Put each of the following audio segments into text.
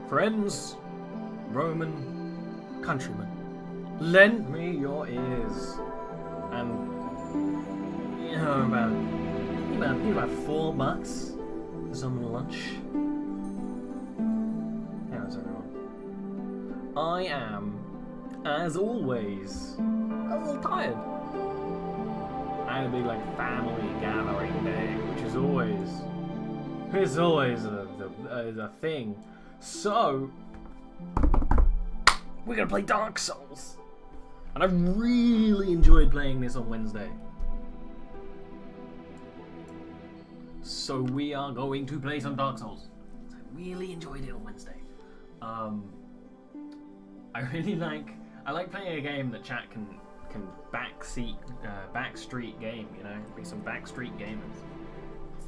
Friends, Roman countrymen, lend me your ears. And, you know, about $4 for some lunch. How's everyone? I am, as always, a little tired. I had a big, family gathering day, which is always a thing. So, we're gonna play Dark Souls. And I really enjoyed playing this on Wednesday. So we are going to play some Dark Souls. I really enjoyed it on Wednesday. I like playing a game that chat can backstreet game, you know, be some backstreet gamers.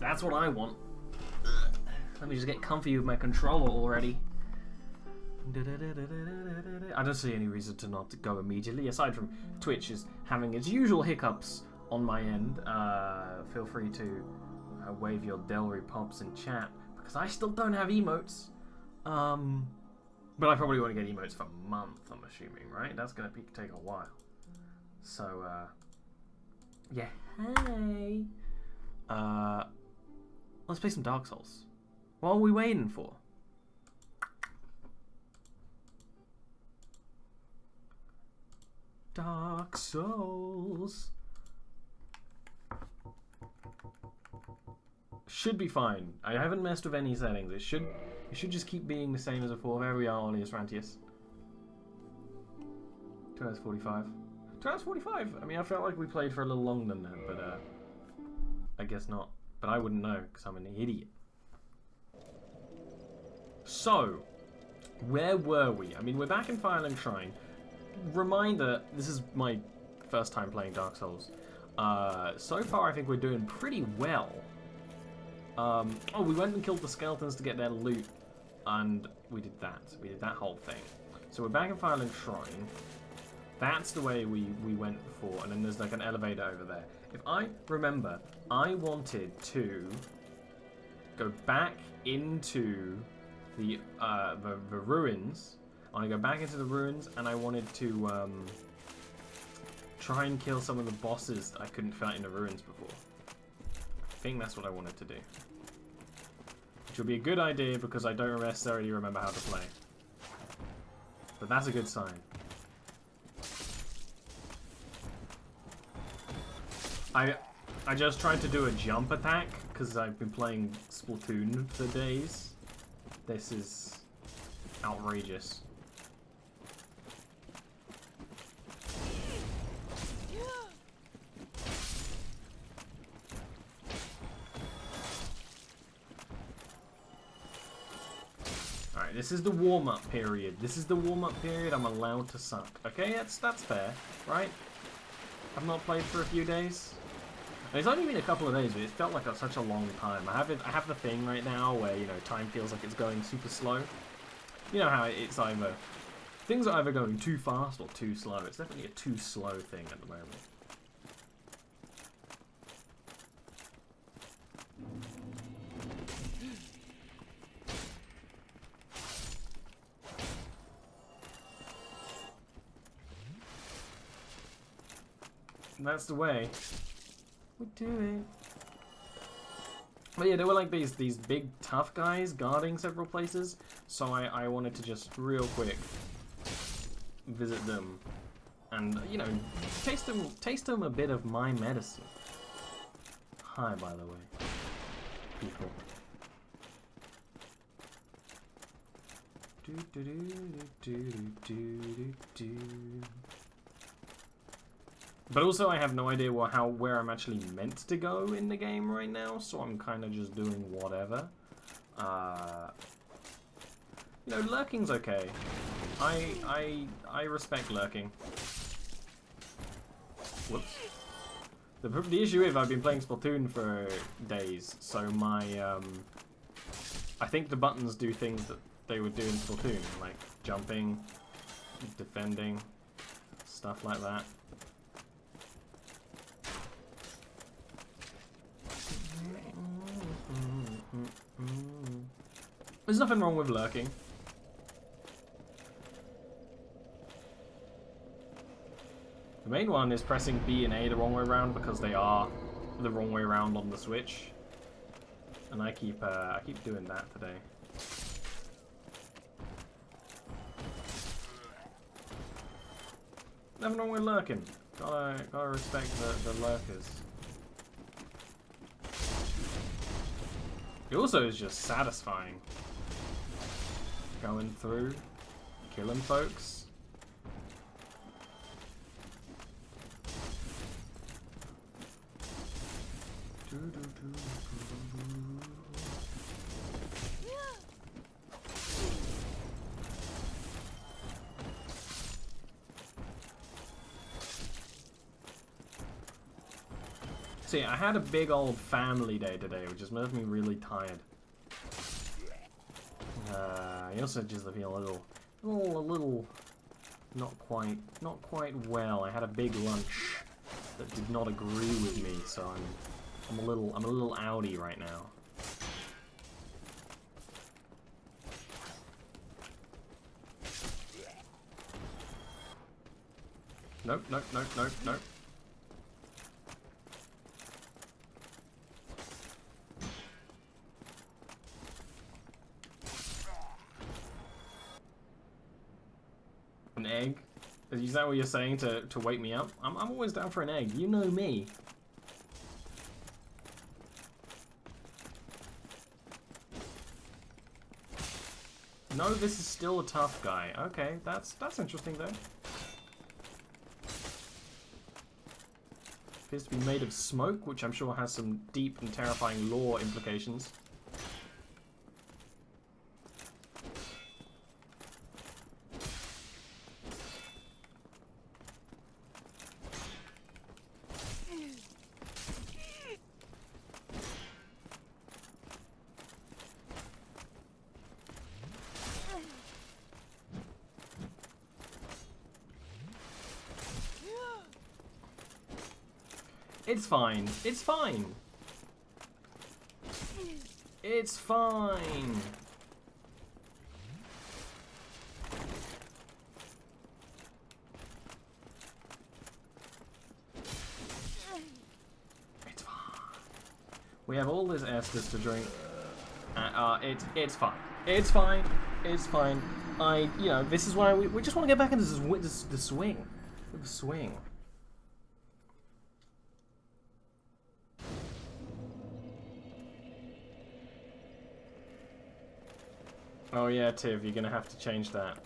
That's what I want. Let me just get comfy with my controller already. I don't see any reason to not go immediately, aside from Twitch is having its usual hiccups on my end. Feel free to wave your Delry pops in chat, because I still don't have emotes. But I probably won't get emotes for a month, I'm assuming, right? That's going to take a while. So, yeah, hey. Let's play some Dark Souls. What are we waiting for? Dark Souls. Should be fine. I haven't messed with any settings. It should just keep being the same as before. There we are, Olius Rantius. 2 hours 45. 2 hours 45? I mean, I felt like we played for a little longer than that, but I guess not. But I wouldn't know, because I'm an idiot. So, where were we? I mean, we're back in Firelink Shrine. Reminder, this is my first time playing Dark Souls. So far, I think we're doing pretty well. Oh, we went and killed the skeletons to get their loot, and we did that. We did that whole thing. So we're back in Firelink Shrine. That's the way we went before, and then there's like an elevator over there. If I remember, I wanted to go back into the ruins. I want to go back into the ruins, and I wanted to try and kill some of the bosses that I couldn't fight in the ruins before. I think that's what I wanted to do. Which would be a good idea because I don't necessarily remember how to play. But that's a good sign. I just tried to do a jump attack because I've been playing Splatoon for days. This is outrageous. Alright, this is the warm-up period. This is the warm-up period I'm allowed to suck. Okay, that's fair, right? I've not played for a few days. It's only been a couple of days, but it felt like such a long time. I have the thing right now where, you know, time feels like it's going super slow. You know how it's either... Things are either going too fast or too slow. It's definitely a too slow thing at the moment. That's the way we do it. But yeah, there were like these big tough guys guarding several places, so I wanted to just real quick visit them and, you know, taste them a bit of my medicine. Hi, by the way, people. Do do do do do do do. But also, I have no idea where I'm actually meant to go in the game right now, so I'm kind of just doing whatever. You know, lurking's okay. I respect lurking. Whoops. The issue is I've been playing Splatoon for days, so my I think the buttons do things that they would do in Splatoon, like jumping, defending, stuff like that. There's nothing wrong with lurking. The main one is pressing B and A the wrong way around because they are the wrong way around on the Switch. And I keep doing that today. Nothing wrong with lurking. Gotta respect the lurkers. It also is just satisfying. Going through, killing folks. See, I had a big old family day today, which has made me really tired. I also just feel a little, not quite well. I had a big lunch that did not agree with me, so I'm a little outy right now. Nope. An egg? Is that what you're saying to wake me up? I'm always down for an egg. You know me. No, this is still a tough guy. Okay, that's interesting though. Appears to be made of smoke, which I'm sure has some deep and terrifying lore implications. It's fine. It's fine. It's fine. It's fine. We have all this Estus to drink. It's fine. It's fine. It's fine. This is why we just want to get back into the swing. The swing. Oh yeah, Tiv, you're gonna have to change that.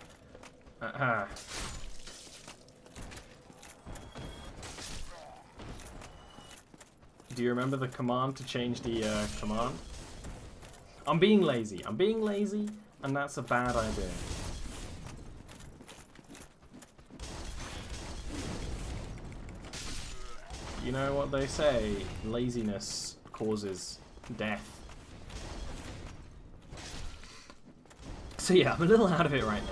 Do you remember the command to change the command? I'm being lazy, and that's a bad idea. You know what they say, laziness causes death. So yeah, I'm a little out of it right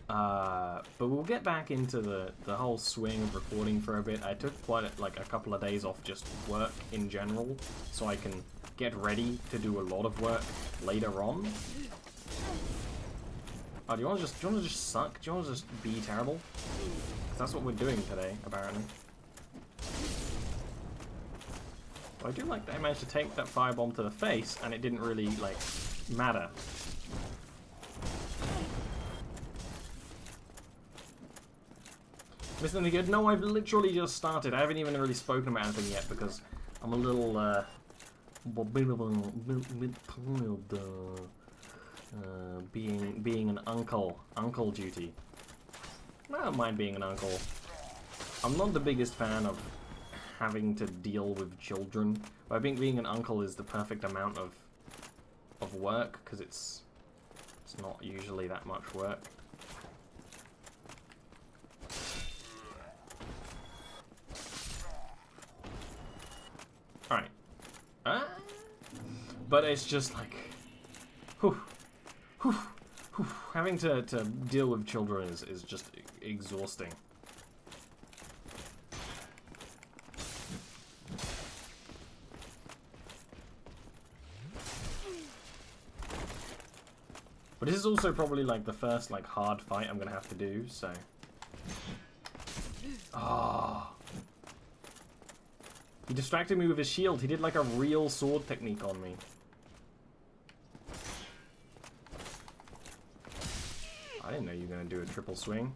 now, but we'll get back into the whole swing of recording for a bit. I took quite a couple of days off just work in general, so I can get ready to do a lot of work later on. Oh, do you want to just suck? Do you want to just be terrible? 'Cause that's what we're doing today, apparently. But I do like that I managed to take that firebomb to the face, and it didn't really matter. Missed anything good? No, I've literally just started. I haven't even really spoken about anything yet because I'm a little being an uncle duty. I don't mind being an uncle. I'm not the biggest fan of having to deal with children, but I think being an uncle is the perfect amount of work because it's not usually that much work. Alright. But it's just having to deal with children is just exhausting. But this is also probably the first hard fight I'm gonna have to do, so Oh. He distracted me with his shield. He did like a real sword technique on me. I didn't know you were going to do a triple swing.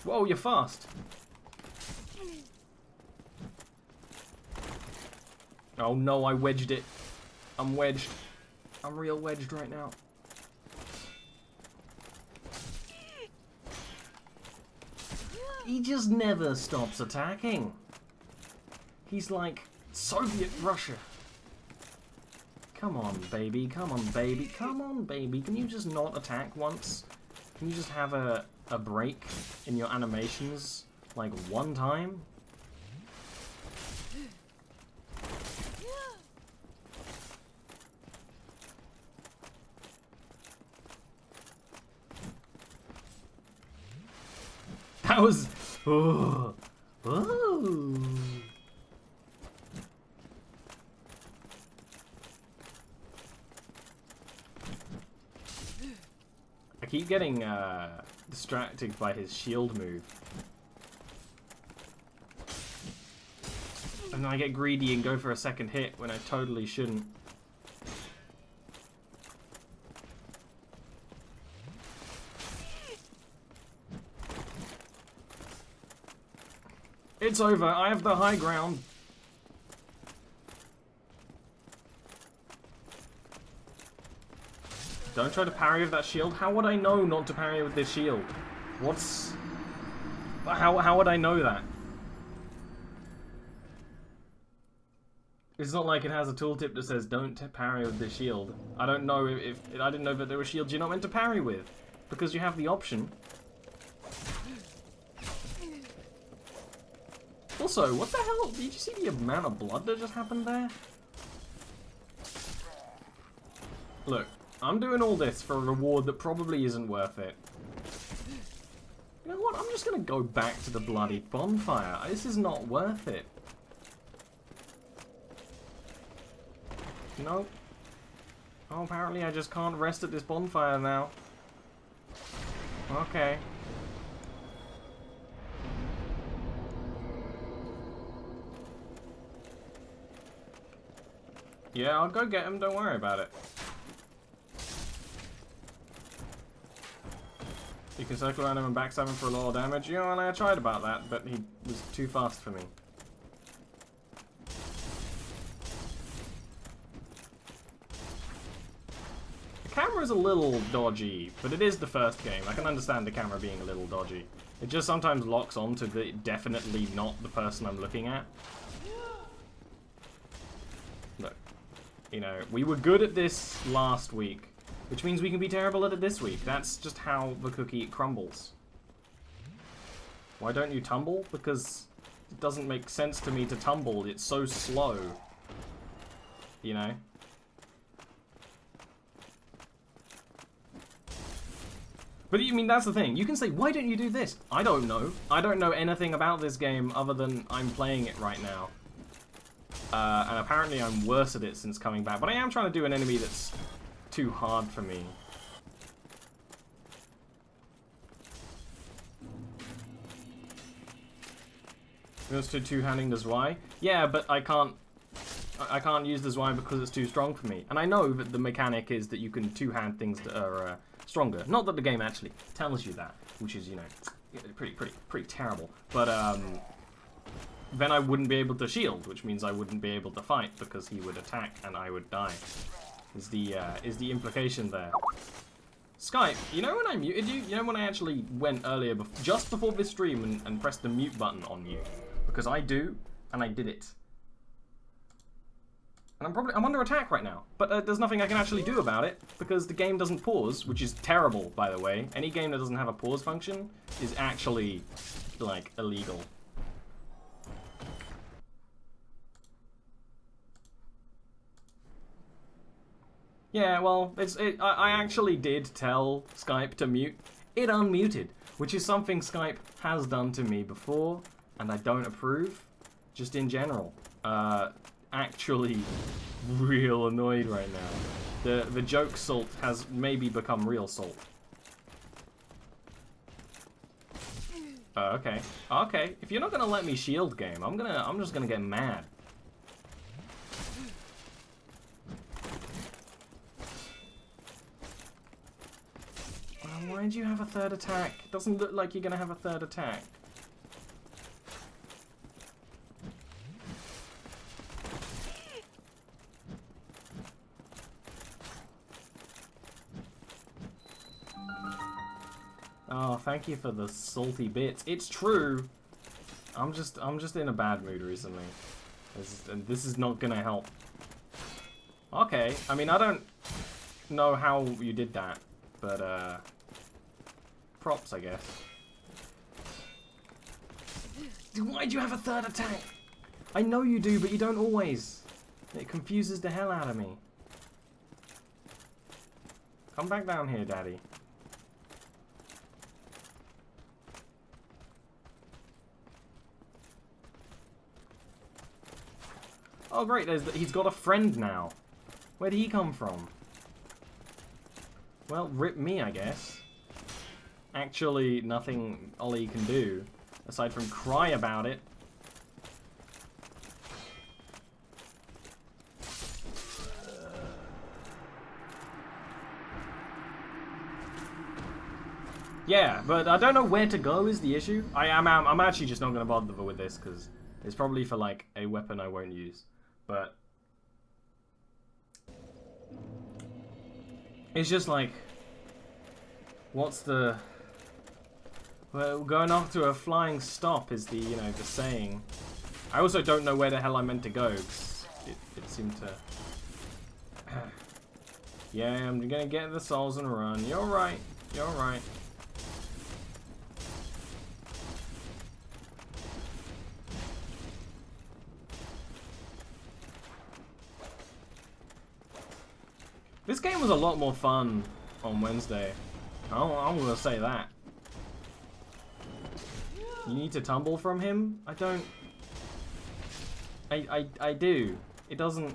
Whoa, you're fast. Oh no, I wedged it. I'm wedged. I'm real wedged right now. He just never stops attacking. He's like Soviet Russia. Come on, baby. Come on, baby. Come on, baby. Can you just not attack once? Can you just have a break in your animations? Like one time? That was... Oh. Oh. I keep getting distracted by his shield move. And then I get greedy and go for a second hit when I totally shouldn't. It's over. I have the high ground. Don't try to parry with that shield. How would I know not to parry with this shield? What's... How would I know that? It's not like it has a tooltip that says don't parry with this shield. I don't know if I didn't know that there were shields you're not meant to parry with. Because you have the option. Also, what the hell? Did you see the amount of blood that just happened there? Look, I'm doing all this for a reward that probably isn't worth it. You know what? I'm just gonna go back to the bloody bonfire. This is not worth it. Nope. Oh, apparently I just can't rest at this bonfire now. Okay. Yeah, I'll go get him, don't worry about it. You can circle around him and backstab him for a lot of damage. You know, and I tried about that, but he was too fast for me. The camera's a little dodgy, but it is the first game. I can understand the camera being a little dodgy. It just sometimes locks on to the definitely not the person I'm looking at. Look. You know, we were good at this last week, which means we can be terrible at it this week. That's just how the cookie crumbles. Why don't you tumble? Because it doesn't make sense to me to tumble. It's so slow. You know? But you mean, that's the thing. You can say, why don't you do this? I don't know. I don't know anything about this game other than I'm playing it right now. And apparently I'm worse at it since coming back. But I am trying to do an enemy that's too hard for me. Goes to two-handing the Zwei. Yeah, but I can't use the Zwei because it's too strong for me. And I know that the mechanic is that you can two-hand things that are stronger. Not that the game actually tells you that, which is, you know, pretty terrible. But then I wouldn't be able to shield, which means I wouldn't be able to fight because he would attack and I would die. Is the implication there? Skype, you know when I muted you? You know when I actually went earlier, just before this stream, and pressed the mute button on you? Because I do, and I did it. And I'm under attack right now, but there's nothing I can actually do about it because the game doesn't pause, which is terrible, by the way. Any game that doesn't have a pause function is actually, like, illegal. Yeah, well, I actually did tell Skype to mute. It unmuted, which is something Skype has done to me before, and I don't approve, just in general. Actually real annoyed right now. The joke salt has maybe become real salt. Okay. Okay. If you're not gonna let me shield game, I'm just gonna get mad. Why did you have a third attack? It doesn't look like you're gonna have a third attack. Oh, thank you for the salty bits. It's true. I'm just in a bad mood recently. This is not gonna help. Okay, I mean, I don't know how you did that, but props, I guess. Why'd you have a third attack? I know you do, but you don't always. It confuses the hell out of me. Come back down here, Daddy. Oh great, he's got a friend now. Where did he come from? Well, rip me, I guess. Actually, nothing Ollie can do, aside from cry about it. Yeah, but I don't know where to go is the issue. I'm actually just not going to bother with this, because it's probably for, like, a weapon I won't use. But it's just like, what's the... Well, going off to a flying stop is the, you know, the saying. I also don't know where the hell I'm meant to go, because it seemed to... Yeah, I'm gonna get the souls and run. You're right. You're right. This game was a lot more fun on Wednesday. I'm gonna say that. You need to tumble from him? I don't... I do. It doesn't...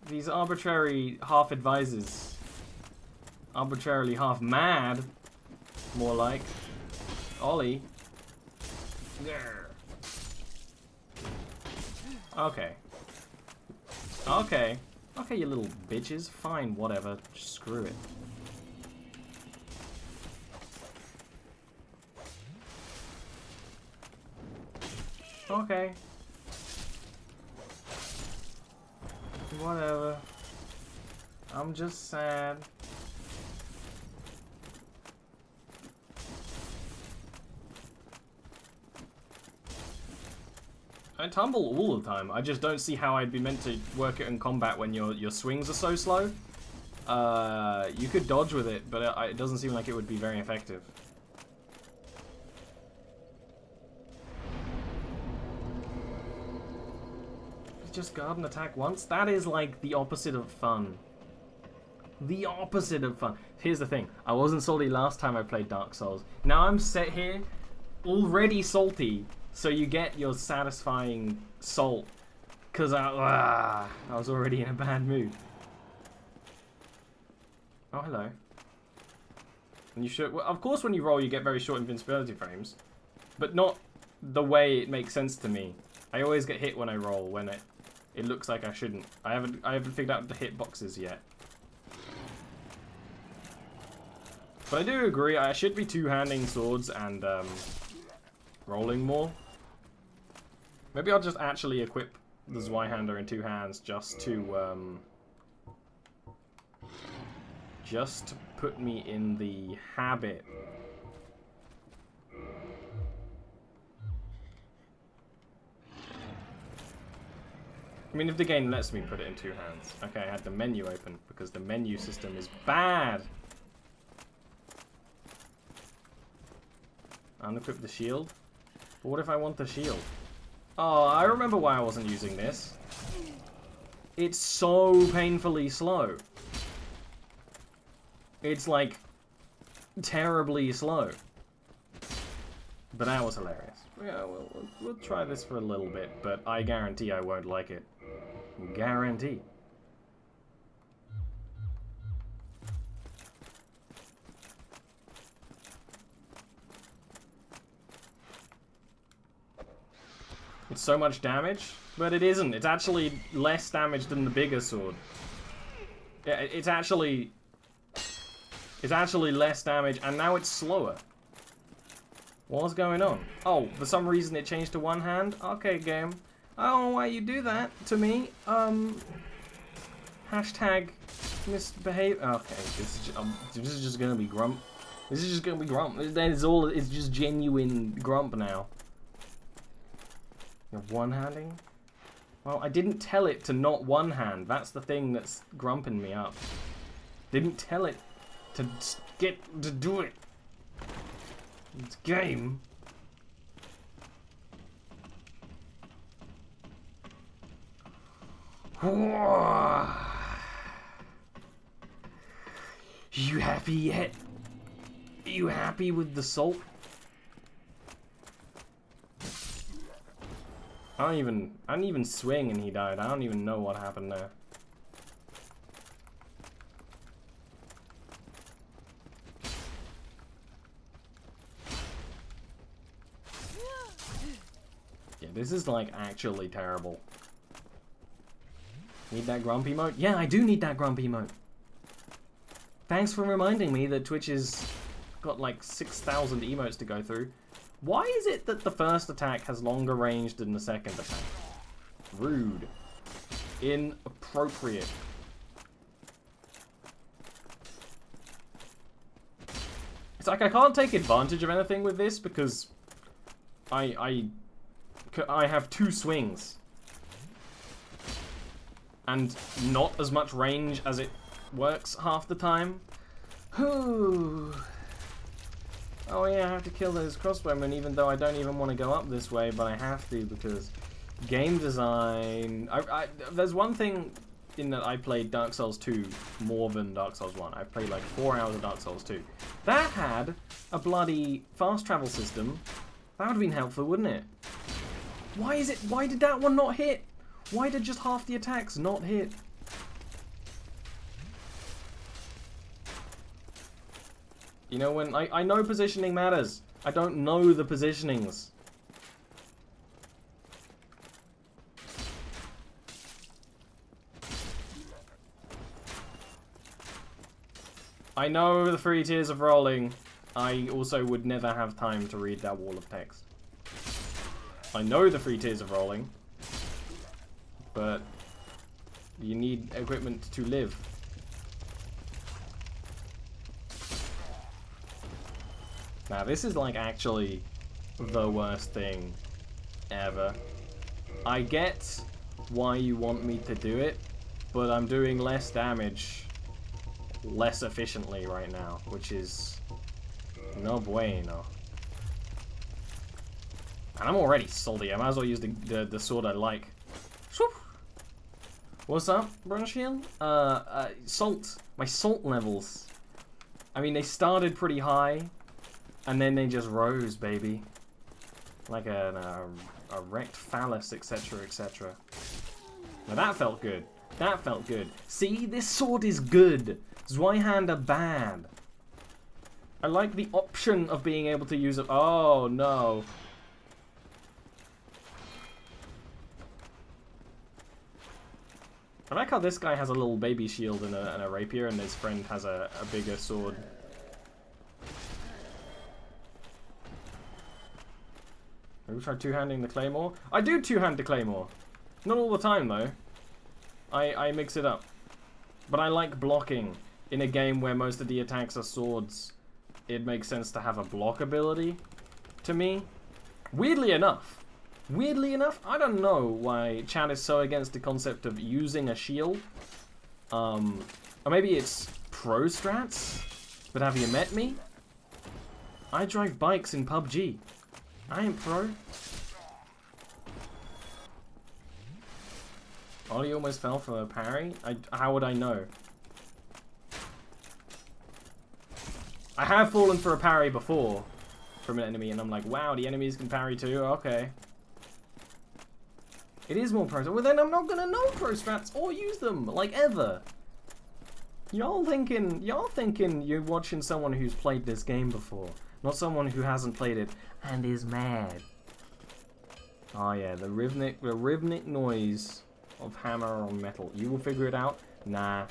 These arbitrary half-advisors. Arbitrarily half-mad. More like. Ollie. Okay. Okay. Okay, you little bitches. Fine, whatever. Just screw it. Okay. Whatever. I'm just sad. I tumble all the time. I just don't see how I'd be meant to work it in combat when your swings are so slow. You could dodge with it, but it doesn't seem like it would be very effective. Just guard and attack once? That is like the opposite of fun. The opposite of fun. Here's the thing. I wasn't salty last time I played Dark Souls. Now I'm set here, already salty. So you get your satisfying salt, because I was already in a bad mood. Oh, hello. And you should, well, of course when you roll you get very short invincibility frames, but not the way it makes sense to me. I always get hit when I roll, when it looks like I shouldn't. I haven't figured out the hitboxes yet. But I do agree, I should be two-handing swords and rolling more. Maybe I'll just actually equip the Zweihander in two hands just to put me in the habit. I mean, if the game lets me put it in two hands. Okay, I had the menu open because the menu system is bad. Unequip the shield. But what if I want the shield? Oh, I remember why I wasn't using this. It's so painfully slow. It's like terribly slow. But that was hilarious. Yeah, we'll try this for a little bit, but I guarantee I won't like it. Guarantee. It's so much damage, but it isn't. It's actually less damage than the bigger sword. It's actually less damage, and now it's slower. What's going on? Oh, for some reason it changed to one hand? Okay, game. I don't know why you do that to me. Hashtag misbehave. Okay, this is just gonna be grump. This is just gonna be grump. That is all. It's just genuine grump now. You're one-handing? Well, I didn't tell it to not one-hand. That's the thing that's grumping me up. Didn't tell it to get to do it. It's game. You happy yet? Are you happy with the salt? I didn't even swing and he died. I don't even know what happened there. Yeah, this is like actually terrible. Need that grump emote? Yeah, I do need that grump emote. Thanks for reminding me that Twitch has got like 6,000 emotes to go through. Why is it that the first attack has longer range than the second attack? Rude. Inappropriate. It's like I can't take advantage of anything with this because I have 2 swings. And not as much range as it works half the time. Whew. Oh yeah, I have to kill those crossbowmen even though I don't even want to go up this way, but I have to because game design... there's one thing in that I played Dark Souls 2 more than Dark Souls 1. I played like 4 hours of Dark Souls 2. That had a bloody fast travel system. That would have been helpful, wouldn't it? Why did that one not hit? Why did just half the attacks not hit? You know, when I know positioning matters. I don't know the positionings. I know the 3 tiers of rolling. I also would never have time to read that wall of text. I know the 3 tiers of rolling. But you need equipment to live. Now this is like actually the worst thing ever. I get why you want me to do it, but I'm doing less damage less efficiently right now, which is no bueno. And I'm already salty. I might as well use the sword I like. What's up, Brunshield? Salt. My salt levels. I mean, they started pretty high. And then they just rose, baby. Like a wrecked phallus, etc, etc. Now that felt good. That felt good. See, this sword is good. Zweihander bad. I like the option of being able to use it. Oh, no. I like how this guy has a little baby shield and a rapier, and his friend has a bigger sword. Maybe try two-handing the claymore? I do two-hand the claymore. Not all the time, though. I mix it up. But I like blocking. In a game where most of the attacks are swords, it makes sense to have a block ability, to me. Weirdly enough, I don't know why chat is so against the concept of using a shield. Or maybe it's pro strats? But have you met me? I drive bikes in PUBG. I ain't pro. Oh, you almost fell for a parry? How would I know? I have fallen for a parry before from an enemy, and I'm like, wow, the enemies can parry too? Okay. It is more pro. Well, then I'm not gonna know pro strats or use them, like, ever. Y'all thinking you're watching someone who's played this game before, not someone who hasn't played it and is mad. Oh yeah, the rhythmic noise of hammer on metal. You will figure it out? Nah.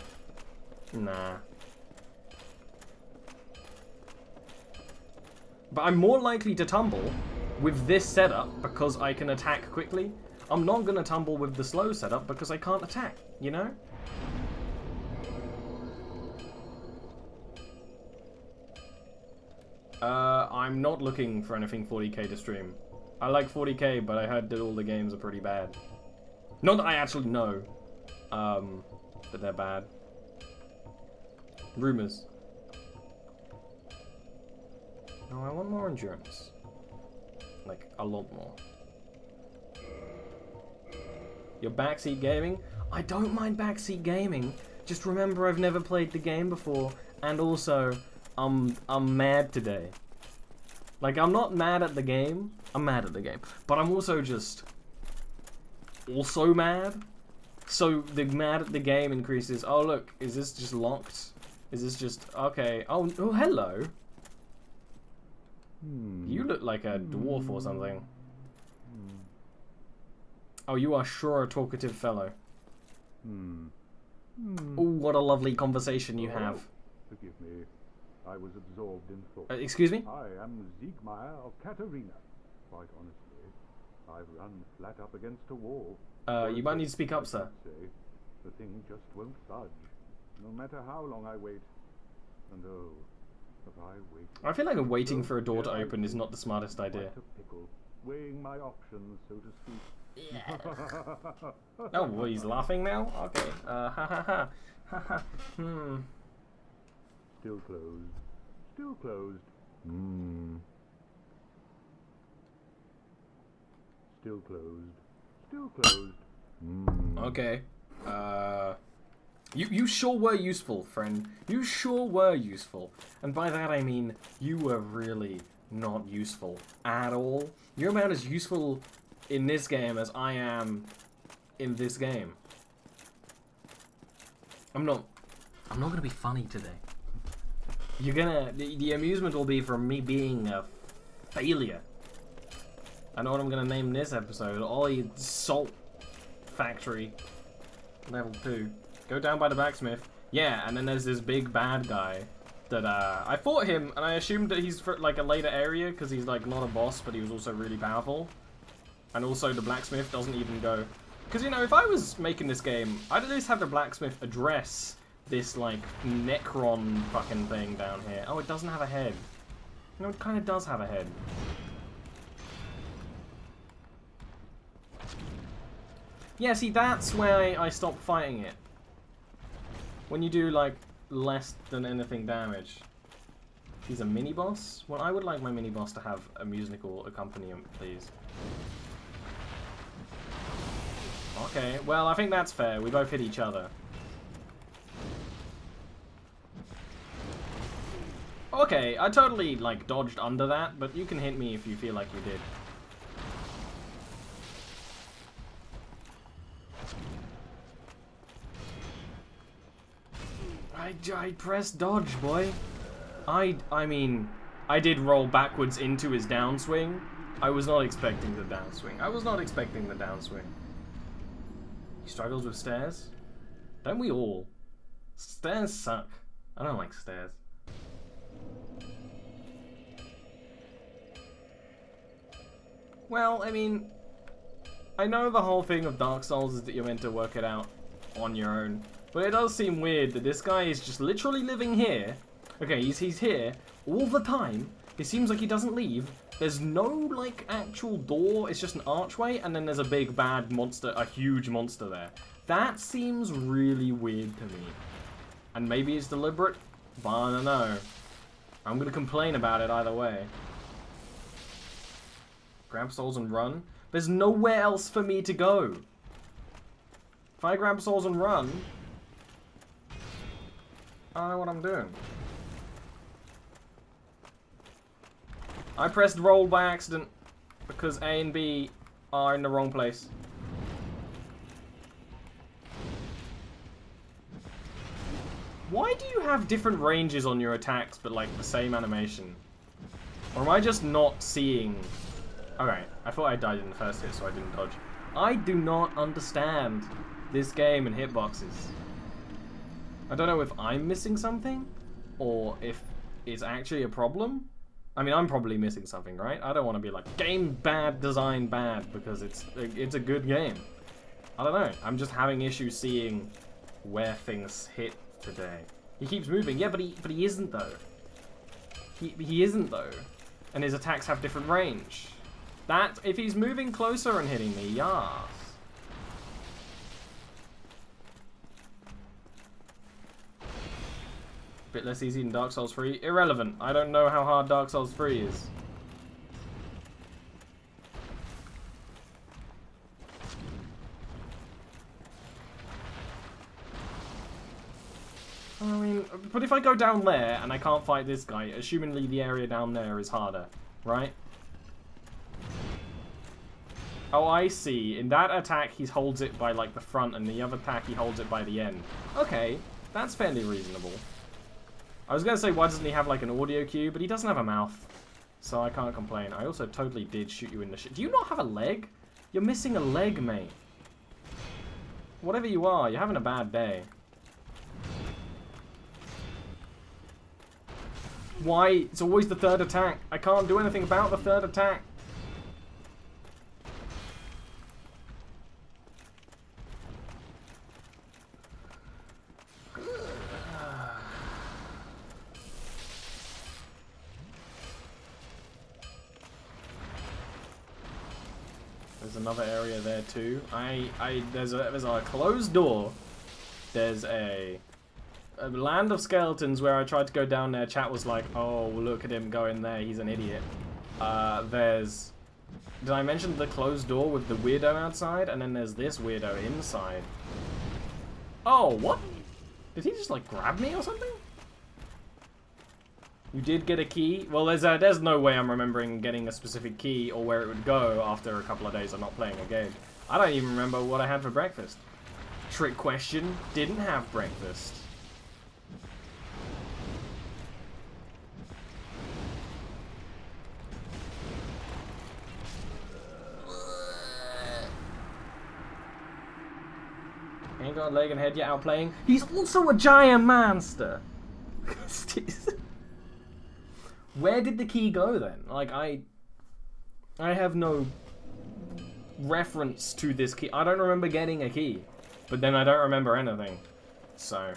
Nah. But I'm more likely to tumble with this setup because I can attack quickly. I'm not gonna tumble with the slow setup because I can't attack, you know? I'm not looking for anything 40k to stream. I like 40k, but I heard that all the games are pretty bad. Not that I actually know, that they're bad. Rumors. No, I want more endurance. Like, a lot more. Your backseat gaming? I don't mind backseat gaming. Just remember I've never played the game before, and also, I'm mad today. Like, I'm not mad at the game. I'm mad at the game. But I'm also just... also mad. So, the mad at the game increases. Oh, look. Is this just locked? Is this just... okay. Oh, hello. You look like a dwarf or something. Oh, you are sure a talkative fellow. Oh, what a lovely conversation you have. Forgive me. I was absorbed in thought. Excuse me? I am Siegmeyer of Katarina. Quite honestly, I've run flat up against a wall. You might need to speak up, sir. Say, the thing just won't budge, no matter how long I wait. And oh, if I wait... I feel like waiting for a door to open is not the smartest idea. Pickle, weighing my options, so to speak. Yeah. Oh, well, he's laughing now? Okay. Ha ha ha. Ha ha. Still closed. Still closed. Still closed. Still closed. Okay. You sure were useful, friend. You sure were useful. And by that I mean, you were really not useful at all. You're about as useful in this game as I am in this game. I'm not gonna be funny today. You're gonna... The amusement will be from me being a failure. I know what I'm gonna name this episode. Ollie Salt Factory. Level 2. Go down by the blacksmith. Yeah, and then there's this big bad guy that, I fought him, and I assumed that he's for, like, a later area, because he's, like, not a boss, but he was also really powerful. And also, the blacksmith doesn't even go... Because, you know, if I was making this game, I'd at least have the blacksmith address this, like, Necron fucking thing down here. Oh, it doesn't have a head. No, it kind of does have a head. Yeah, see, that's where I stopped fighting it. When you do, like, less than anything damage. He's a mini-boss? Well, I would like my mini-boss to have a musical accompaniment, please. Okay, well, I think that's fair. We both hit each other. Okay, I totally, like, dodged under that, but you can hit me if you feel like you did. I pressed dodge, boy. I mean, I did roll backwards into his downswing. I was not expecting the downswing. I was not expecting the downswing. He struggles with stairs? Don't we all? Stairs suck. I don't like stairs. Well, I mean, I know the whole thing of Dark Souls is that you're meant to work it out on your own. But it does seem weird that this guy is just literally living here. Okay, he's here all the time. It seems like he doesn't leave. There's no, like, actual door. It's just an archway, and then there's a big bad monster, a huge monster there. That seems really weird to me. And maybe it's deliberate, but I don't know. I'm gonna complain about it either way. Grab souls and run? There's nowhere else for me to go. If I grab souls and run... I don't know what I'm doing. I pressed roll by accident because A and B are in the wrong place. Why do you have different ranges on your attacks but like the same animation? Or am I just not seeing... Alright, I thought I died in the first hit, so I didn't dodge. I do not understand this game and hitboxes. I don't know if I'm missing something, or if it's actually a problem. I mean, I'm probably missing something, right? I don't want to be like, game bad, design bad, because it's a good game. I don't know. I'm just having issues seeing where things hit today. He keeps moving. Yeah, but he isn't, though. He isn't, though. And his attacks have different range. That, if he's moving closer and hitting me, yes. Bit less easy than Dark Souls 3. Irrelevant. I don't know how hard Dark Souls 3 is. I mean, but if I go down there and I can't fight this guy, assumingly the area down there is harder, right? Oh, I see. In that attack, he holds it by, like, the front, and the other attack, he holds it by the end. Okay, that's fairly reasonable. I was going to say, why doesn't he have, like, an audio cue? But he doesn't have a mouth, so I can't complain. I also totally did shoot you in the shit. Do you not have a leg? You're missing a leg, mate. Whatever you are, you're having a bad day. Why? It's always the third attack. I can't do anything about the third attack. There's another area there too. There's a closed door. There's a land of skeletons where I tried to go down there. Chat was like, oh, look at him go in there. He's an idiot. Did I mention the closed door with the weirdo outside? And then there's this weirdo inside. Oh, what? Did he just like grab me or something? You did get a key? Well, there's no way I'm remembering getting a specific key or where it would go after a couple of days of not playing a game. I don't even remember what I had for breakfast. Trick question. Didn't have breakfast. Ain't got a leg and head yet out playing. He's also a giant monster. Where did the key go then? Like, I have no reference to this key. I don't remember getting a key. But then I don't remember anything. So,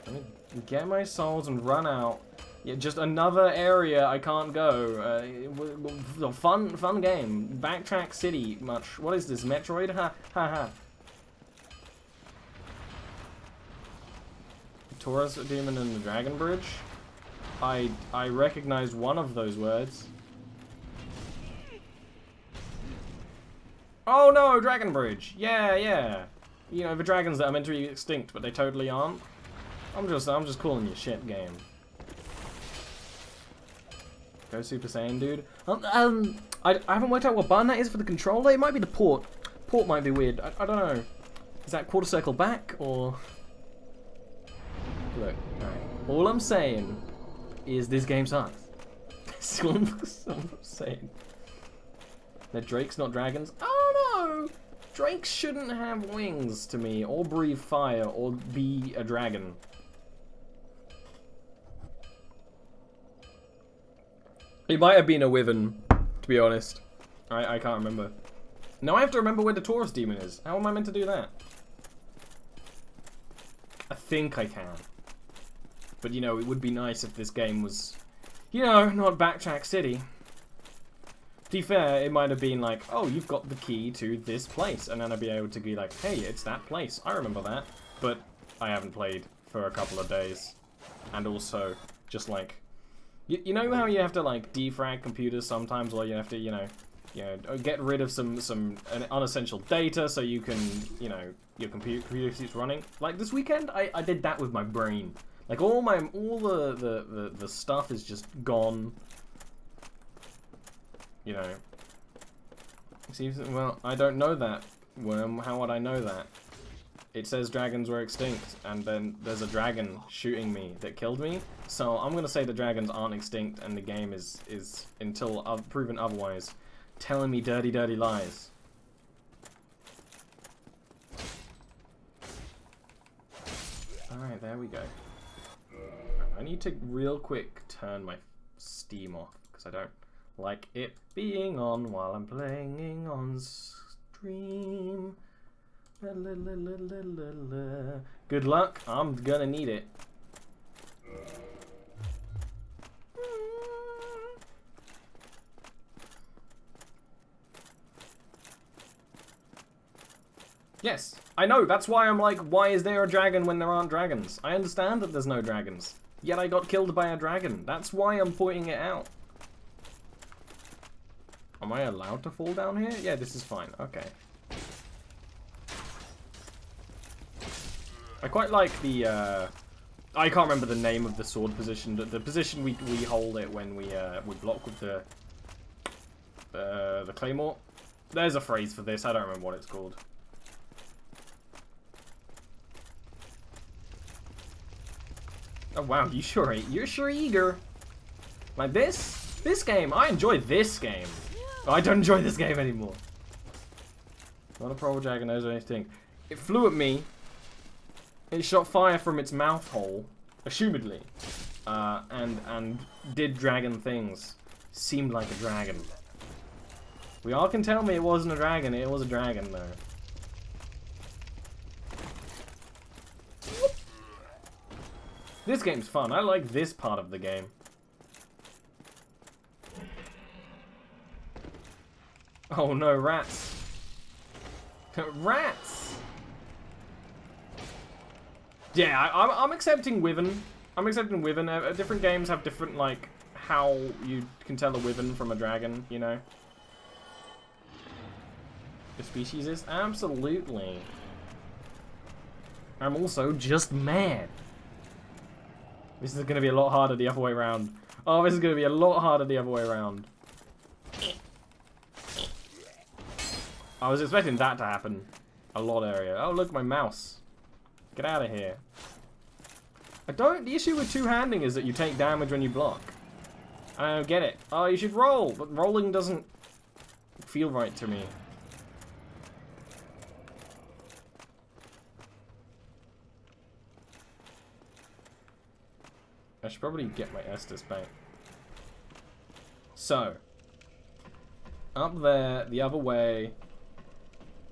let me get my souls and run out. Yeah, just another area I can't go. Fun game. Backtrack City. Much. What is this? Metroid? Ha ha ha. Taurus Demon and the Dragon Bridge. I recognize one of those words. Oh no, Dragon Bridge. Yeah, yeah. You know, the dragons that are meant to be extinct, but they totally aren't. I'm just calling you shit, game. Go Super Saiyan, dude. I haven't worked out what button that is for the controller. It might be the port. Port might be weird. I don't know. Is that quarter circle back or? Look, alright. All I'm saying is this game sucks. That's all I'm saying. That Drakes, not dragons. Oh no! Drakes shouldn't have wings to me, or breathe fire, or be a dragon. It might have been a wyvern, to be honest. I can't remember. Now I have to remember where the Taurus demon is. How am I meant to do that? I think I can. But, you know, it would be nice if this game was, you know, not Backtrack City. To be fair, it might have been like, oh, you've got the key to this place. And then I'd be able to be like, hey, it's that place. I remember that. But I haven't played for a couple of days. And also, just like, you know how you have to, like, defrag computers sometimes? Or you have to, you know, get rid of some unessential data so you can, you know, your computer keeps running. Like, this weekend, I did that with my brain. Like, all the stuff is just gone. You know. See, well, I don't know that. Worm, how would I know that? It says dragons were extinct, and then there's a dragon shooting me that killed me. So I'm gonna say the dragons aren't extinct, and the game is until proven otherwise. telling me dirty, dirty lies. Alright, there we go. I need to real quick turn my Steam off, because I don't like it being on while I'm playing on stream. Good luck, I'm gonna need it. Yes, I know, that's why I'm like, why is there a dragon when there aren't dragons? I understand that there's no dragons, yet I got killed by a dragon. That's why I'm pointing it out. Am I allowed to fall down here? Yeah, this is fine, okay. I quite like the, I can't remember the name of the sword position, but the position we hold it when we block with the claymore. There's a phrase for this, I don't remember what it's called. Oh wow, you're sure eager. Like this game, I enjoy this game. Oh, I don't enjoy this game anymore. Not a proper dragon knows anything. It flew at me. It shot fire from its mouth hole, assumedly, and did dragon things. Seemed like a dragon. We all can tell me it wasn't a dragon. It was a dragon though. This game's fun. I like this part of the game. Oh no, rats. Rats! Yeah, I'm accepting Wyvern. I'm accepting Wyvern. Different games have different, like, how you can tell a Wyvern from a dragon, you know? The species is? Absolutely. I'm also just mad. This is going to be a lot harder the other way around. Oh, this is going to be a lot harder the other way around. I was expecting that to happen. A lot area. Oh, look, my mouse. Get out of here. The issue with two-handing is that you take damage when you block. I don't get it. Oh, you should roll, but rolling doesn't feel right to me. I should probably get my Estus back. So, up there, the other way,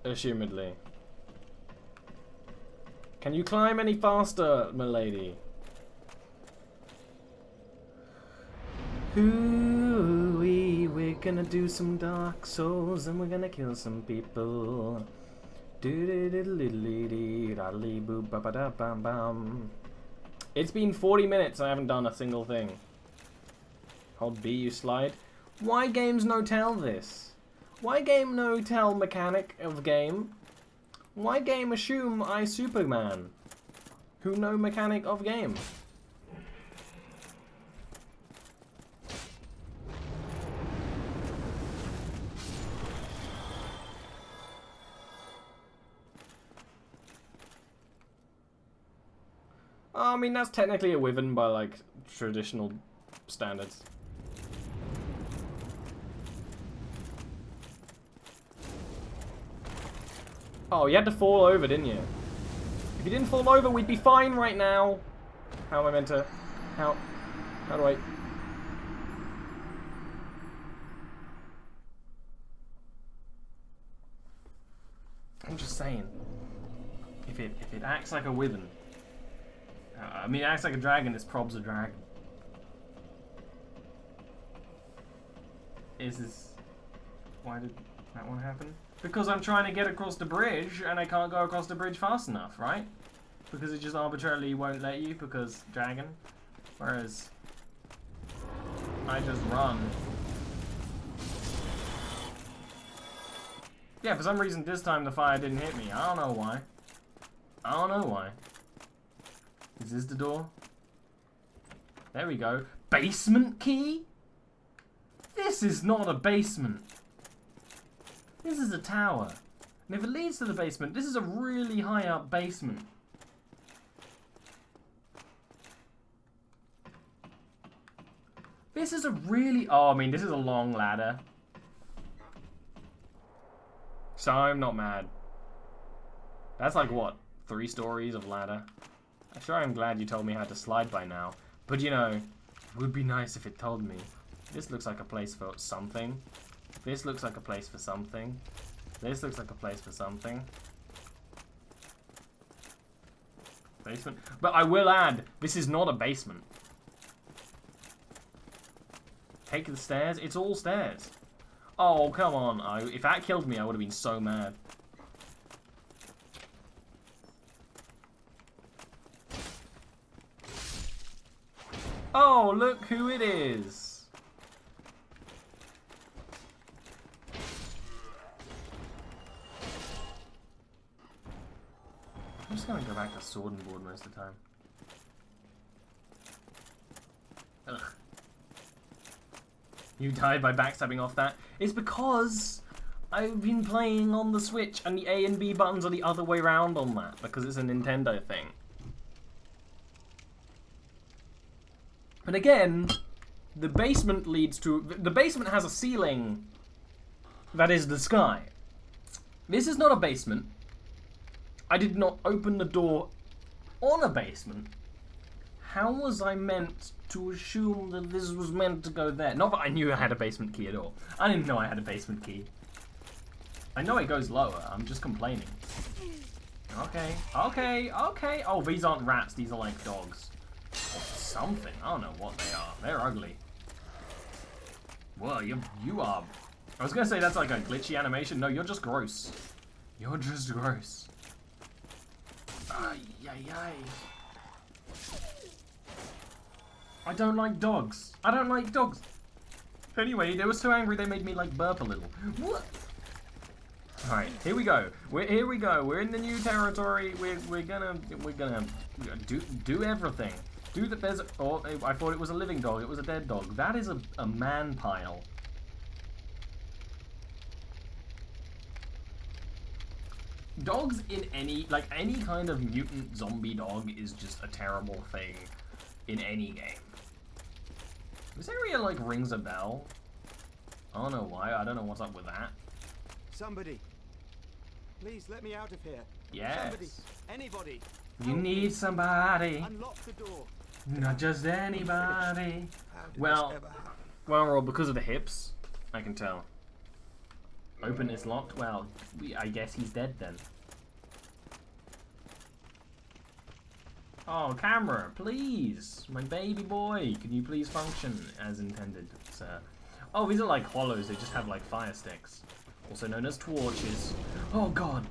assumedly. Can you climb any faster, milady? Ooh-wee, we're gonna do some Dark Souls and we're gonna kill some people. It's been 40 minutes and I haven't done a single thing. Hold B, you slide. Why games no tell this? Why game no tell mechanic of game? Why game assume I Superman? Who know mechanic of game? I mean, that's technically a Wyvern by, like, traditional standards. Oh, you had to fall over, didn't you? If you didn't fall over, we'd be fine right now. How am I meant to... How do I... I'm just saying. If it acts like a Wyvern... I mean, it acts like a dragon, it's probs a dragon. Why did that one happen? Because I'm trying to get across the bridge, and I can't go across the bridge fast enough, right? Because it just arbitrarily won't let you, because dragon. Whereas, I just run. Yeah, for some reason this time the fire didn't hit me. I don't know why. I don't know why. Is this the door? There we go. Basement key? This is not a basement. This is a tower. And if it leads to the basement, this is a really high up basement. This is a really... Oh, I mean, this is a long ladder. So I'm not mad. That's like, what, 3 stories of ladder? I'm sure I'm glad you told me how to slide by now. But, you know, it would be nice if it told me. This looks like a place for something. This looks like a place for something. This looks like a place for something. Basement. But I will add, this is not a basement. Take the stairs? It's all stairs. Oh, come on. If that killed me, I would have been so mad. Oh, look who it is. I'm just gonna go back to sword and board most of the time. Ugh. You died by backstabbing off that. It's because I've been playing on the Switch and the A and B buttons are the other way around on that because it's a Nintendo thing. But again, the basement leads to... The basement has a ceiling that is the sky. This is not a basement. I did not open the door on a basement. How was I meant to assume that this was meant to go there? Not that I knew I had a basement key at all. I didn't know I had a basement key. I know it goes lower. I'm just complaining. Okay, okay, okay. Oh, these aren't rats. These are like dogs. Or something. I don't know what they are. They're ugly. Whoa, you are... I was gonna say that's like a glitchy animation. No, you're just gross. You're just gross. Ay, ay, ay. I don't like dogs. I don't like dogs. Anyway, they were so angry they made me like burp a little. What? Alright, here we go. Here we go. We're in the new territory. We're gonna do everything. Oh, I thought it was a living dog. It was a dead dog. That is a man pile. Dogs in any kind of mutant zombie dog is just a terrible thing in any game. This area like rings a bell. I don't know why. I don't know what's up with that. Somebody, please let me out of here. Yes. Somebody, anybody. You need somebody. Unlock the door. Not just anybody. How did Well, this ever happen? well, because of the hips, I can tell. Open is locked. Well, I guess he's dead then. Oh, camera, please. My baby boy. Can you please function as intended, sir? Oh, these are like hollows. They just have like fire sticks. Also known as torches. Oh, God.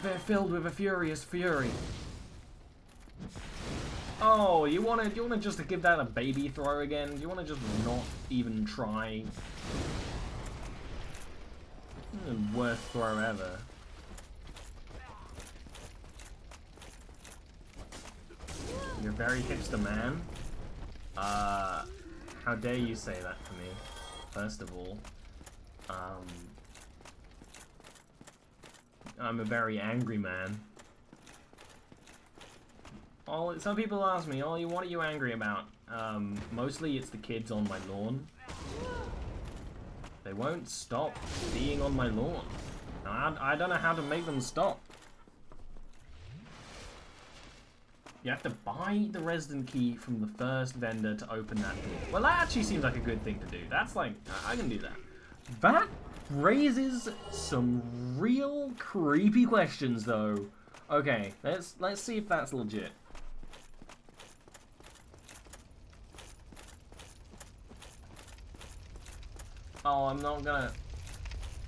They're filled with a furious fury. Oh, you wanna just to give that a baby throw again? You wanna just not even try? Worst throw ever. You're a very hipster man. How dare you say that to me? First of all, I'm a very angry man. Some people ask me, oh, what are you angry about? Mostly it's the kids on my lawn. They won't stop being on my lawn. I don't know how to make them stop. You have to buy the resident key from the first vendor to open that door. Well, that actually seems like a good thing to do. That's like, I can do that. That raises some real creepy questions, though. Okay, let's see if that's legit. Oh, I'm not gonna...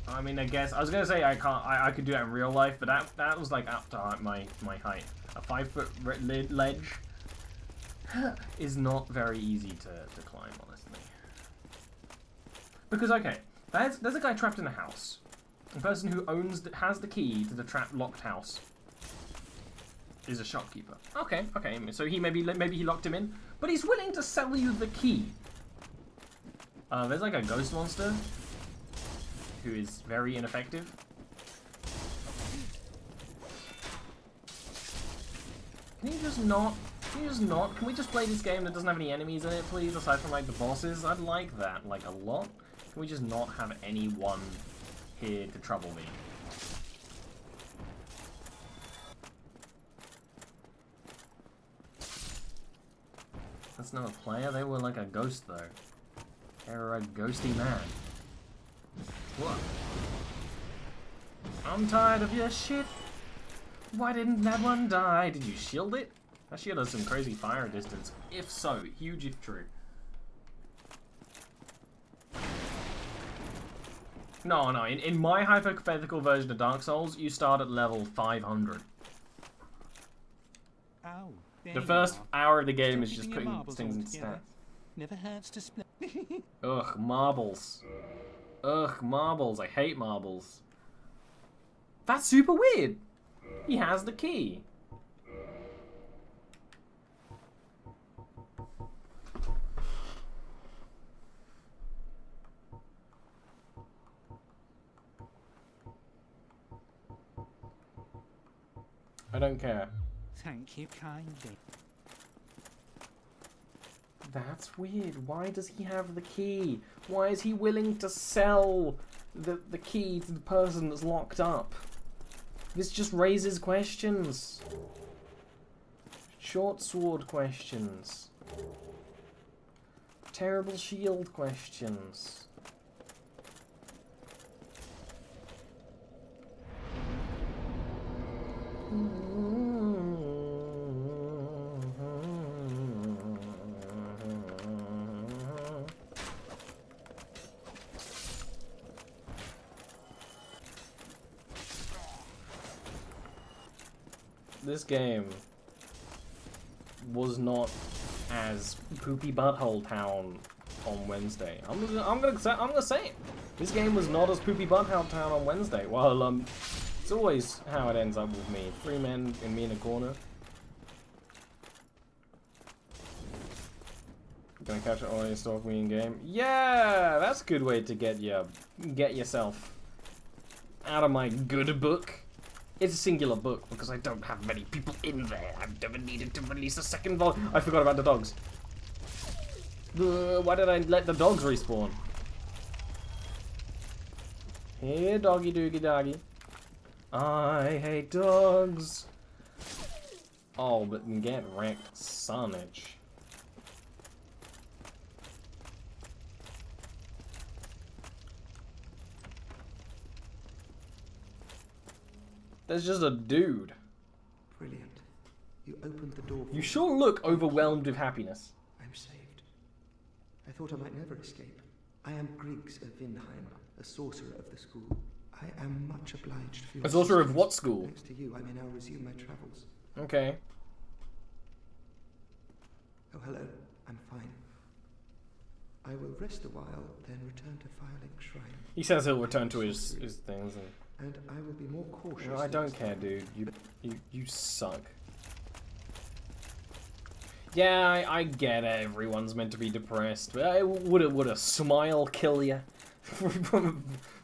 I mean, I guess... I was gonna say I could do that in real life, but that was like up to my height. A 5-foot ledge is not very easy to climb, honestly. Because, okay, there's a guy trapped in a house. The person who has the key to the locked house is a shopkeeper. Okay, so maybe he locked him in, but he's willing to sell you the key. There's like a ghost monster who is very ineffective. Can you just not? Can we just play this game that doesn't have any enemies in it, please, aside from like the bosses? I'd like that, like, a lot. Can we just not have anyone here to trouble me. That's not a player, they were like a ghost though. They were a ghosty man. What? I'm tired of your shit. Why didn't that one die? Did you shield it? That shield has some crazy fire distance. If so, huge if true. No, in my hypothetical version of Dark Souls, you start at level 500. Oh, The first hour of the game is just putting things in stats. Never hurts to split. Ugh, marbles. Ugh, marbles. I hate marbles. That's super weird. He has the key. I don't care. Thank you kindly. That's weird. Why does he have the key? Why is he willing to sell the key to the person that's locked up? This just raises questions. Short sword questions. Terrible shield questions. This game was not as poopy butthole town on Wednesday. I'm gonna say it. This game was not as poopy butthole town on Wednesday. Well, it's always how it ends up with me. 3 men and me in a corner. Gonna catch an audience stalk me in game. Yeah, that's a good way to get yourself out of my good book. It's a singular book because I don't have many people in there. I've never needed to release a second volume. I forgot about the dogs. Why did I let the dogs respawn? Here, doggy doogie doggy. I hate dogs. Oh, but get wrecked, sonnage. There's just a dude. Brilliant. You opened the door for You sure look overwhelmed with happiness. I'm saved. I thought I might never escape. I am Griggs of Vinheim, a sorcerer of the school. I am much obliged for your A sorcerer of assistance. what school? Thanks to you, I may now resume my travels. Okay. Oh, hello. I'm fine. I will rest a while, then return to Firelink Shrine. He says he'll return to his things. And I will be more cautious. No, I don't next care, time. dude. You suck. Yeah, I get it. Everyone's meant to be depressed. But would a smile kill you?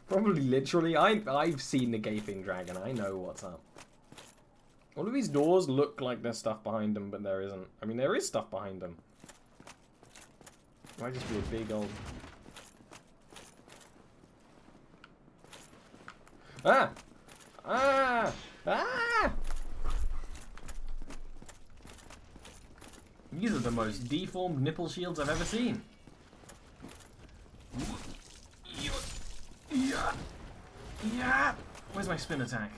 Probably literally. I've seen the gaping dragon. I know what's up. All of these doors look like there's stuff behind them, but there isn't. I mean, there is stuff behind them. Might just be a big old... Ah! Ah! Ah! These are the most deformed nipple shields I've ever seen. Yeah! Yeah! Where's my spin attack?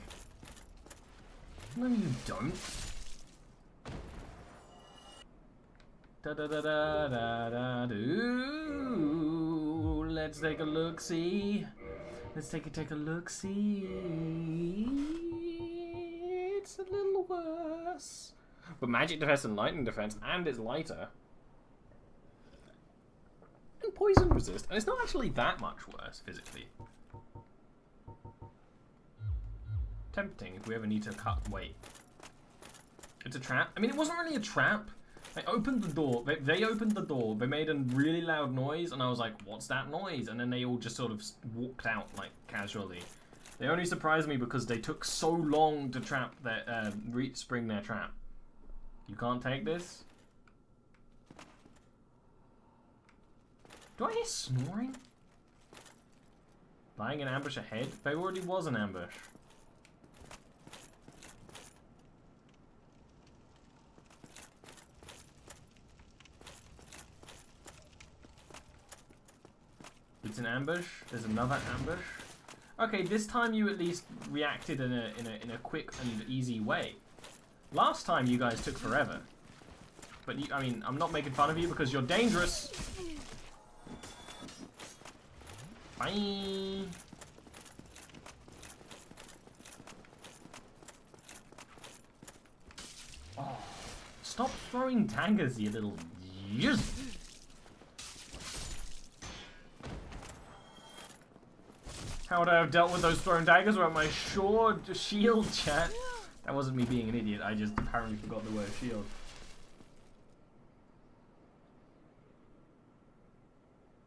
No, you don't. Da da da da da da do. Let's take a look. See. Let's take a look. See. It's a little worse. But magic defense and lightning defense, and it's lighter. And poison resist, and it's not actually that much worse physically. Tempting if we ever need to cut weight. It's a trap. I mean, it wasn't really a trap. I opened the door. They opened the door. They made a really loud noise, and I was like, "What's that noise?" And then they all just sort of walked out like casually. They only surprised me because they took so long to trap their spring their trap. You can't take this. Do I hear snoring? Flying an ambush ahead? There already was an ambush. It's an ambush. There's another ambush. Okay, this time you at least reacted in a quick and easy way. Last time you guys took forever. But you, I mean, I'm not making fun of you because you're dangerous. Bye. Oh, stop throwing daggers, you little How would I have dealt with those thrown daggers without my shield, chat? That wasn't me being an idiot, I just apparently forgot the word shield.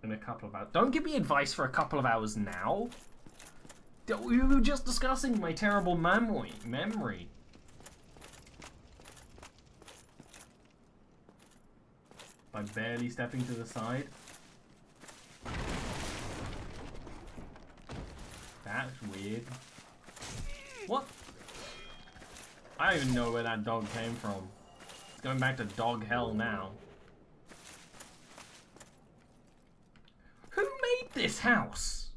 In a couple of hours. Don't give me advice for a couple of hours now. We were just discussing my terrible memory. By barely stepping to the side. That's weird. What? I don't even know where that dog came from. It's going back to dog hell now. Who made this house?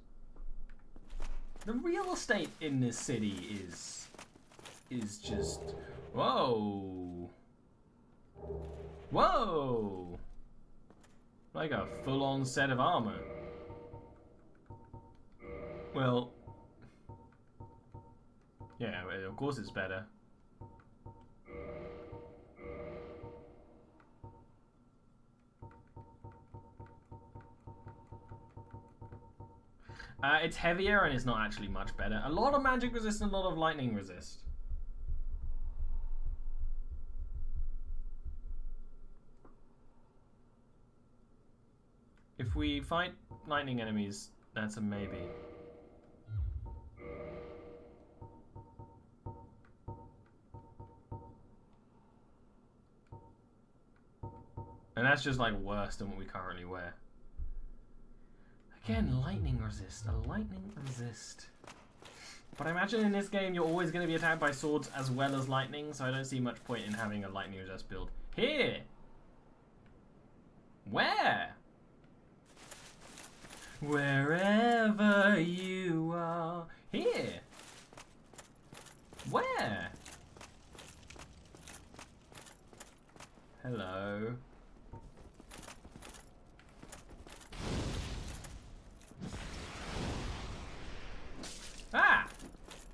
The real estate in this city is just... Whoa. Whoa. Like a full-on set of armor. Well... Yeah, of course it's better. It's heavier and it's not actually much better. A lot of magic resist and a lot of lightning resist. If we fight lightning enemies, that's a maybe. And that's just like worse than what we currently wear. Again, lightning resist. A lightning resist. But I imagine in this game you're always going to be attacked by swords as well as lightning, so I don't see much point in having a lightning resist build. Here! Where? Wherever you are. Here! Where? Hello. Ah!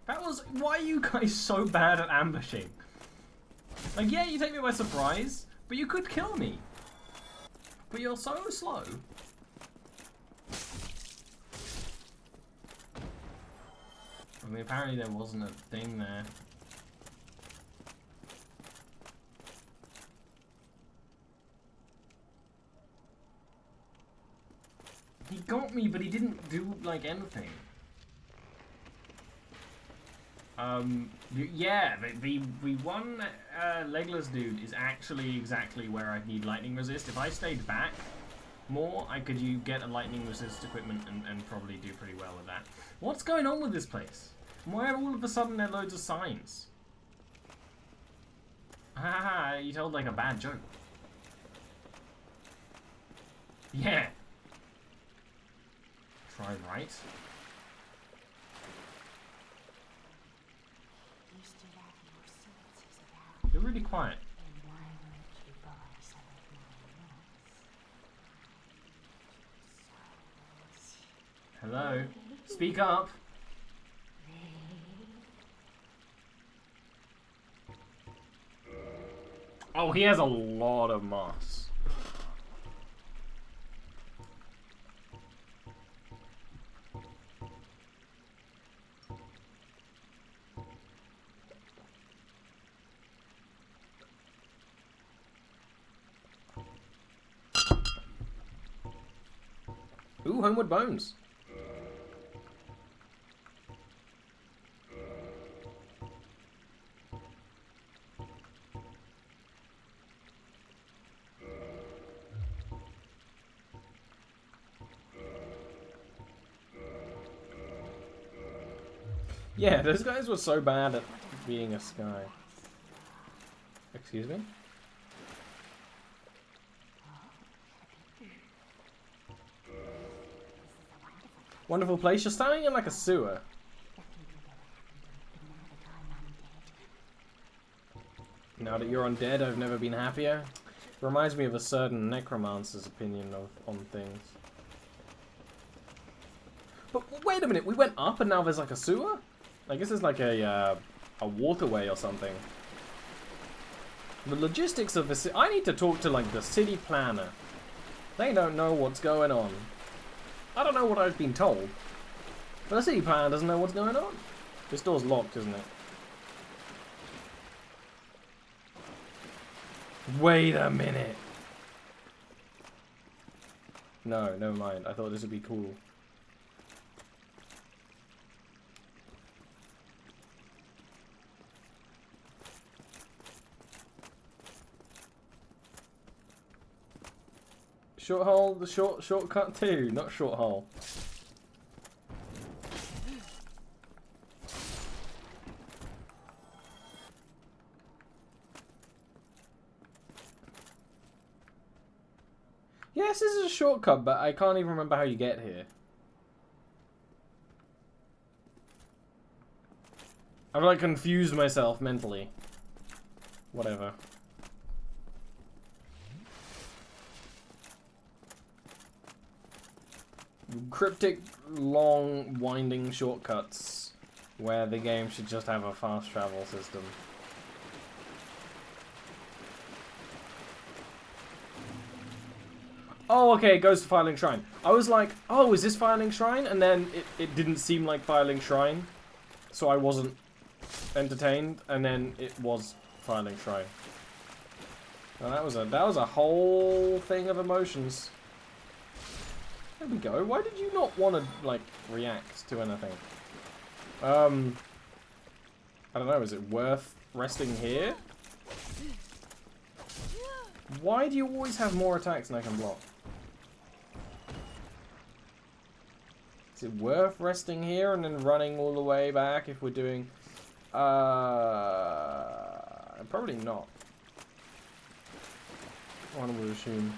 That was... Why are you guys so bad at ambushing? Like, yeah, you take me by surprise, but you could kill me. But you're so slow. I mean, apparently there wasn't a thing there. He got me, but he didn't do, like, anything. Yeah, the one legless dude is actually exactly where I need lightning resist. If I stayed back more, you get a lightning resist equipment and probably do pretty well with that. What's going on with this place? Why all of a sudden there are loads of signs? Haha, you told like a bad joke. Yeah. Try right. You're really quiet. Hello? Speak up! Oh, he has a lot of moss. Ooh, Homeward Bones. Yeah, those guys were so bad at being a sky. Excuse me? Wonderful place. You're standing in like a sewer. Now that you're undead, I've never been happier. It reminds me of a certain necromancer's opinion on things. But wait a minute, we went up and now there's like a sewer? I guess it's like a waterway or something. The logistics of the city... I need to talk to like the city planner. They don't know what's going on. I don't know what I've been told. But the city planner doesn't know what's going on. This door's locked, isn't it? Wait a minute. No, never mind. I thought this would be cool. Short hole, the shortcut too, not short hole. Yes, this is a shortcut, but I can't even remember how you get here. I've like confused myself mentally. Whatever. Cryptic, long, winding shortcuts where the game should just have a fast travel system. Oh, okay, it goes to Filing Shrine. I was like, oh, is this Filing Shrine? And then it didn't seem like Filing Shrine, so I wasn't entertained, and then it was Filing Shrine. Well, that was a whole thing of emotions. There we go. Why did you not want to, like, react to anything? I don't know, is it worth resting here? Why do you always have more attacks than I can block? Is it worth resting here and then running all the way back if we're doing... probably not. One would assume.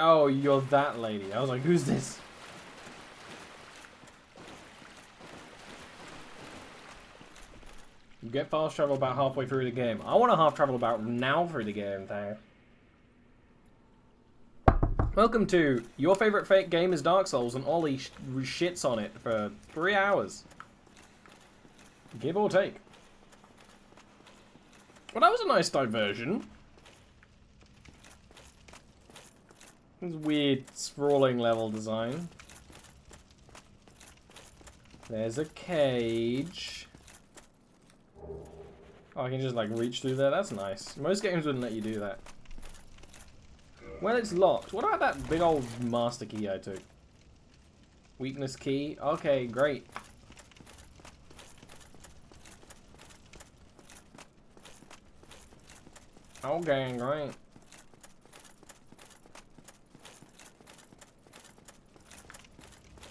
Oh, you're that lady. I was like, who's this? You get fast travel about halfway through the game. I want to half travel about now through the game, there. Welcome to your favorite fake game is Dark Souls, and Ollie shits on it for 3 hours. Give or take. Well, that was a nice diversion. This weird, sprawling level design. There's a cage. Oh, I can just, like, reach through there? That's nice. Most games wouldn't let you do that. Well, it's locked. What about that big old master key I took? Weakness key? Okay, great. Okay, great.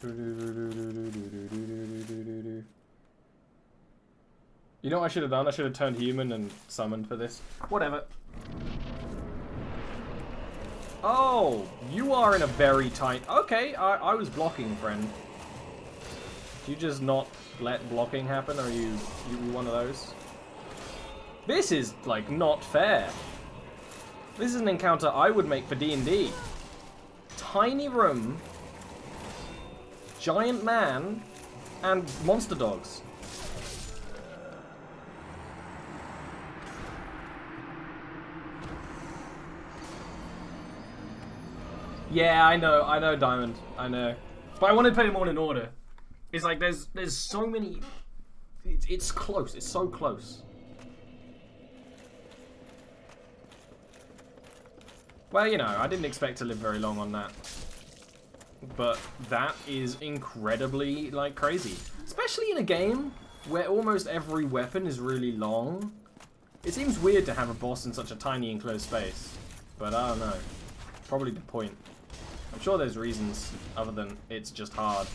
You know what I should have done? I should have turned human and summoned for this. Whatever. Oh, you are in a very tight... Okay, I was blocking, friend. Do you just not let blocking happen? Or are you one of those? This is, like, not fair. This is an encounter I would make for D&D. Tiny room... giant man, and monster dogs. Yeah, I know, Diamond. I know. But I want to put them all in order. It's like, there's so many... It's close, it's so close. Well, you know, I didn't expect to live very long on that. but that is incredibly, like, crazy. Especially in a game where almost every weapon is really long. It seems weird to have a boss in such a tiny enclosed space, but I don't know. Probably the point. I'm sure there's reasons other than it's just hard.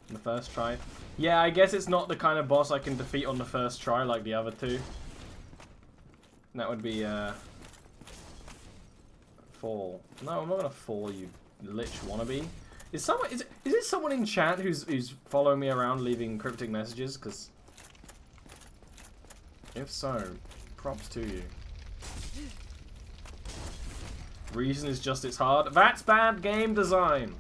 On the first try. Yeah, I guess it's not the kind of boss I can defeat on the first try like the other two. That would be, fall. No, I'm not gonna fall, you lich wannabe. Is it someone in chat who's following me around leaving cryptic messages? Because if so, props to you. Reason is just it's hard. That's bad game design.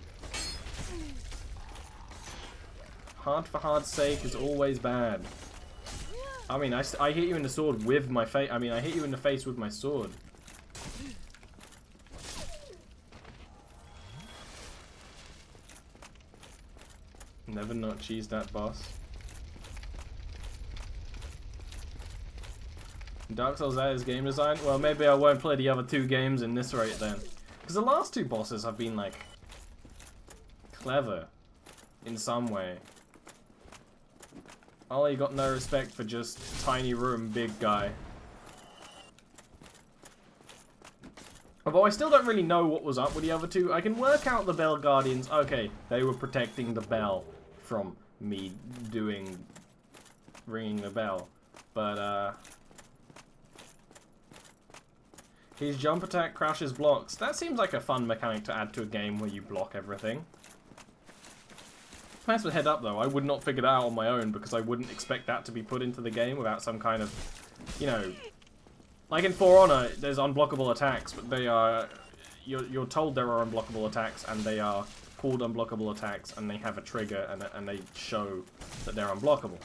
Hard for hard's sake is always bad. I mean, I hit you in the sword with my face. I mean, I hit you in the face with my sword. Never not cheese that boss. Dark Souls that is game design? Well, maybe I won't play the other two games in this rate then. Because the last two bosses have been, like, clever in some way. Ollie got no respect for just tiny room, big guy. Although I still don't really know what was up with the other two. I can work out the Bell Guardians. Okay, they were protecting the bell from me ringing the bell. But, his jump attack crashes blocks. That seems like a fun mechanic to add to a game where you block everything. Thanks for the head up, though. I would not figure that out on my own because I wouldn't expect that to be put into the game without some kind of, you know... Like in For Honor, there's unblockable attacks, but they are... You're told there are unblockable attacks, and they are called unblockable attacks, and they have a trigger, and they show that they're unblockable.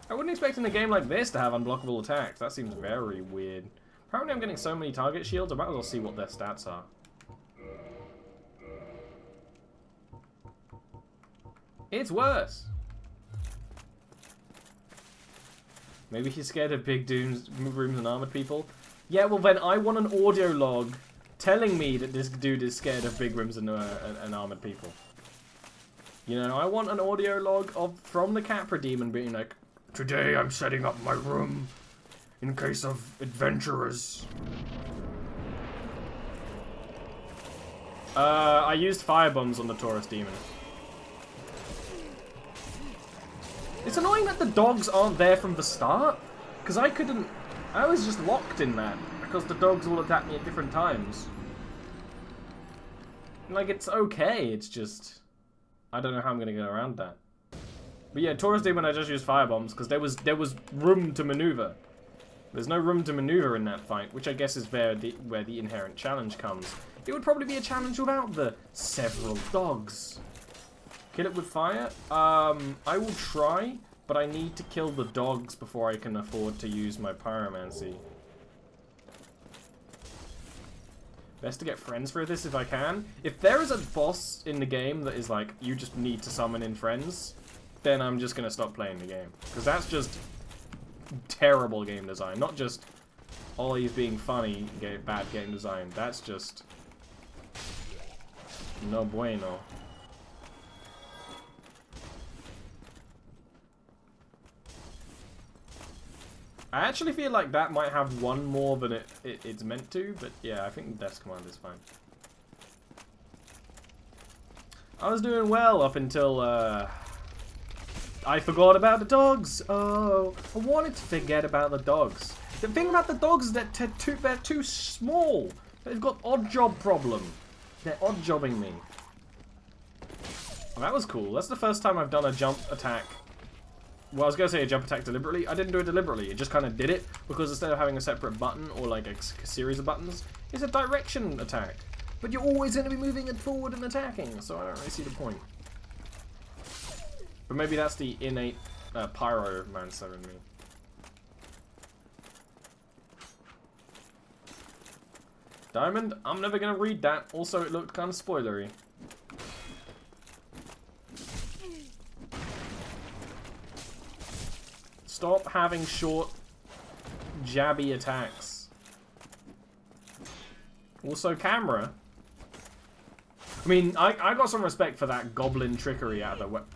I wouldn't expect in a game like this to have unblockable attacks. That seems very weird. Apparently I'm getting so many target shields, I might as well see what their stats are. It's worse! Maybe he's scared of big rooms and armored people? Yeah, well then I want an audio log telling me that this dude is scared of big rooms and armored people. You know, I want an audio log from the Capra Demon being like, "Today I'm setting up my room in case of adventurers." I used firebombs on the Taurus Demon. It's annoying that the dogs aren't there from the start, because I was just locked in that, because the dogs will attack me at different times. Like, it's okay, it's just, I don't know how I'm going to get around that. But yeah, Taurus Demon I just used firebombs, because there was room to maneuver. There's no room to maneuver in that fight, which I guess is where the inherent challenge comes. It would probably be a challenge without the several dogs. Kill it with fire? I will try, but I need to kill the dogs before I can afford to use my pyromancy. Best to get friends for this if I can. If there is a boss in the game that is like, you just need to summon in friends, then I'm just gonna stop playing the game. Because that's just terrible game design. Not just Ollie's being funny, bad game design. That's just no bueno. I actually feel like that might have one more than it's meant to, but yeah, I think Death's Command is fine. I was doing well up until, I forgot about the dogs! Oh, I wanted to forget about the dogs. The thing about the dogs is that they're too small. They've got odd job problem. They're odd jobbing me. Oh, that was cool. That's the first time I've done a jump attack. Well, I was going to say a jump attack deliberately. I didn't do it deliberately. It just kind of did it, because instead of having a separate button or like a series of buttons, it's a direction attack. But you're always going to be moving it forward and attacking, so I don't really see the point. But maybe that's the innate pyromancer in me. Diamond? I'm never going to read that. Also, it looked kind of spoilery. Stop having short jabby attacks. Also camera. I mean, I got some respect for that goblin trickery out of the weapon.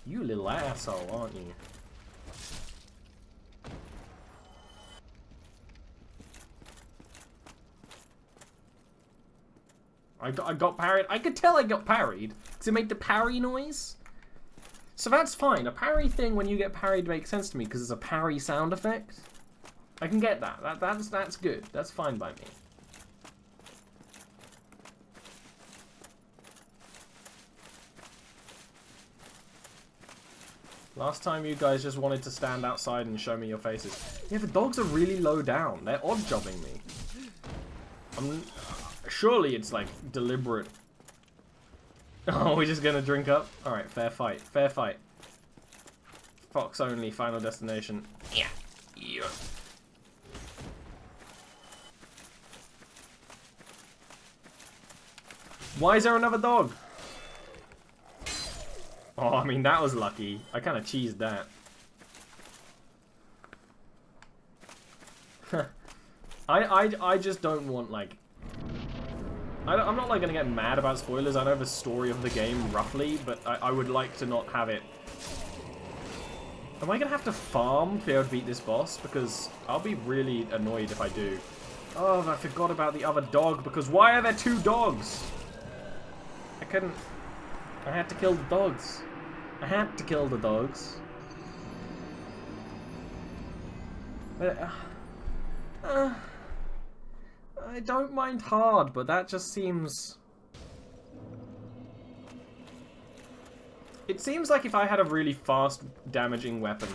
You little asshole, aren't you? I got parried. I could tell I got parried because it made the parry noise. So that's fine. A parry thing when you get parried makes sense to me because it's a parry sound effect. I can get that. That's good. That's fine by me. Last time you guys just wanted to stand outside and show me your faces. Yeah, the dogs are really low down. They're odd jobbing me. Surely it's like deliberate. Oh, we're just gonna drink up? Alright, fair fight. Fair fight. Fox only, final destination. Yeah. Yeah. Why is there another dog? Oh, I mean, that was lucky. I kind of cheesed that. I just don't want, like... I'm not, like, going to get mad about spoilers. I know the story of the game, roughly, but I would like to not have it... Am I going to have to farm to be able to beat this boss? Because I'll be really annoyed if I do. Oh, I forgot about the other dog, because why are there two dogs? I couldn't... I had to kill the dogs. I had to kill the dogs. But, I don't mind hard, but that just seems... It seems like if I had a really fast damaging weapon,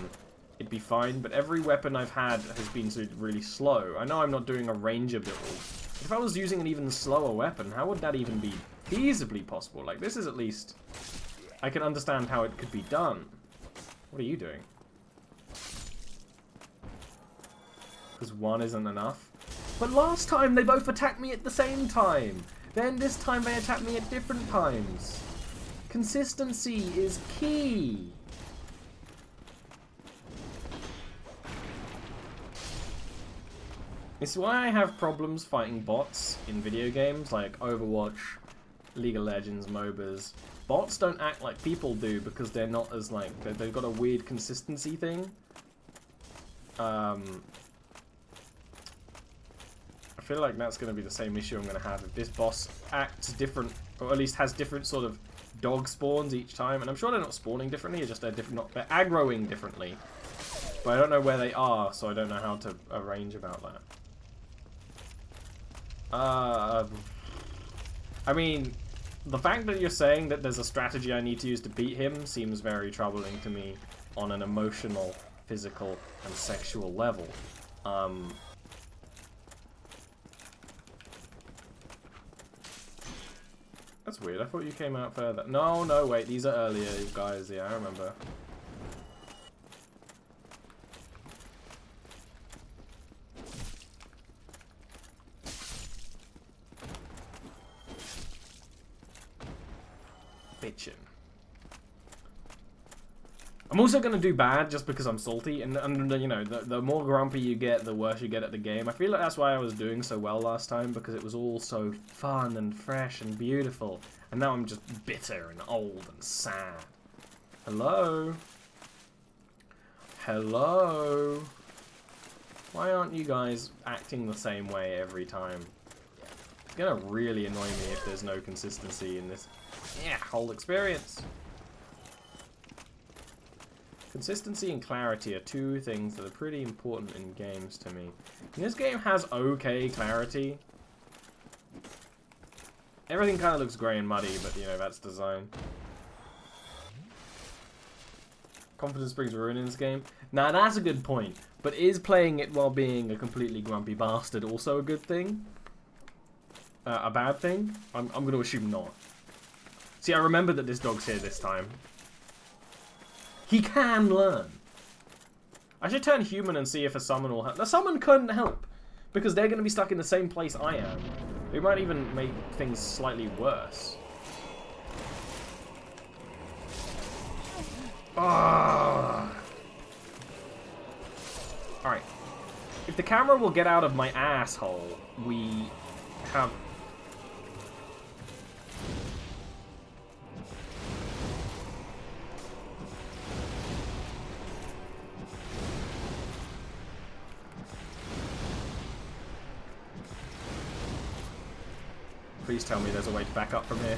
it'd be fine, but every weapon I've had has been really slow. I know I'm not doing a ranger build, but if I was using an even slower weapon, how would that even be feasibly possible? Like, this is at least... I can understand how it could be done. What are you doing? Because one isn't enough. But last time they both attacked me at the same time. Then this time they attacked me at different times. Consistency is key. It's why I have problems fighting bots in video games like Overwatch, League of Legends, MOBAs. Bots don't act like people do because they're not as, like, they've got a weird consistency thing. I feel like that's going to be the same issue I'm going to have if this boss acts different, or at least has different sort of dog spawns each time. And I'm sure they're not spawning differently, it's just they're different, they're aggroing differently. But I don't know where they are, so I don't know how to arrange about that. I mean, the fact that you're saying that there's a strategy I need to use to beat him seems very troubling to me on an emotional, physical, and sexual level. That's weird. I thought you came out further. No, no, wait. These are earlier, you guys. Yeah, I remember. Bitchin'. I'm also gonna do bad just because I'm salty, and you know, the more grumpy you get, the worse you get at the game. I feel like that's why I was doing so well last time, because it was all so fun and fresh and beautiful. And now I'm just bitter and old and sad. Hello? Hello? Why aren't you guys acting the same way every time? It's gonna really annoy me if there's no consistency in this whole experience. Consistency and clarity are two things that are pretty important in games to me. And this game has okay clarity. Everything kind of looks grey and muddy, but you know, that's design. Confidence brings ruin in this game. Now that's a good point. But is playing it while being a completely grumpy bastard also a good thing? A bad thing? I'm going to assume not. See, I remember that this dog's here this time. He can learn. I should turn human and see if a summon will help. The summon couldn't help, because they're going to be stuck in the same place I am. It might even make things slightly worse. Ah. Alright. If the camera will get out of my asshole, we have... Please tell me there's a way to back up from here.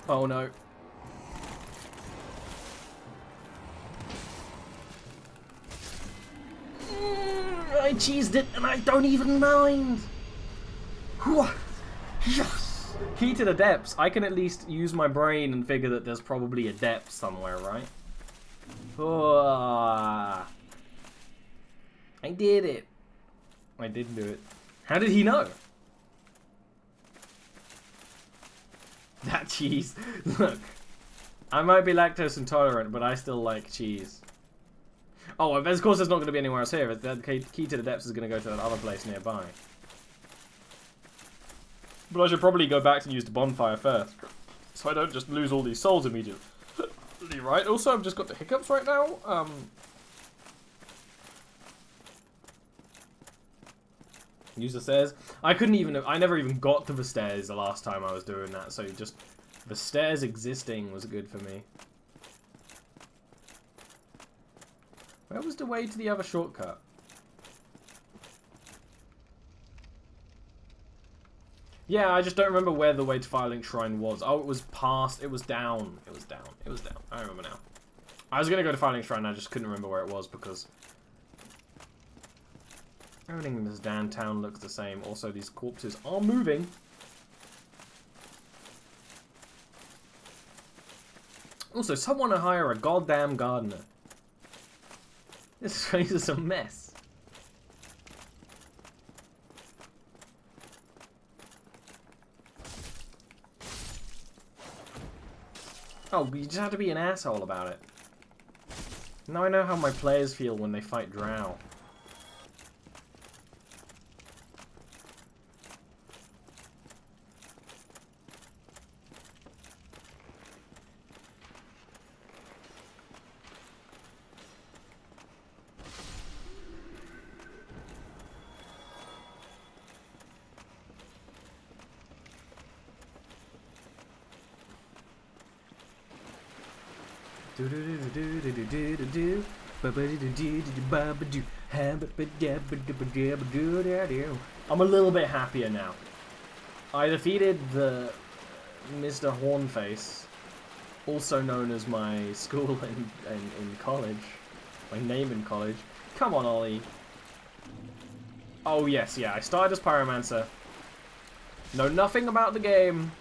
Oh no. I cheesed it and I don't even mind. Yes. Key to the depths. I can at least use my brain and figure that there's probably a depth somewhere, right? I did it. I did do it. How did he know? That cheese. Look. I might be lactose intolerant, but I still like cheese. Oh, of course there's not going to be anywhere else here. The key to the depths is going to go to that other place nearby. But I should probably go back and use the bonfire first. So I don't just lose all these souls immediately. Right? Also, I've just got the hiccups right now. Use the stairs. I never even got to the stairs the last time I was doing that. So just the stairs existing was good for me. Where was the way to the other shortcut? Yeah, I just don't remember where the way to Firelink Shrine was. Oh, it was past. It was down. It was down. It was down. I remember now. I was going to go to Firelink Shrine. I just couldn't remember where it was because everything in this damn town looks the same. Also, these corpses are moving. Also, someone to hire a goddamn gardener. This place is a mess. Oh, you just have to be an asshole about it. Now I know how my players feel when they fight Drow. I'm a little bit happier now. I defeated the Mr. Hornface, also known as my school in college, my name in college. Come on, Ollie. Oh yes, yeah, I started as Pyromancer. Know nothing about the game.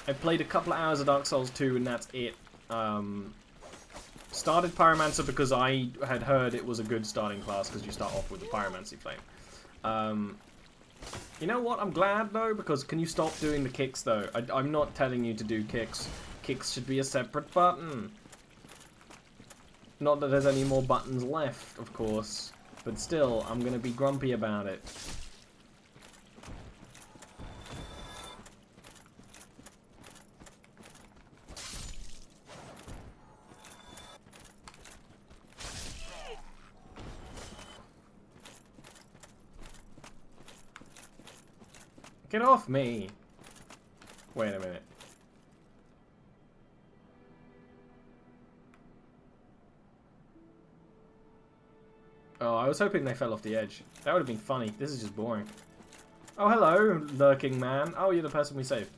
I played a couple of hours of Dark Souls 2 and that's it. Started Pyromancer because I had heard it was a good starting class because you start off with the Pyromancy Flame. You know what? I'm glad though, because can you stop doing the kicks though? I'm not telling you to do kicks. Kicks should be a separate button. Not that there's any more buttons left, of course, but still, I'm gonna be grumpy about it. Get off me! Wait a minute. Oh, I was hoping they fell off the edge. That would have been funny. This is just boring. Oh, hello, lurking man. Oh, you're the person we saved.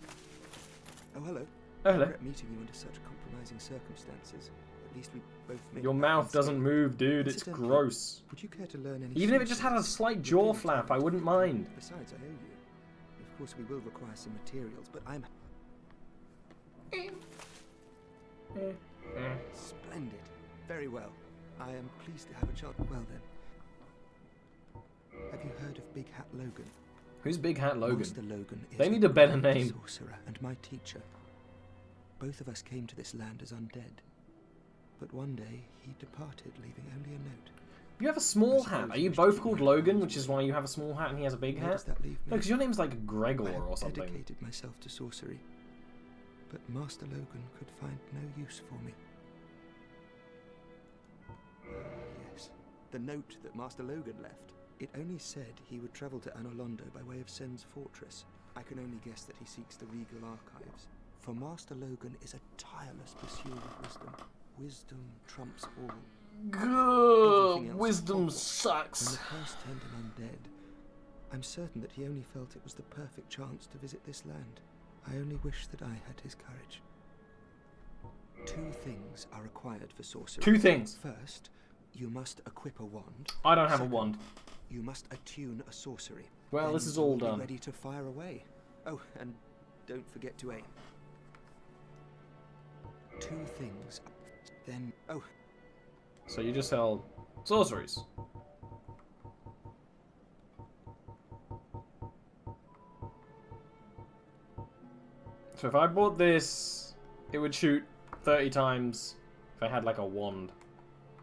Oh, hello. Oh, hello. I regret meeting you under such compromising circumstances. At least we both made Your that mouth mistake. doesn't move, dude. It's Incidentally, gross. Would you care to learn any Even if it just had a sorcerers? slight You're jaw doing flap, time I wouldn't to- mind. Besides, I owe you. Of course, we will require some materials, but I'm... Splendid. Very well. I am pleased to have a chance. Well then. Have you heard of Big Hat Logan? Who's Big Hat Logan? Master Logan is They need a better great name. sorcerer and my teacher. Both of us came to this land as undead. But one day he departed, leaving only a note. You have a small hat. Are you both called Logan, which is why you have a small hat and he has a big Where hat? does that leave me? No, because your name's like Gregor I or have something. dedicated myself to sorcery, but Master Logan could find no use for me. Yes, the note that Master Logan left. It only said he would travel to Anolondo by way of Sen's fortress. I can only guess that he seeks the regal archives. For Master Logan is a tireless pursuer of wisdom. Wisdom trumps all. Good. Wisdom When sucks. the curse turned him undead, I'm certain that he only felt it was the perfect chance to visit this land. I only wish that I had his courage. 2 things are required for sorcery. 2 things. First, you must equip a wand. I don't have a Second, wand. You must attune a sorcery. Well, Then this is you all will be done. ready to fire away. Oh, and don't forget to aim. 2 things. Then, oh, So you just held sorceries. So if I bought this, it would shoot 30 times if I had like a wand,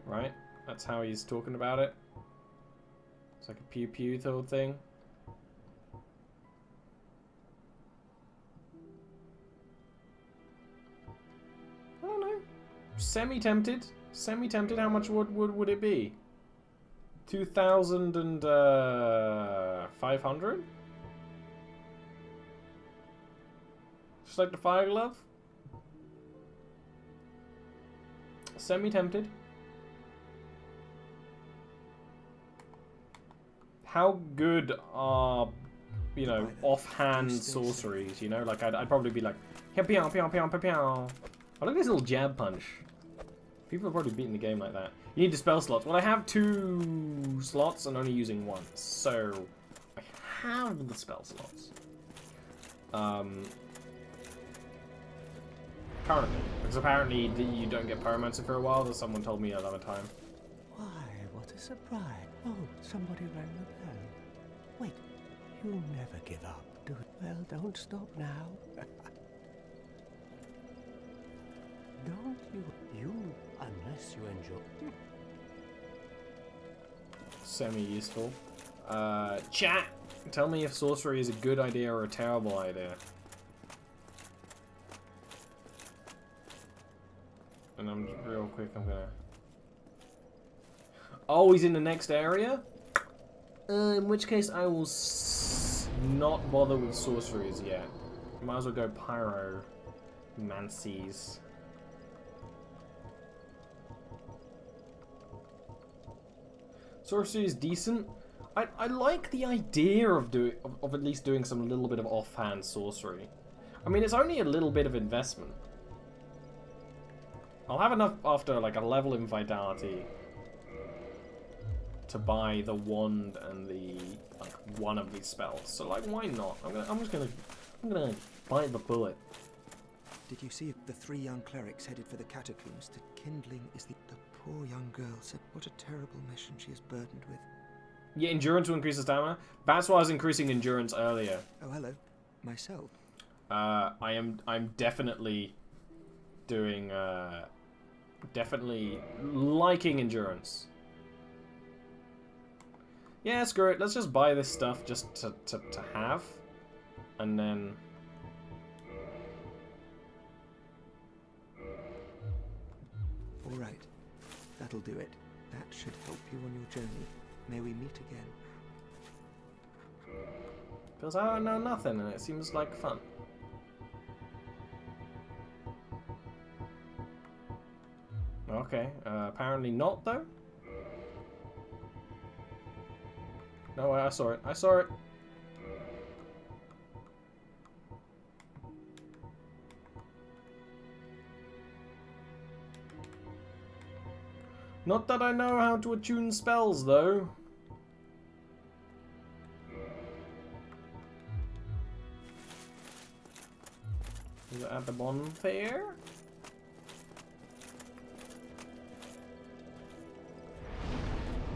right? That's how he's talking about it. It's like a pew pew sort of thing. I don't know. Semi-tempted. Semi-tempted. How much would it be? 2,500? Just like the fire glove. Semi-tempted. How good are, you know, offhand sorceries? You know, like I'd probably be like, pew pew pew pew pew pew. Oh, look at this little jab punch. People are probably beating the game like that. You need the spell slots. Well, I have 2 slots and only using 1, so I have the spell slots. Currently, because apparently you don't get pyromancer for a while. As someone told me another time. Why, what a surprise. Oh, somebody rang the bell. Wait, you'll never give up, do it? Well, don't stop now. Don't you? Unless you enjoy... Semi-useful. Chat! Tell me if sorcery is a good idea or a terrible idea. And I'm real quick, I'm gonna... Oh, he's in the next area? In which case I will not bother with sorceries yet. Might as well go pyromancies. Sorcery is decent. I like the idea of at least doing some little bit of offhand sorcery. I mean, it's only a little bit of investment. I'll have enough after like a level in vitality to buy the wand and the like one of these spells. So like, why not? I'm gonna bite the bullet. did you see the 3 young clerics headed for the catacombs? The kindling is the poor young girl said, what a terrible mission she is burdened with. Yeah, endurance will increase the stamina. That's why I was increasing endurance earlier. Oh, hello. Myself. I'm definitely doing definitely liking endurance. Yeah, screw it. Let's just buy this stuff just to have, and then All right. That'll do it. That should help you on your journey. May we meet again. because I don't know nothing, and it seems like fun. Okay, apparently not though. No, I saw it. I saw it. Not that I know how to attune spells, though. Is it at the bonfire?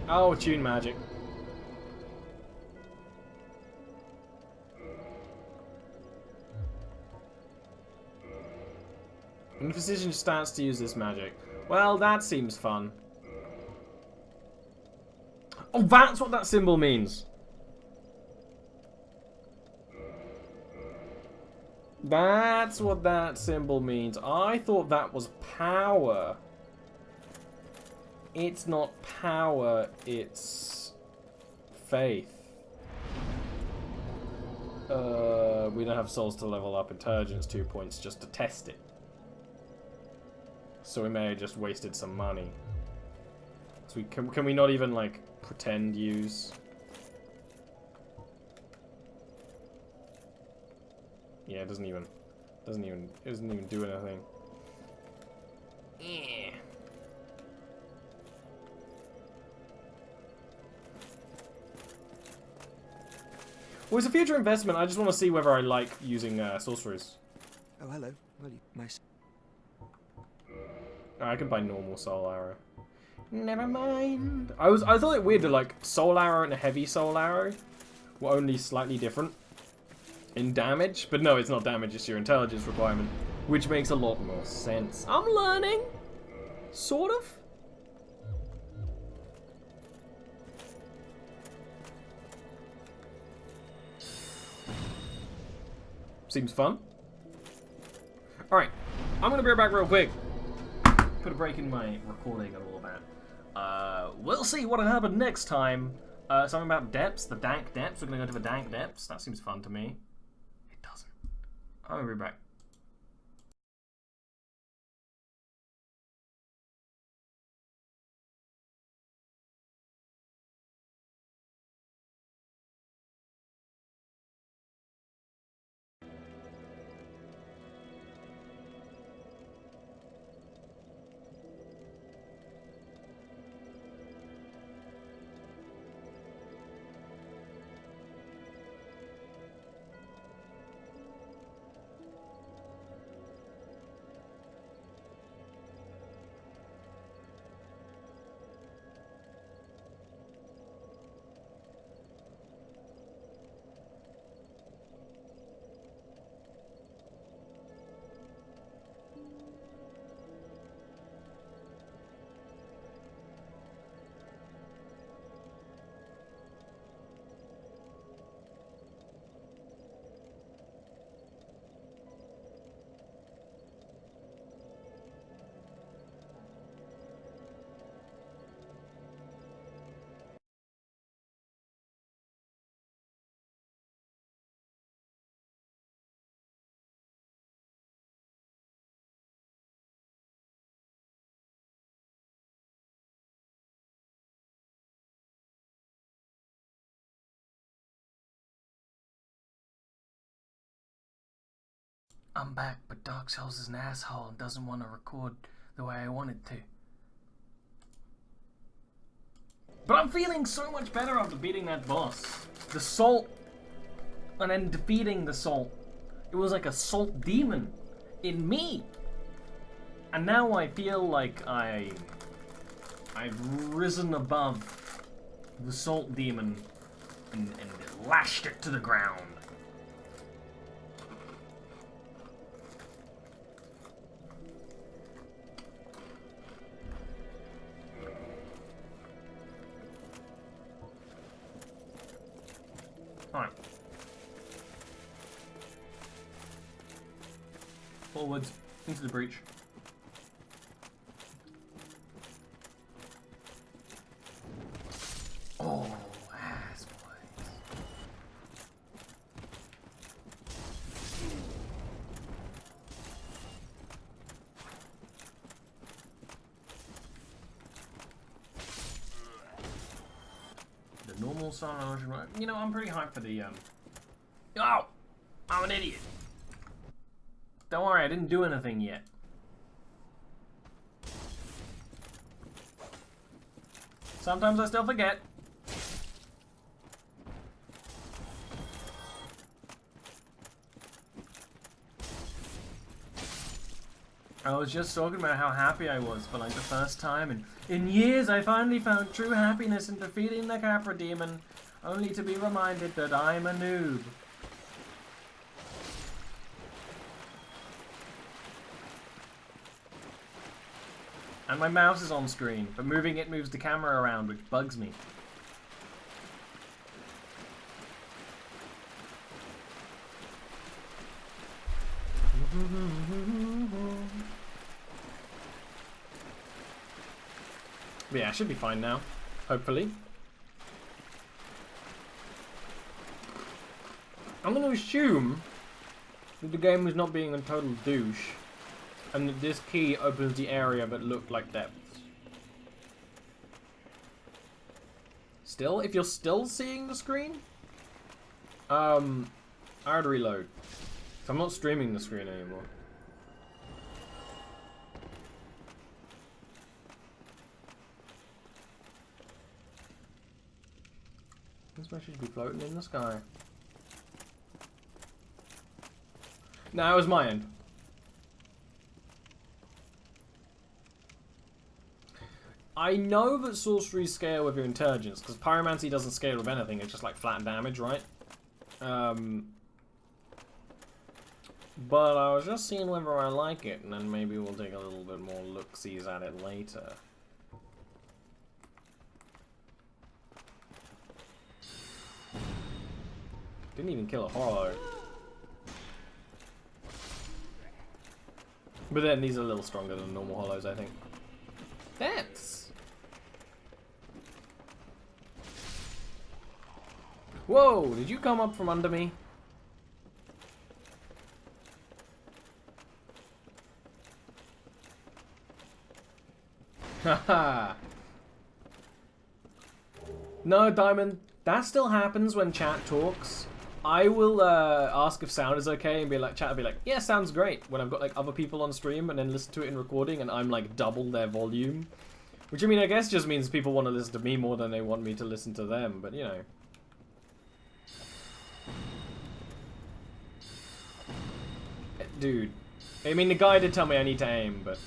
Oh, attune magic. When the physician starts to use this magic, Well, that seems fun. Oh, that's what that symbol means. That's what that symbol means. I thought that was power. It's not power, it's faith. We don't have souls to level up intelligence 2 points just to test it. So we may have just wasted some money. So we can we not even like pretend use? Yeah, it doesn't even do anything. Yeah. Well, it's a future investment. I just want to see whether I like using sorceries. Oh, hello. Well, my... I can buy normal soul arrow. Never mind. I thought it weird that like soul arrow and a heavy soul arrow were only slightly different in damage, but no, it's not damage. It's your intelligence requirement, which makes a lot more sense. I'm learning, sort of. Seems fun. Alright, I'm gonna be right back real quick. Put a break in my recording a little bit. We'll see what happened next time. Something about depths, the dank depths. We're gonna go to the dank depths. That seems fun to me. It doesn't. I'm gonna be back. I'm back, but Dark Souls is an asshole and doesn't want to record the way I wanted to. But I'm feeling so much better after beating that boss. The salt, and then defeating the salt. It was like a salt demon in me. And now I feel like I've risen above the salt demon and lashed it to the ground. Alright. Forwards, into the breach. Oh, ass boys. The normal sun, you know, I'm pretty hyped for the, Oh! I'm an idiot. Don't worry, I didn't do anything yet. Sometimes I still forget. I was just talking about how happy I was for like the first time in years. I finally found true happiness in defeating the Capra Demon, only to be reminded that I'm a noob. And my mouse is on screen, but moving it moves the camera around, which bugs me. But yeah, I should be fine now. Hopefully. I'm going to assume that the game was not being a total douche, and that this key opens the area that looked like depths. Still, if you're still seeing the screen, I would reload. So I'm not streaming the screen anymore. This message should be floating in the sky. No, it was my end. I know that sorcery scale with your intelligence, because pyromancy doesn't scale with anything, it's just like flat damage, right? But I was just seeing whether I like it, and then maybe we'll take a little bit more look-sees at it later. Didn't even kill a hollow. But then these are a little stronger than normal hollows, I think. Depths! Whoa! Did you come up from under me? Haha! No, Diamond, that still happens when chat talks. I will ask if sound is okay and be like, chat will be like, yeah, sounds great, when I've got like other people on stream and then listen to it in recording and I'm like double their volume. Which I mean, I guess just means people want to listen to me more than they want me to listen to them, but you know. Dude. I mean, the guy did tell me I need to aim, but...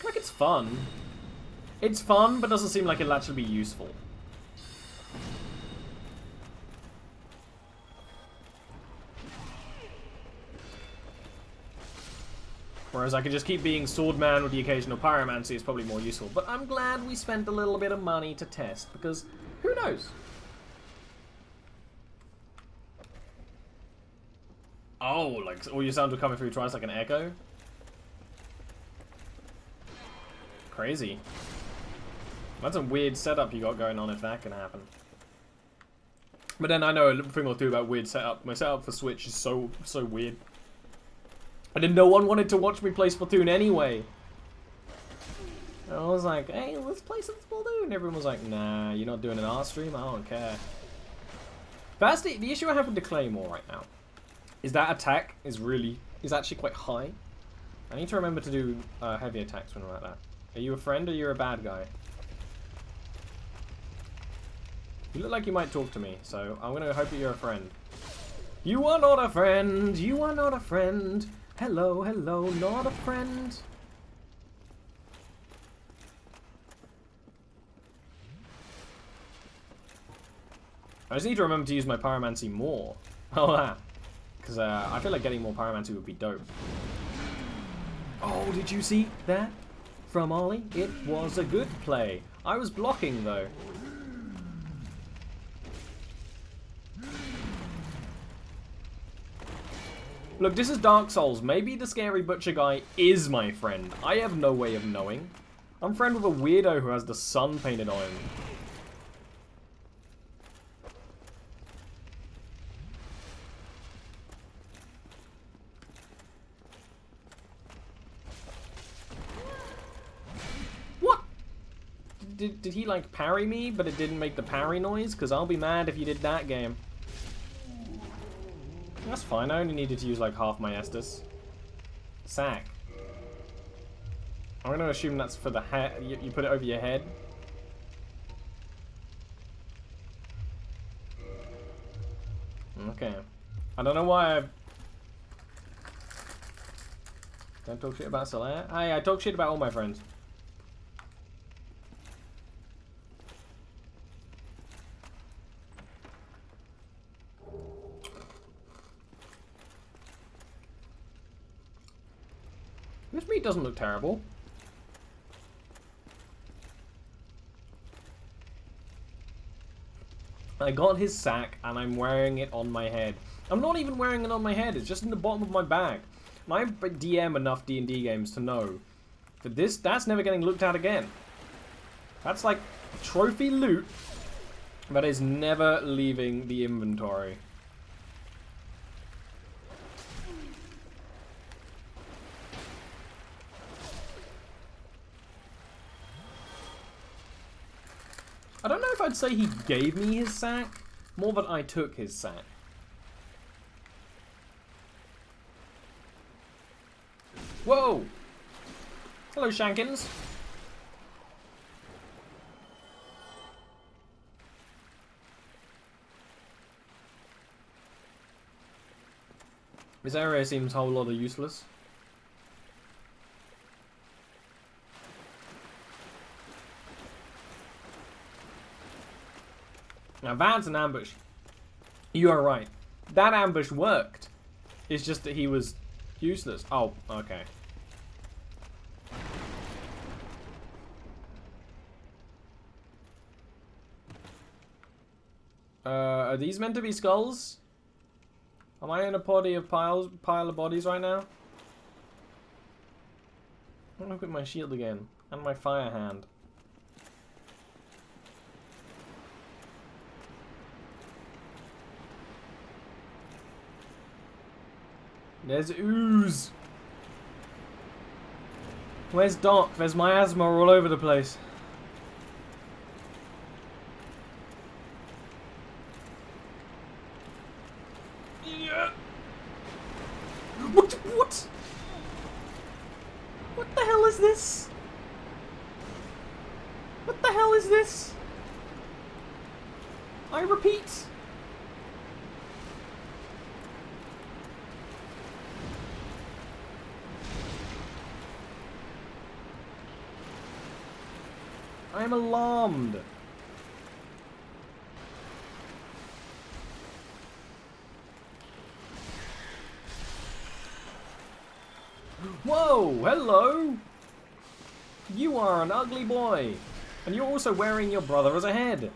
like it's fun. It's fun, but doesn't seem like it'll actually be useful. Whereas I could just keep being Swordman with the occasional Pyromancy is probably more useful. But I'm glad we spent a little bit of money to test, because who knows? Oh, like all your sounds were coming through twice like an echo? Crazy. That's a weird setup you got going on if that can happen. But then I know a thing or two about weird setup. My setup for Switch is so weird. And then no one wanted to watch me play Splatoon anyway. I was like, hey, let's play some Splatoon. Everyone was like, nah, you're not doing an art stream? I don't care. That's the issue I have with the Claymore right now. Is that attack is actually quite high. I need to remember to do heavy attacks when I'm like that. Are you a friend or you're a bad guy? You look like you might talk to me, so I'm gonna hope that you're a friend. You are not a friend! You are not a friend! Hello, hello, not a friend! I just need to remember to use my Pyromancy more. Oh, that. Because I feel like getting more Pyromancy would be dope. Oh, did you see that? From Ollie? It was a good play. I was blocking, though. Look, this is Dark Souls. Maybe the scary butcher guy is my friend. I have no way of knowing. I'm friend with a weirdo who has the sun painted on him. What? Did he, like, parry me, but it didn't make the parry noise? Because I'll be mad if you did that, game. That's fine, I only needed to use like half my Estus. Sack. I'm gonna assume that's for the head. You put it over your head. Okay. I don't know why I... Don't talk shit about Solaire. Hey, I talk shit about all my friends. meat doesn't look terrible. I got his sack and I'm wearing it on my head. I'm not even wearing it on my head, it's just in the bottom of my bag. I DM enough D&D games to know that that's never getting looked at again. That's like trophy loot that is never leaving the inventory. I don't know if I'd say he gave me his sack, more that I took his sack. Whoa! Hello, Shankins. This area seems a whole lot of useless. Now that's an ambush. You are right. That ambush worked. It's just that he was useless. Oh, okay. Are these meant to be skulls? Am I in a pile of bodies right now? I'm gonna equip my shield again. And my fire hand. There's ooze. Where's Doc? There's miasma all over the place. Yeah. What? What the hell is this? What the hell is this? I repeat. I am alarmed. Whoa, hello. You are an ugly boy. And you're also wearing your brother as a head.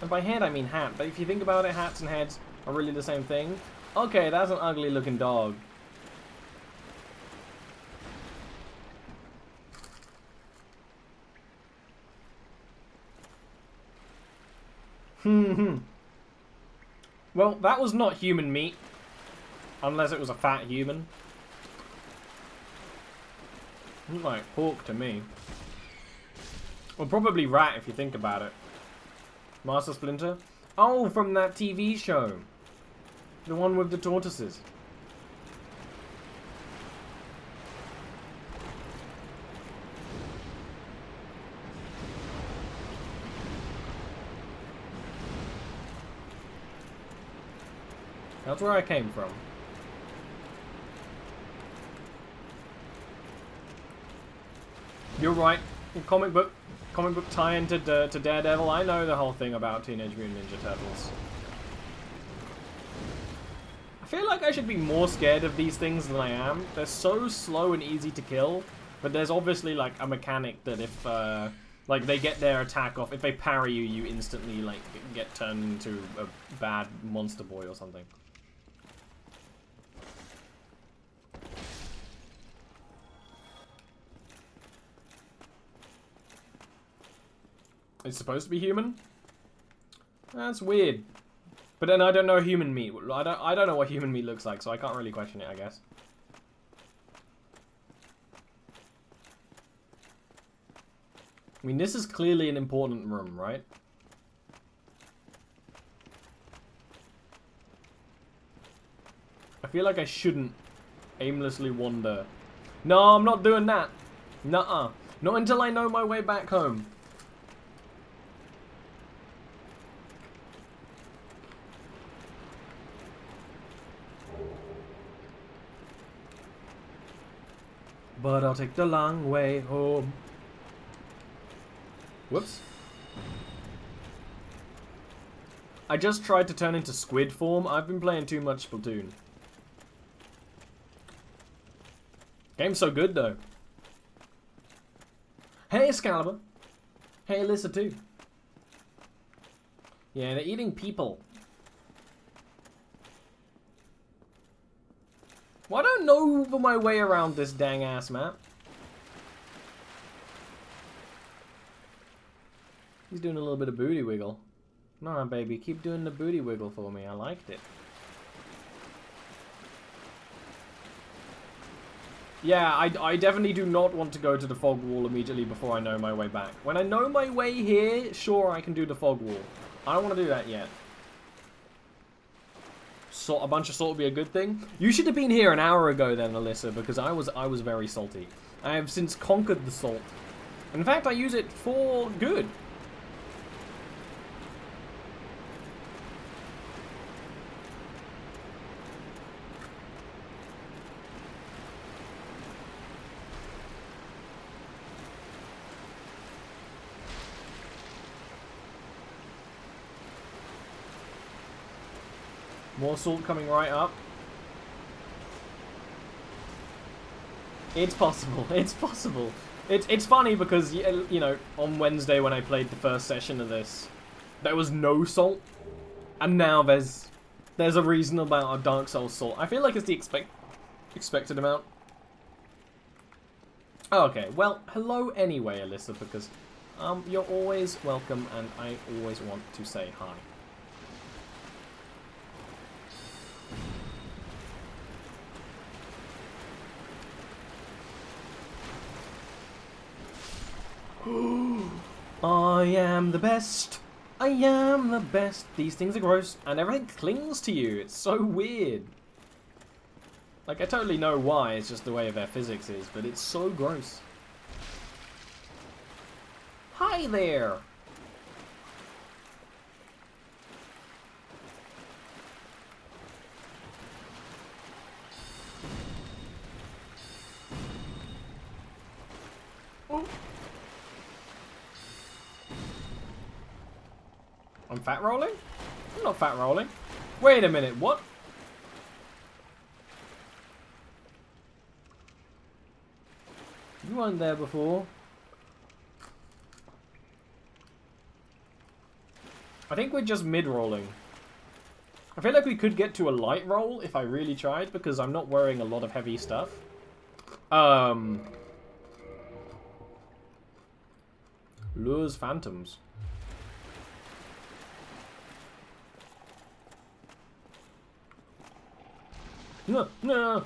And by head I mean hat, but if you think about it, hats and heads are really the same thing. Okay, that's an ugly looking dog. Well, that was not human meat. Unless it was a fat human. Looked like pork to me. Well, probably rat if you think about it. Master Splinter? Oh, from that TV show. The one with the tortoises. That's where I came from. You're right. Comic book tie-in to Daredevil. I know the whole thing about Teenage Mutant Ninja Turtles. I feel like I should be more scared of these things than I am. They're so slow and easy to kill, but there's obviously like a mechanic that if like they get their attack off, if they parry you, you instantly like get turned into a bad monster boy or something. It's supposed to be human? That's weird. But then I don't know human meat. I don't know what human meat looks like, so I can't really question it, I guess. I mean, this is clearly an important room, right? I feel like I shouldn't aimlessly wander. No, I'm not doing that. Nuh-uh. Not until I know my way back home. But I'll take the long way home. Whoops. I just tried to turn into squid form. I've been playing too much Splatoon. Game's so good, though. Hey, Excalibur. Hey, Alyssa, too. Yeah, they're eating people. Well, I don't know my way around this dang-ass map. He's doing a little bit of booty wiggle. Nah, baby, keep doing the booty wiggle for me. I liked it. Yeah, I definitely do not want to go to the fog wall immediately before I know my way back. When I know my way here, sure, I can do the fog wall. I don't want to do that yet. So a bunch of salt would be a good thing. You should have been here an hour ago then, Alyssa, because I was very salty. I have since conquered the salt. In fact, I use it for good. More salt coming right up. It's possible. It's possible. It's funny because, you know, on Wednesday when I played the first session of this, there was no salt. And now there's a reasonable amount of Dark Souls salt. I feel like it's the expected amount. Okay, well, hello anyway, Alyssa, because you're always welcome and I always want to say hi. I am the best. I am the best. These things are gross, and everything clings to you. It's so weird. Like, I totally know why. It's just the way their physics is, but it's so gross. Hi there. Oh. I'm fat rolling? I'm not fat rolling. Wait a minute, what? You weren't there before. I think we're just mid-rolling. I feel like we could get to a light roll if I really tried, because I'm not wearing a lot of heavy stuff. Lures phantoms. No, no.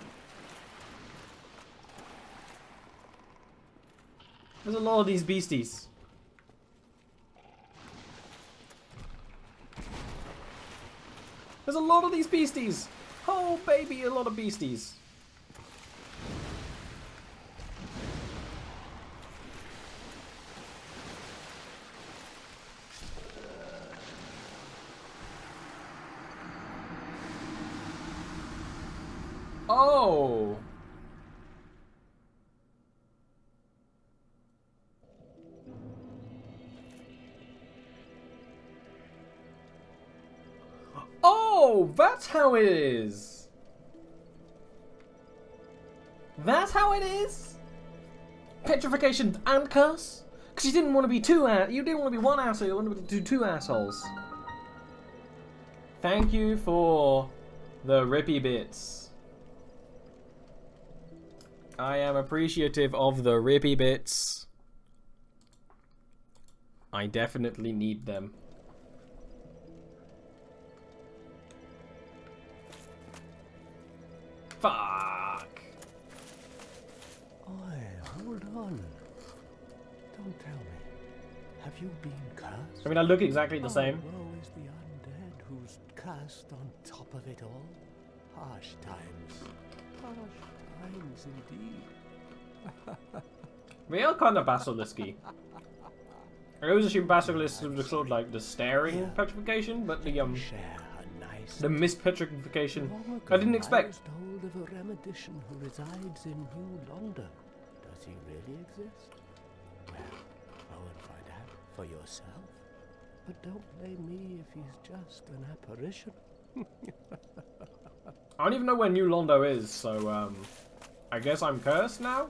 There's a lot of these beasties. There's a lot of these beasties. Oh, baby, a lot of beasties. Oh. Oh, that's how it is. That's how it is? Petrification and curse? Because you didn't want to be you didn't want to be one asshole, you wanted to be two assholes. Thank you for the rippy bits. I am appreciative of the rippy bits. I definitely need them. Fuck! Oi, hold on. Don't tell me. Have you been cursed? I mean, I look exactly the same. Woe is the undead who's cursed on top of it all. Harsh times. Harsh times indeed. We are kind of basilisky. I always assume basilisk was sort of like the staring petrification, but the Share a nice the mispetrification Long I didn't ago, expect. I was told of a remedician who resides in New London. Does he really exist? Well, go and find out for yourself. But don't blame me if he's just an apparition. I don't even know where New Londo is, so I guess I'm cursed now?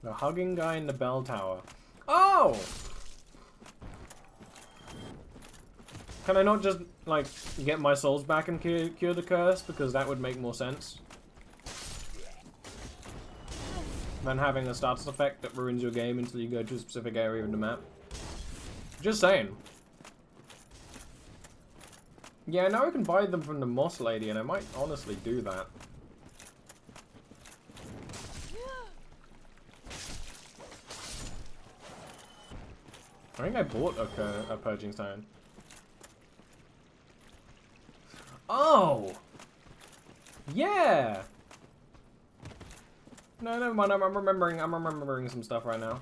The hugging guy in the bell tower. Oh! Can I not just, like, get my souls back and cure the curse? Because that would make more sense than having a status effect that ruins your game until you go to a specific area of the map. Just saying. Yeah, now I can buy them from the Moss Lady, and I might honestly do that. I think I bought a Purging Stone. Oh! Yeah! No, never mind. I'm remembering some stuff right now.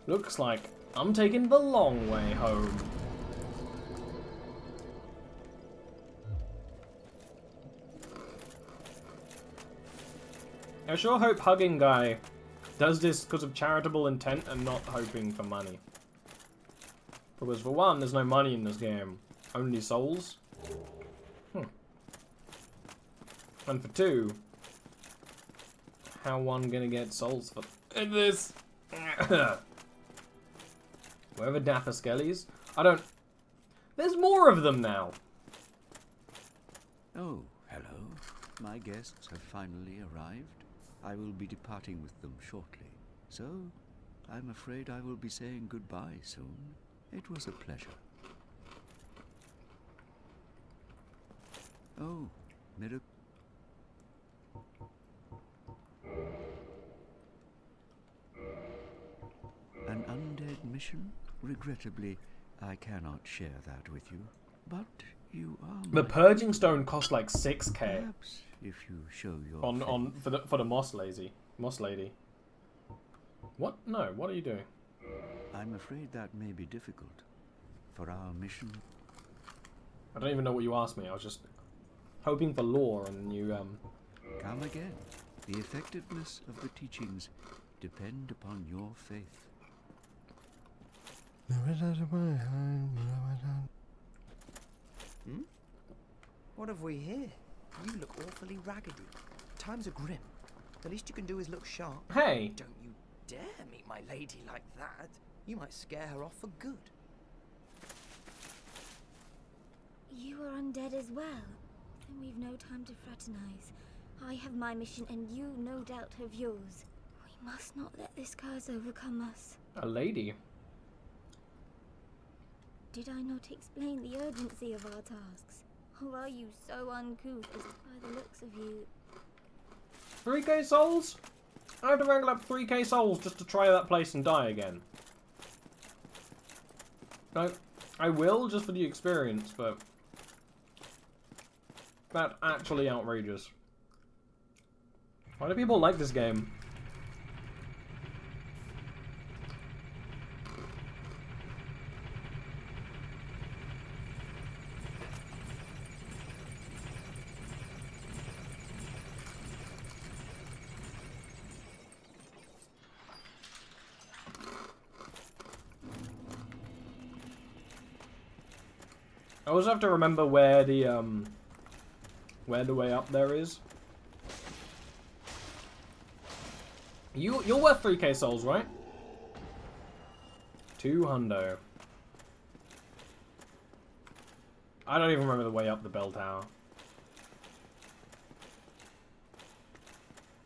Looks like I'm taking the long way home. I sure hope Hugging Guy does this because of charitable intent and not hoping for money. Because for one, there's no money in this game. Only souls. And for two, how one gonna get souls for this? Wherever Dapper Skellies? I don't... There's more of them now! Oh, hello. My guests have finally arrived. I will be departing with them shortly. So, I'm afraid I will be saying goodbye soon. It was a pleasure. Oh, Miracle. An undead mission? Regrettably, I cannot share that with you. But you are The Purging Stone cost like 6k. Perhaps if you show your for the Moss Lady. What? No, what are you doing? I'm afraid that may be difficult. For our mission. I don't even know what you asked me. I was just hoping for lore and you Come again. The effectiveness of the teachings depend upon your faith. What have we here? You look awfully raggedy. Times are grim. The least you can do is look sharp. Hey! Don't you dare meet my lady like that. You might scare her off for good. You are undead as well. And we've no time to fraternize. I have my mission and you no doubt have yours. We must not let this curse overcome us. A lady? Did I not explain the urgency of our tasks? Or are you so uncouth as by the looks of you? 3k souls? I have to wrangle up 3k souls just to try that place and die again. I will just for the experience, but that's actually outrageous. Why do people like this game? I also have to remember where the way up there is. You're worth 3k souls, right? 2 hundo. I don't even remember the way up the bell tower.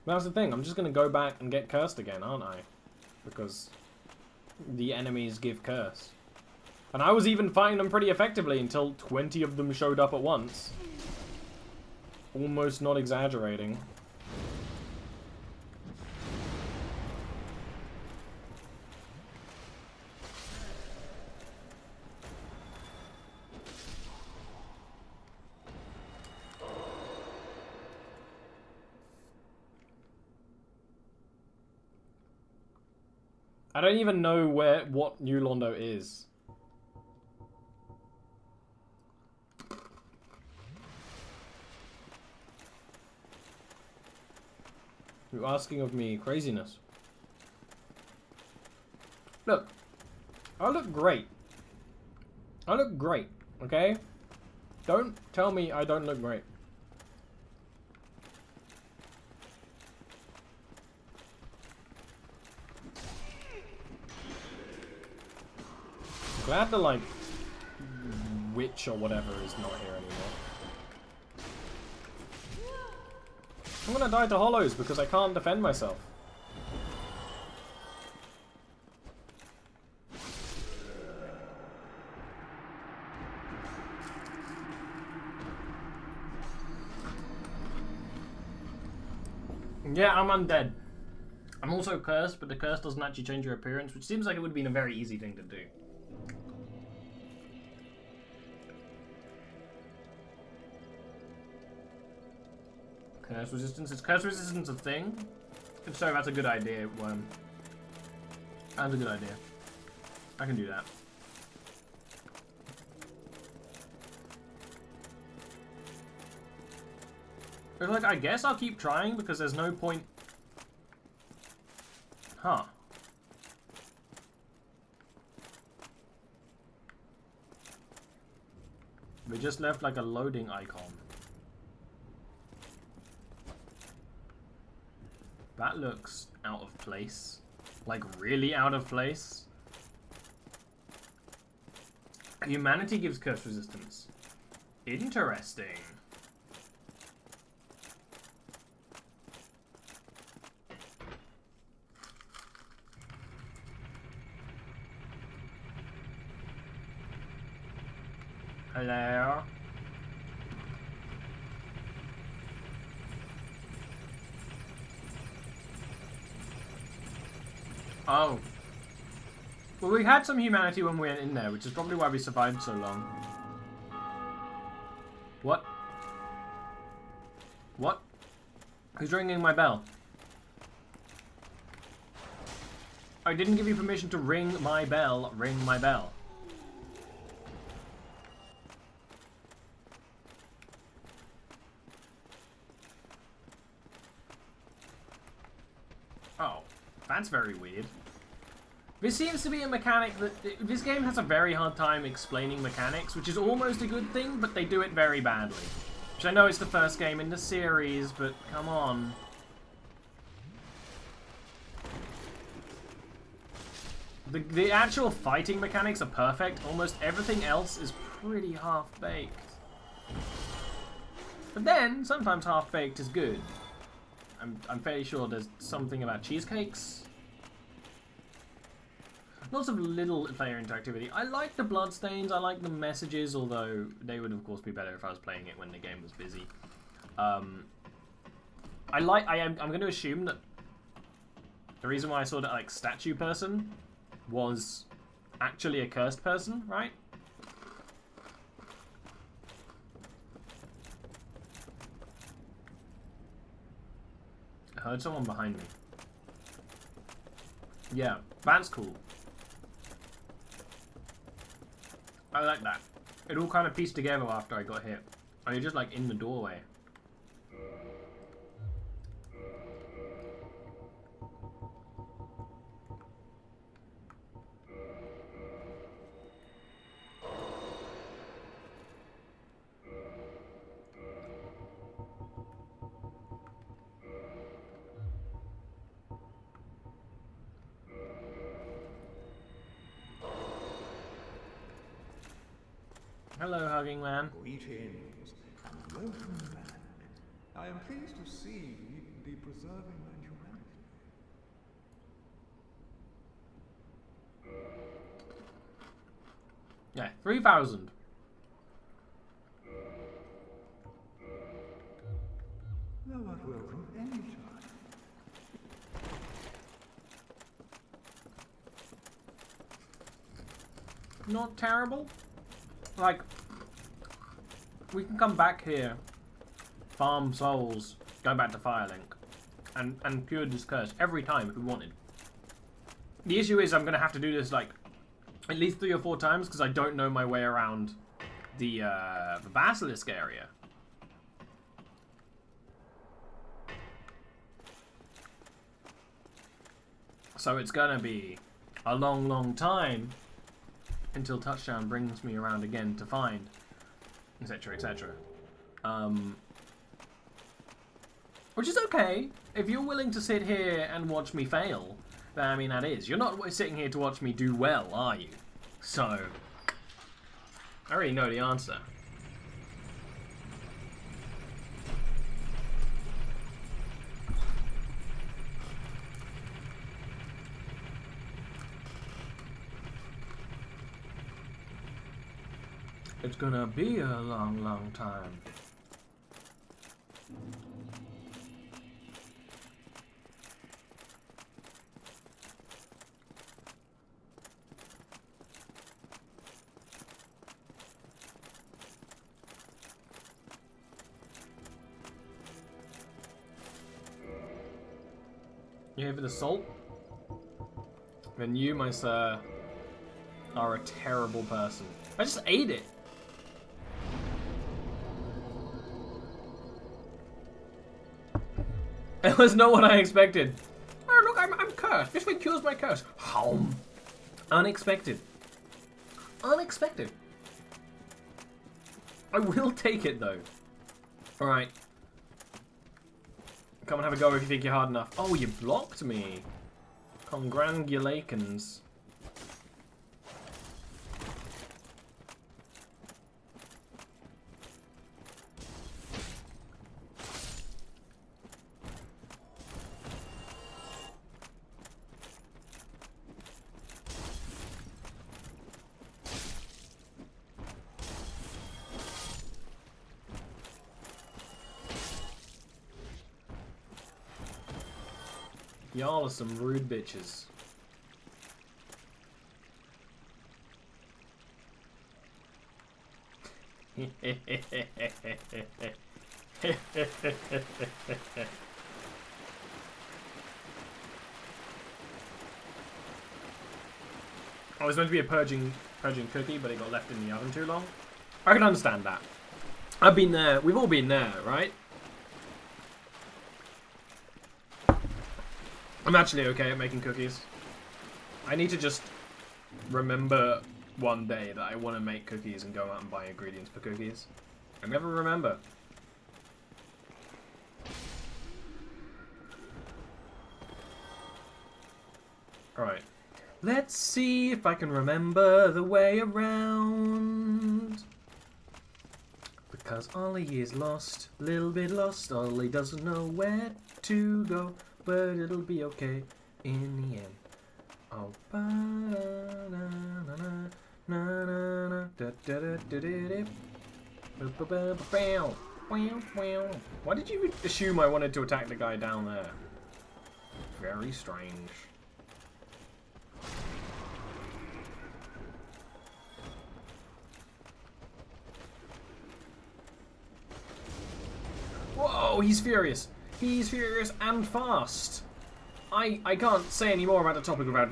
That's the thing, I'm just gonna go back and get cursed again, aren't I? Because the enemies give curse. And I was even fighting them pretty effectively until 20 of them showed up at once. Almost not exaggerating. I don't even know what New Londo is. You're asking of me craziness. Look. I look great. I look great, okay? Don't tell me I don't look great. Glad the, like, witch or whatever is not here anymore. I'm gonna die to hollows because I can't defend myself. Yeah, I'm undead. I'm also cursed, but the curse doesn't actually change your appearance, which seems like it would have been a very easy thing to do. Curse resistance? Is curse resistance a thing? If so, that's a good idea, Worm. That's a good idea. I can do that. But like, I guess I'll keep trying because there's no point. Huh. We just left like a loading icon. That looks out of place. Like, really out of place. Humanity gives curse resistance. Interesting. Hello? Oh. Well, we had some humanity when we went in there, which is probably why we survived so long. What? What? Who's ringing my bell? I didn't give you permission to ring my bell. Ring my bell. Oh, that's very weird. This seems to be a mechanic that... This game has a very hard time explaining mechanics, which is almost a good thing, but they do it very badly. Which I know is the first game in the series, but come on. The actual fighting mechanics are perfect. Almost everything else is pretty half-baked. But then, sometimes half-baked is good. I'm fairly sure there's something about cheesecakes. Lots of little player interactivity. I like the bloodstains, I like the messages, although they would of course be better if I was playing it when the game was busy. I'm going to assume that the reason why I saw that like statue person was actually a cursed person, right? I heard someone behind me. Yeah, that's cool. I like that. It all kind of pieced together after I got hit. And you're just like in the doorway. Hello, hugging man. Greetings and welcome back. I am pleased to see you be preserving my humanity. Yeah, 3,000. Thou art welcome anytime. Not terrible. Like, we can come back here, farm souls, go back to Firelink, and cure this curse every time if we wanted. The issue is I'm going to have to do this, like, at least 3 or 4 times, because I don't know my way around the Basilisk area. So it's gonna be a long, long time until touchdown brings me around again to find, etc., etc. Which is okay. If you're willing to sit here and watch me fail, then I mean that is. You're not sitting here to watch me do well, are you? So, I already know the answer. It's gonna be a long, long time. You here for the salt? Then you, my sir, are a terrible person. I just ate it. It was not what I expected. Oh, look, I'm cursed. This way cures my curse. Home. Unexpected. Unexpected. I will take it, though. Alright. Come and have a go if you think you're hard enough. Oh, you blocked me. Congratulations. Y'all are some rude bitches. Oh, it was meant to be a purging cookie, but it got left in the oven too long. I can understand that. I've been there. We've all been there, right? I'm actually okay at making cookies. I need to just remember one day that I want to make cookies and go out and buy ingredients for cookies. I never remember. Alright. Let's see if I can remember the way around. Because Ollie is lost, little bit lost. Ollie doesn't know where to go. But it'll be okay in the end. Oh, ba na na na na na na da da da da da da. Why did you assume I wanted to attack the guy down there? Very strange. Whoa, he's furious. He's furious and fast. I can't say any more about the topic without,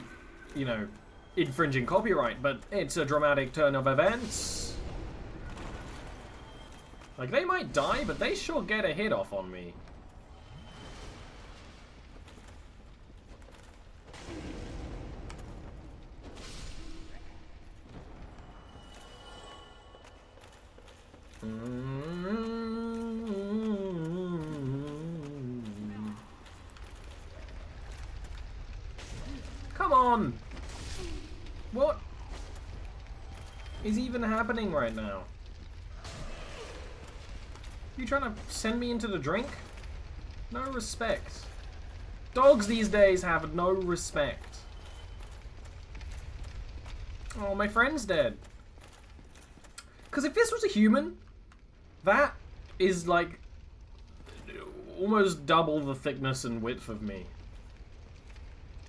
you know, infringing copyright, but it's a dramatic turn of events. Like, they might die, but they sure get a hit off on me. Come on! What is even happening right now? You trying to send me into the drink? No respect. Dogs these days have no respect. Oh, my friend's dead. Because if this was a human, that is like almost double the thickness and width of me.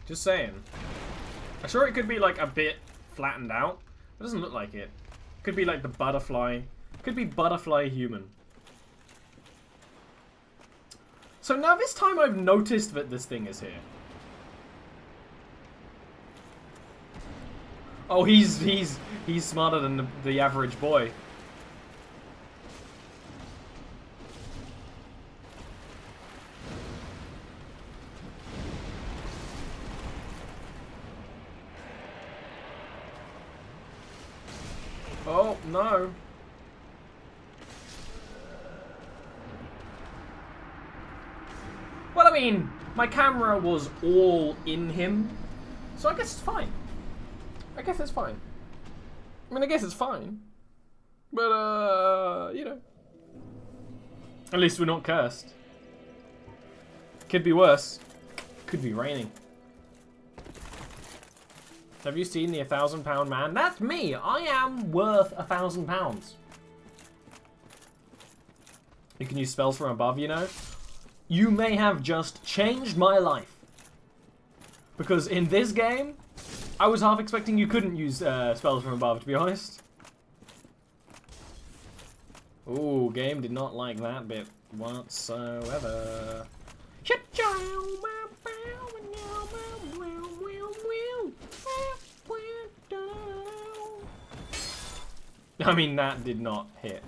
Just saying. I'm sure it could be like a bit flattened out. It doesn't look like it. Could be like the butterfly. Could be butterfly human. So now this time I've noticed that this thing is here. Oh, he's smarter than the average boy. Oh, no. Well, I mean, my camera was all in him, so I guess it's fine. I guess it's fine. I mean, I guess it's fine. But, you know. At least we're not cursed. Could be worse. Could be raining. Have you seen the £1,000 man? That's me! I am worth £1,000. You can use spells from above, you know? You may have just changed my life. Because in this game, I was half expecting you couldn't use spells from above, to be honest. Ooh, game did not like that bit whatsoever. I mean, that did not hit.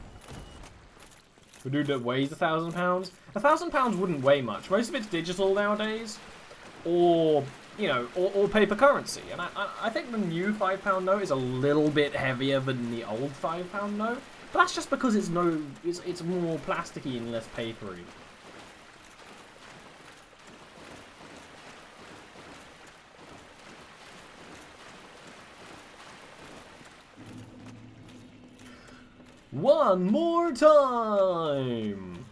A dude that weighs £1,000? £1,000 wouldn't weigh much. Most of it's digital nowadays. Or, you know, or paper currency. And I think the new £5 note is a little bit heavier than the old £5 note. But that's just because it's more plasticky and less papery. One more time!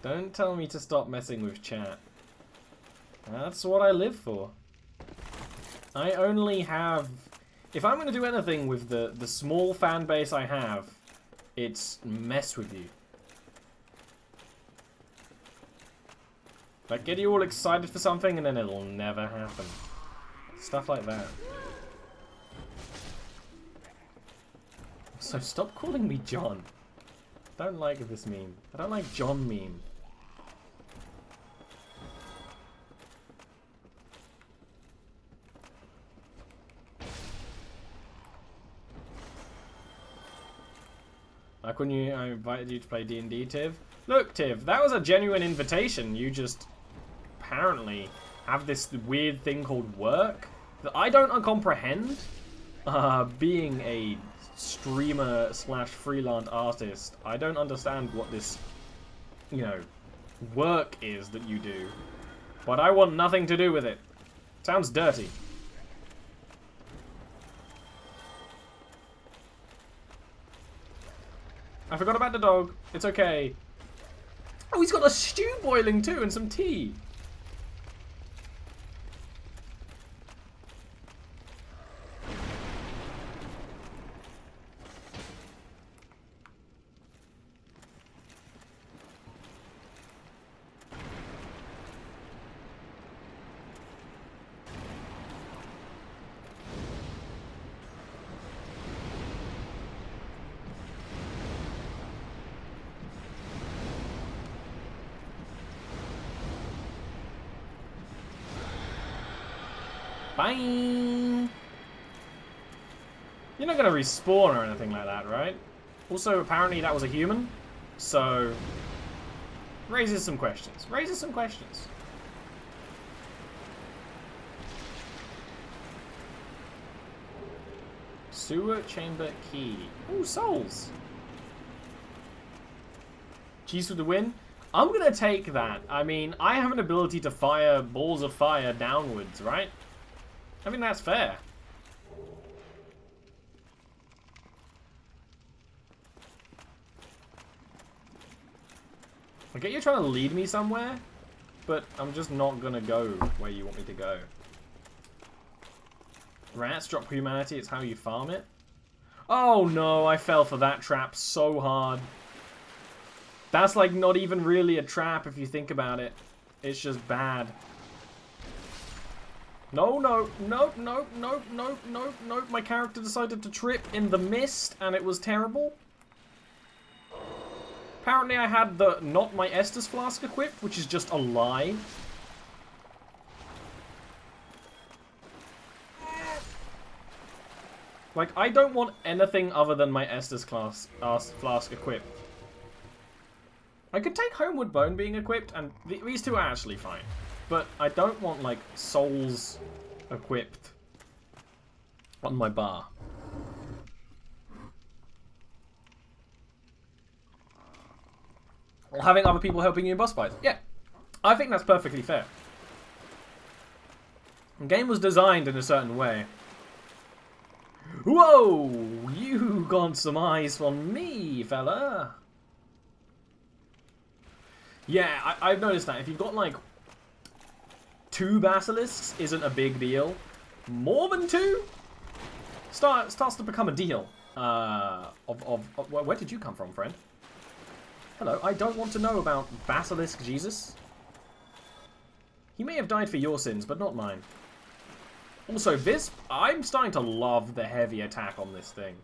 Don't tell me to stop messing with chat. That's what I live for. I only have... If I'm going to do anything with the small fan base I have, it's mess with you. Like, get you all excited for something and then it'll never happen. Stuff like that. So stop calling me John. I don't like this meme. I don't like John meme. Like when I invited you to play D&D, Tiv. Look, Tiv, that was a genuine invitation. You just apparently have this weird thing called work that I don't comprehend. Being a streamer / freelance artist, I don't understand what this, you know, work is that you do. But I want nothing to do with it. Sounds dirty. I forgot about the dog. It's okay. Oh, he's got a stew boiling too and some tea. Bye! You're not gonna respawn or anything like that, right? Also, apparently that was a human, so... Raises some questions. Raises some questions. Sewer chamber key. Ooh, souls! Cheese for the win? I'm gonna take that. I mean, I have an ability to fire balls of fire downwards, right? I mean, that's fair. I get you're trying to lead me somewhere, but I'm just not gonna go where you want me to go. Rats drop humanity, it's how you farm it. Oh no, I fell for that trap so hard. That's like not even really a trap if you think about it. It's just bad. No, no, no, no, no, no, no, no. My character decided to trip in the mist, and it was terrible. Apparently I had the not my Estus flask equipped, which is just a lie. Like, I don't want anything other than my Estus flask equipped. I could take Homeward Bone being equipped, and these two are actually fine. but I don't want, like, souls equipped on my bar. Or having other people helping you in boss fights. Yeah, I think that's perfectly fair. The game was designed in a certain way. Whoa! You got some eyes from me, fella. Yeah, I've noticed that. If you've got, like, 2 basilisks, isn't a big deal. More than 2? Starts to become a deal. Where did you come from, friend? Hello, I don't want to know about Basilisk Jesus. He may have died for your sins, but not mine. Also, this... I'm starting to love the heavy attack on this thing,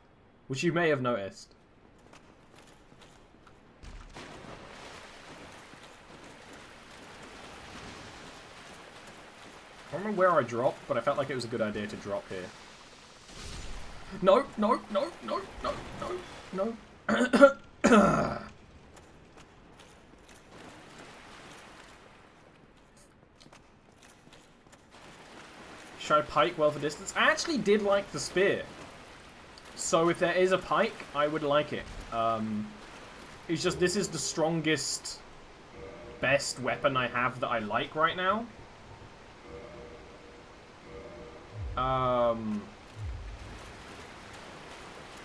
which you may have noticed. I don't remember where I dropped, but I felt like it was a good idea to drop here. No, no, no, no, no, no, no. Should I pike well for distance? I actually did like the spear. So if there is a pike, I would like it. It's just this is the strongest, best weapon I have that I like right now.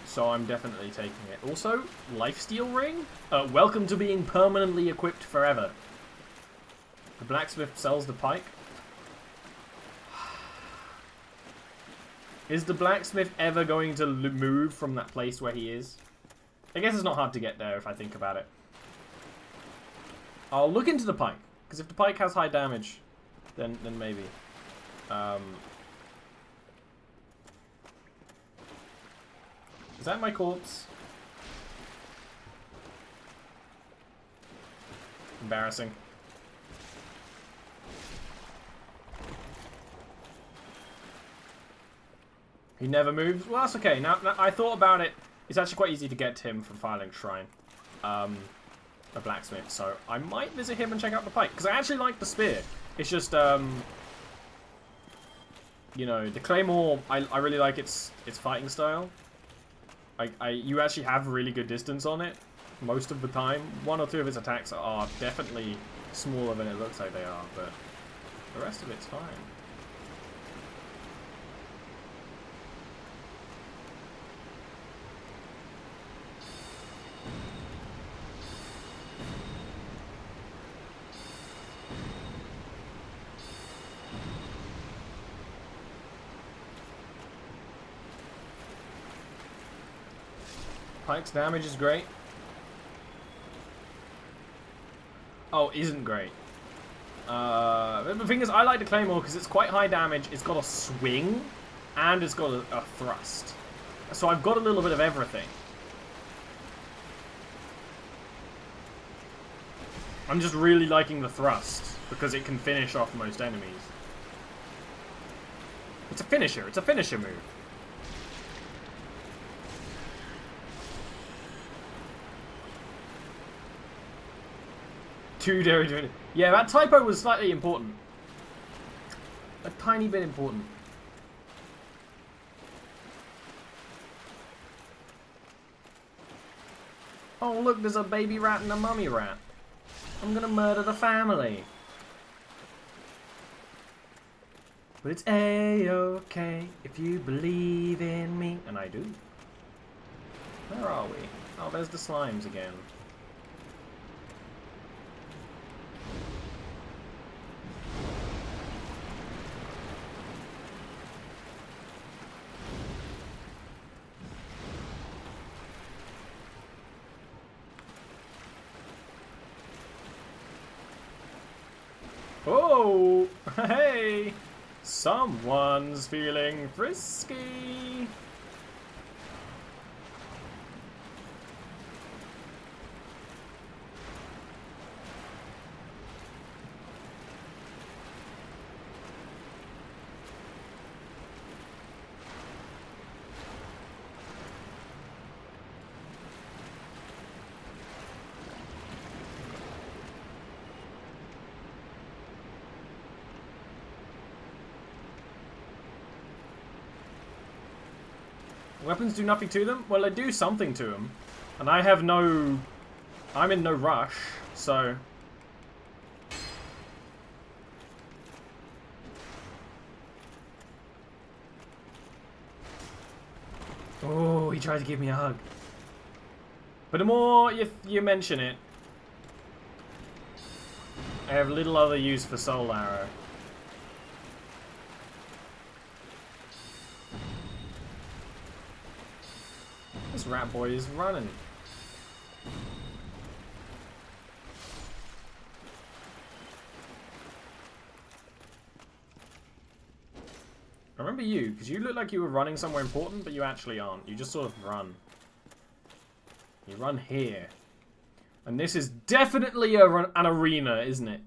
So I'm definitely taking it. Also, lifesteal ring? Welcome to being permanently equipped forever. The blacksmith sells the pike. Is the blacksmith ever going to move from that place where he is? I guess it's not hard to get there if I think about it. I'll look into the pike, because if the pike has high damage, then maybe. Is that my corpse? Embarrassing. He never moves? Well, that's okay. Now I thought about it. It's actually quite easy to get to him from Firelink Shrine. A blacksmith. So I might visit him and check out the pike. Because I actually like the spear. It's just, you know, the claymore, I really like its fighting style. You actually have really good distance on it most of the time. 1 or 2 of its attacks are definitely smaller than it looks like they are, but the rest of it's fine. Pike's damage is great. Oh, isn't great. The thing is, I like the Claymore because it's quite high damage, it's got a swing, and it's got a thrust. So I've got a little bit of everything. I'm just really liking the thrust, because it can finish off most enemies. It's a finisher move. Too daring to... Yeah, that typo was slightly important. A tiny bit important. Oh, look, there's a baby rat and a mummy rat. I'm gonna murder the family. But it's A-okay if you believe in me. And I do. Where are we? Oh, there's the slimes again. Oh, hey, someone's feeling frisky. Weapons do nothing to them? Well, they do something to them. And I have no... I'm in no rush, so... Oh, he tried to give me a hug. But the more you mention it, I have little other use for Soul Arrow. This rat boy is running. I remember you, because you look like you were running somewhere important, but you actually aren't. You just sort of run. You run here. And this is definitely an arena, isn't it?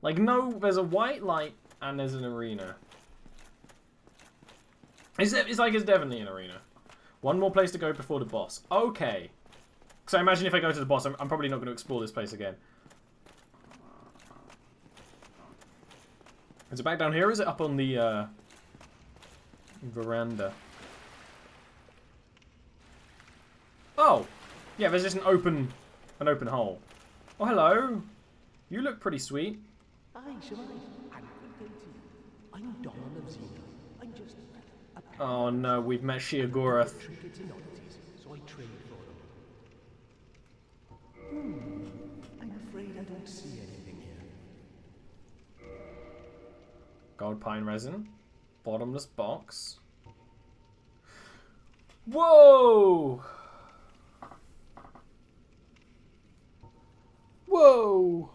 Like, no, there's a white light and there's an arena. It's like it's definitely an arena. One more place to go before the boss. Okay. So I imagine if I go to the boss, I'm probably not going to explore this place again. Is it back down here or is it up on the veranda? Oh! Yeah, there's just an open hole. Oh, hello. You look pretty sweet. Aye, shall I? And good day to you. I'm Dawn of Xena. I'm just a Oh no, we've met Sheogorath. trinkets and oddities, so I trade for them. I'm afraid I don't see anything here. Gold pine resin. Bottomless box. Whoa! Whoa!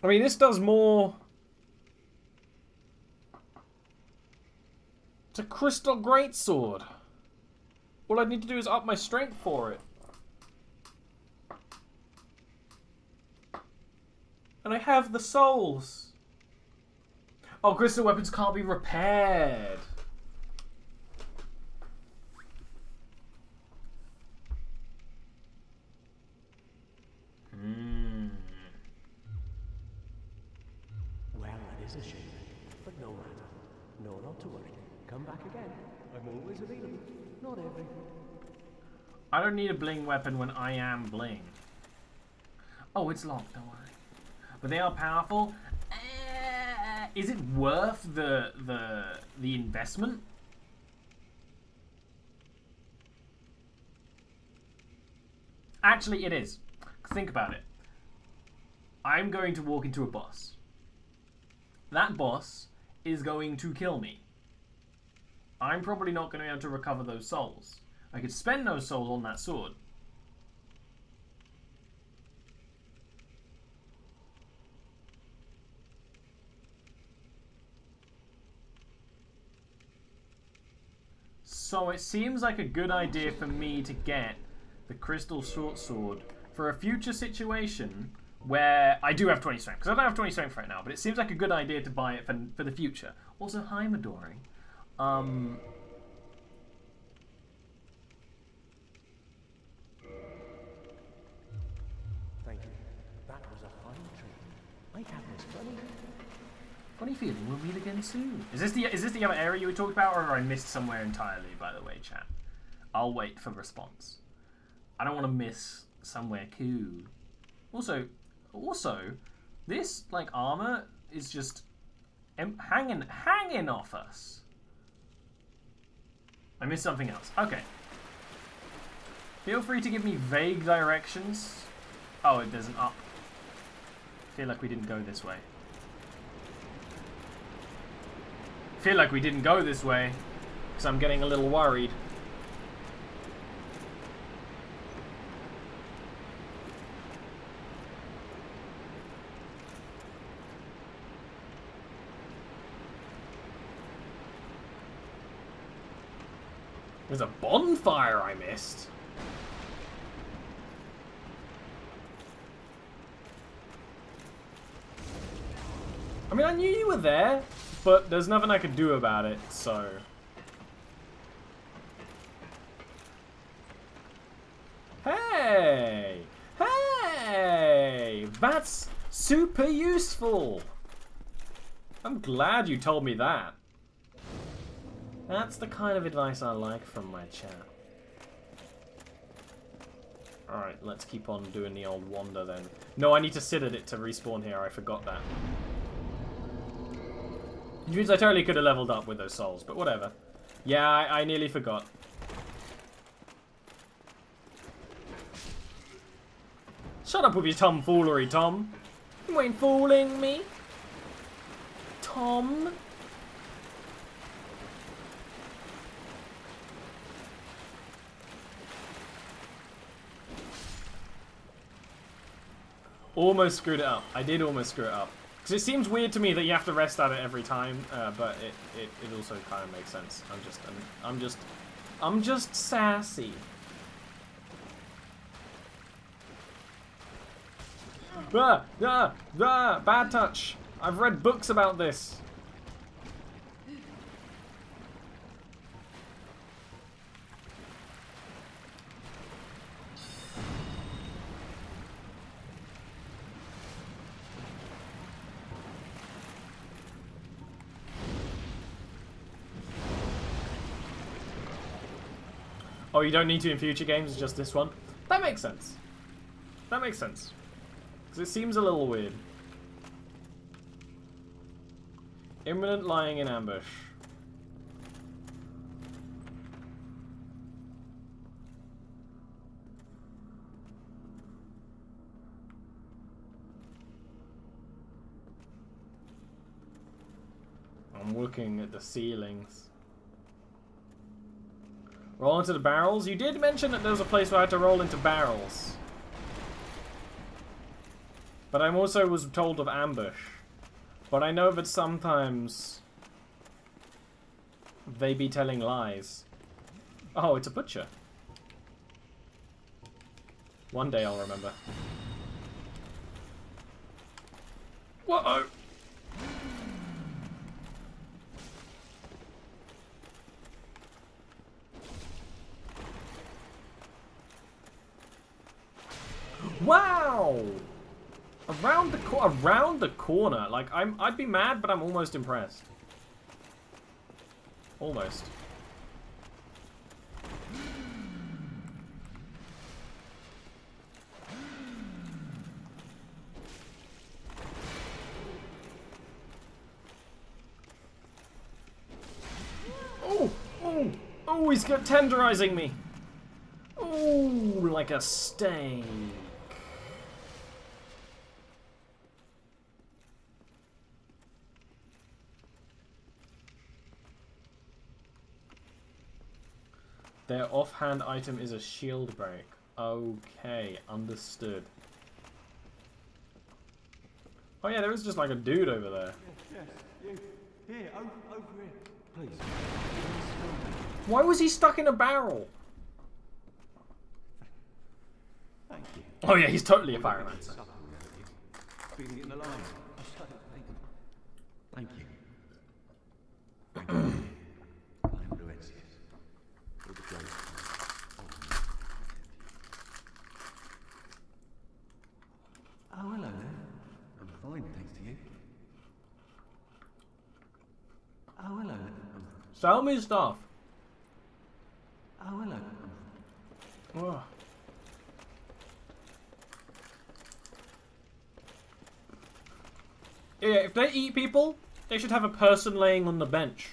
I mean, this does more... It's a crystal greatsword. All I need to do is up my strength for it. And I have the souls. Oh, crystal weapons can't be repaired. Well, that is a shame, but no matter. No, not to worry. Come back again. I'm always available. Not everything. I don't need a bling weapon when I am bling. Oh, it's locked, don't worry. But they are powerful. Is it worth the investment? Actually, it is. Think about it. I'm going to walk into a boss. That boss is going to kill me. I'm probably not going to be able to recover those souls. I could spend those souls on that sword. So it seems like a good idea for me to get the crystal short sword for a future situation where I do have 20 strength. Because I don't have 20 strength right now, but it seems like a good idea to buy it for the future. Also, hi Midori. Thank you. That was a fine trade. I have this Funny feeling we'll meet again soon. Is this the other area you were talking about, or have I missed somewhere entirely, by the way, chat? I'll wait for response. I don't want to miss somewhere cool. Also, this, like, armor is just hanging off us. I missed something else. Okay. Feel free to give me vague directions. Oh, there's an up. Feel like we didn't go this way. Feel like we didn't go this way, because I'm getting a little worried. There's a bonfire I missed. I mean, I knew you were there, but there's nothing I could do about it, so... Hey! Hey! That's super useful! I'm glad you told me that. That's the kind of advice I like from my chat. Alright, let's keep on doing the old wander then. No, I need to sit at it to respawn here. I forgot that. Which means I totally could have leveled up with those souls, but whatever. Yeah, I nearly forgot. Shut up with your tomfoolery, Tom. You ain't fooling me. Tom. Almost screwed it up. I did almost screw it up. Because it seems weird to me that you have to rest at it every time, but it also kind of makes sense. I'm just sassy. Bad touch. I've read books about this. Oh, you don't need to in future games, it's just this one? That makes sense. That makes sense. Because it seems a little weird. Imminent lying in ambush. I'm looking at the ceilings. Roll into the barrels? You did mention that there was a place where I had to roll into barrels. But I also was told of ambush. But I know that sometimes they be telling lies. Oh, it's a butcher. One day I'll remember. Whoa! Wow! Around the corner. Like I'd be mad, but I'm almost impressed. Almost. Oh, oh, oh! He's got tenderizing me. Oh, like a steak. Their offhand item is a shield break. Okay, understood. Oh yeah, there is just like a dude over there. Yes, you. Here, over here. Please. Why was he stuck in a barrel? Thank you. Oh yeah, he's totally a pyromancer. Feeling it in the line. Thank you. Thank you. I'm Lucius. With the ghost. Oh, hello there. I'm fine, thanks to you. Oh, hello there. Sell me stuff. Oh, hello. Ugh. Yeah, if they eat people, they should have a person laying on the bench.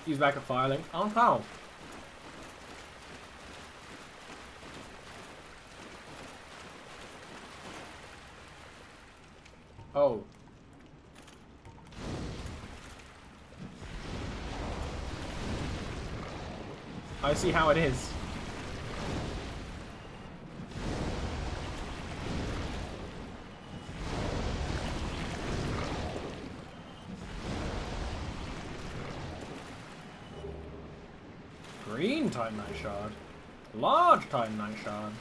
He's back at filing. Oh, how? Oh. I see how it is. Green Titanite Shard. Large Titanite Shard.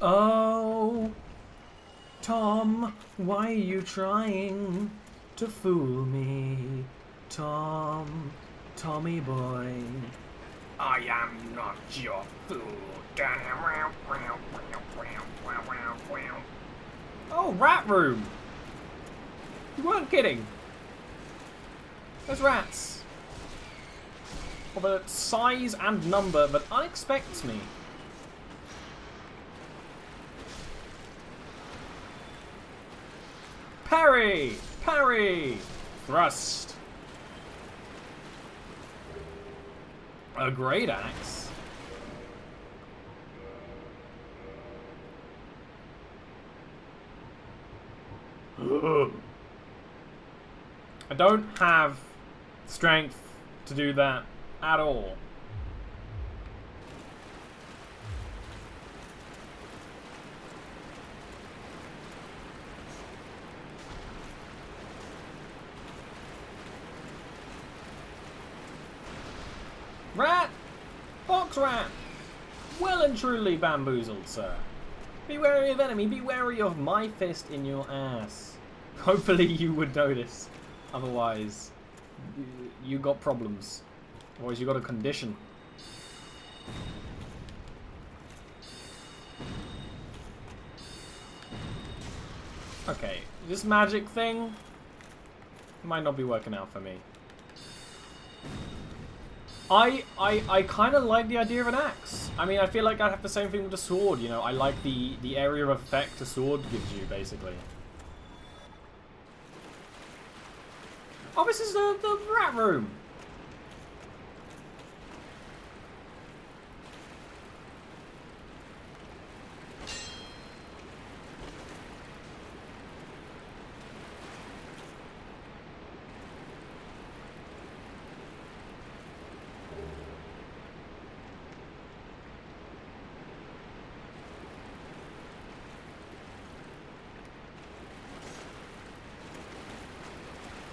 Oh, Tom, why are you trying to fool me? Tom, Tommy boy. I am not your fool. Oh, rat room. You weren't kidding. There's rats. Of a size and number that unexpects me. Parry! Parry! Thrust. A great axe. I don't have strength to do that at all. Rat! Box rat! Well and truly bamboozled, sir. Be wary of enemy, be wary of my fist in your ass. Hopefully you would notice. Otherwise, you got problems. Otherwise you got a condition. Okay, this magic thing might not be working out for me. I kind of like the idea of an axe. I mean, I feel like I'd have the same thing with a sword, you know. I like the area of effect a sword gives you, basically. Oh, this is the rat room.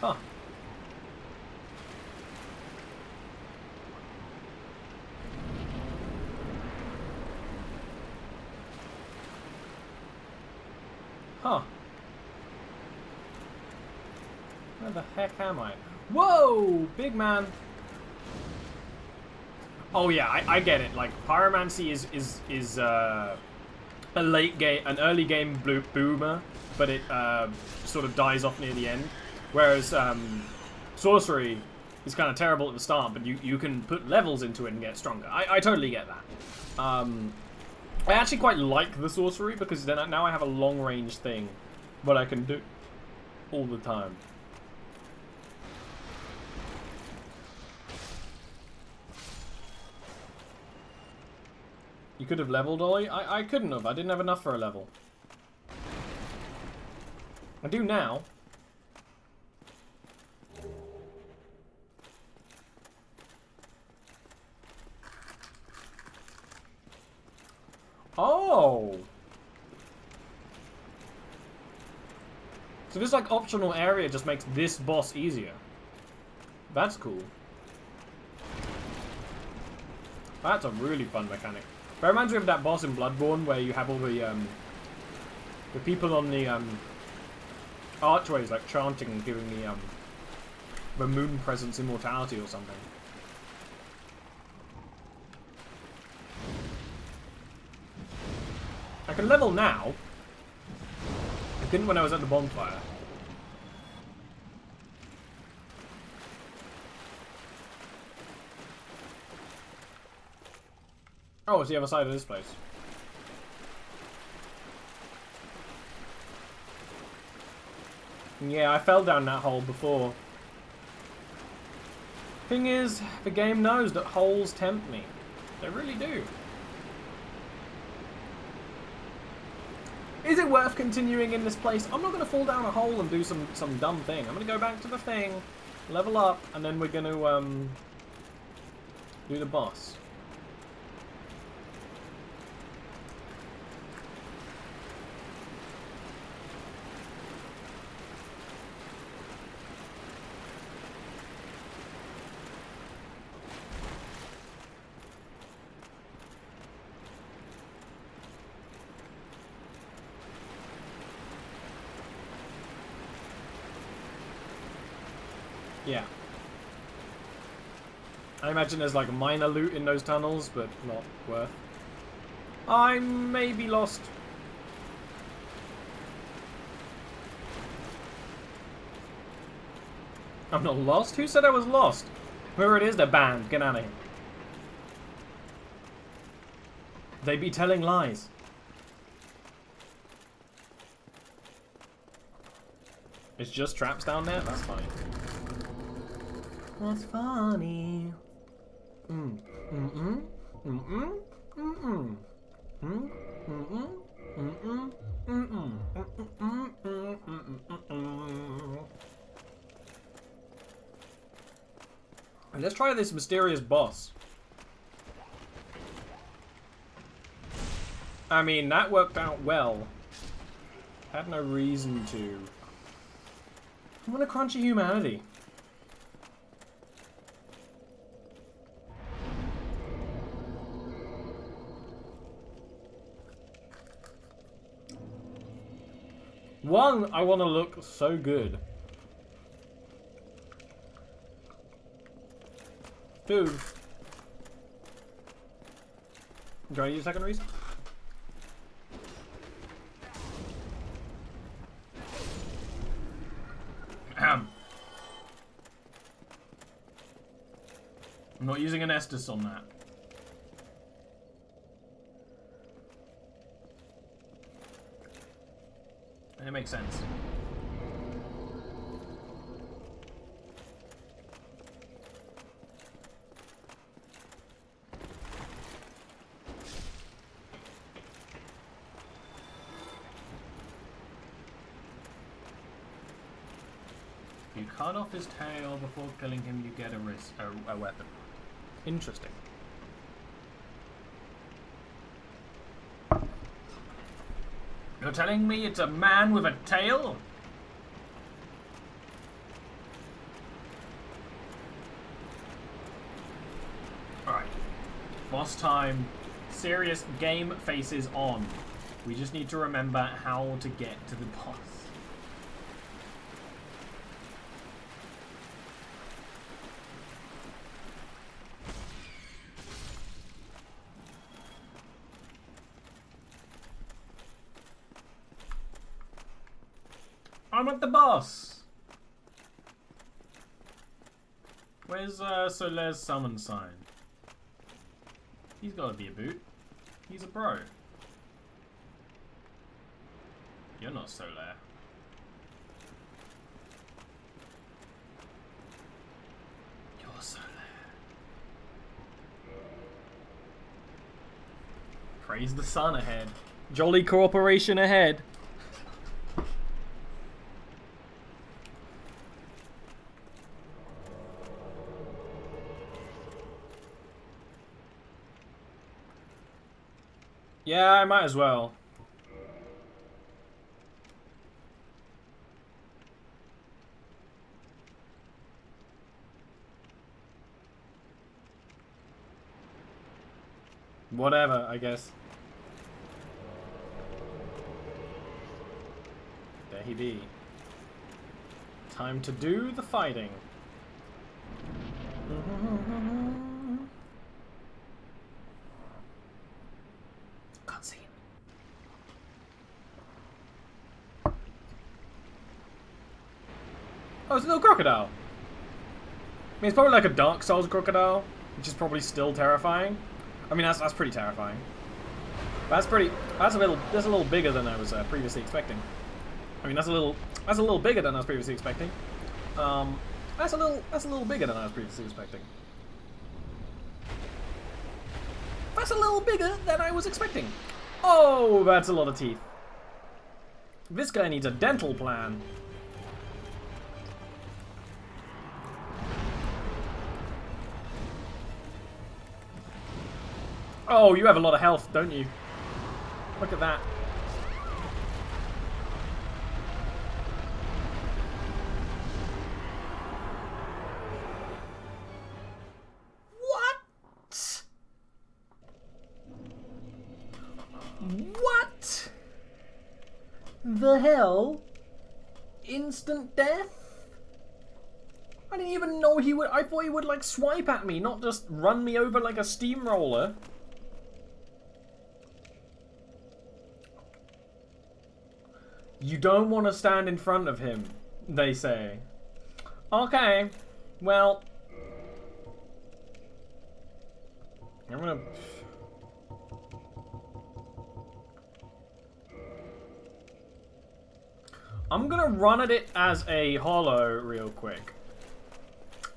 Huh. Huh. Where the heck am I? Whoa! Big man! Oh yeah, I get it. Like, pyromancy is a late game, an early game boomer, but it sort of dies off near the end. Whereas sorcery is kind of terrible at the start, but you can put levels into it and get stronger. I totally get that. I actually quite like the sorcery because then now I have a long range thing that I can do all the time. You could have leveled, Ollie? I couldn't have. I didn't have enough for a level. I do now. Oh! So this like optional area just makes this boss easier. That's cool. That's a really fun mechanic. That reminds me of that boss in Bloodborne where you have all the people on the archways like chanting and giving the moon presence immortality or something. I can level now. I couldn't when I was at the bonfire. Oh, it's the other side of this place. Yeah, I fell down that hole before. Thing is, the game knows that holes tempt me. They really do. Is it worth continuing in this place? I'm not going to fall down a hole and do some dumb thing. I'm going to go back to the thing, level up, and then we're going to do the boss. Yeah. I imagine there's like minor loot in those tunnels, but not worth. I may be lost. I'm not lost? Who said I was lost? Whoever it is, they're banned. Get out of here. They be telling lies. It's just traps down there? That's fine. That's funny. Let's try this mysterious boss. I mean, that worked out well. Had no reason to. I want a crunchy humanity. One, I want to look so good. Two, do I use secondaries? I'm not using an Estus on that. It makes sense. You cut off his tail before killing him, you get a weapon. Interesting. You're telling me it's a man with a tail? Alright. Boss time. Serious game faces on. We just need to remember how to get to the boss. I'm at the boss! Where's Soler's summon sign? He's gotta be a boot. He's a pro. You're not Soler. You're Soler. Praise the sun ahead. Jolly cooperation ahead. Yeah, I might as well. Whatever, I guess. There he be. Time to do the fighting. Cutscene. Oh, it's a little crocodile. I mean, it's probably like a Dark Souls crocodile, which is probably still terrifying. I mean, that's pretty terrifying. That's a little bigger than I was previously expecting. I mean, that's a little bigger than I was previously expecting. That's a little bigger than I was previously expecting. That's a little bigger than I was expecting. Oh, that's a lot of teeth. This guy needs a dental plan. Oh, you have a lot of health, don't you? Look at that. What? What? The hell? Instant death? I didn't even know he would. I thought he would like swipe at me, not just run me over like a steamroller. You don't want to stand in front of him, they say. Okay, well, I'm gonna. I'm gonna run at it as a hollow real quick.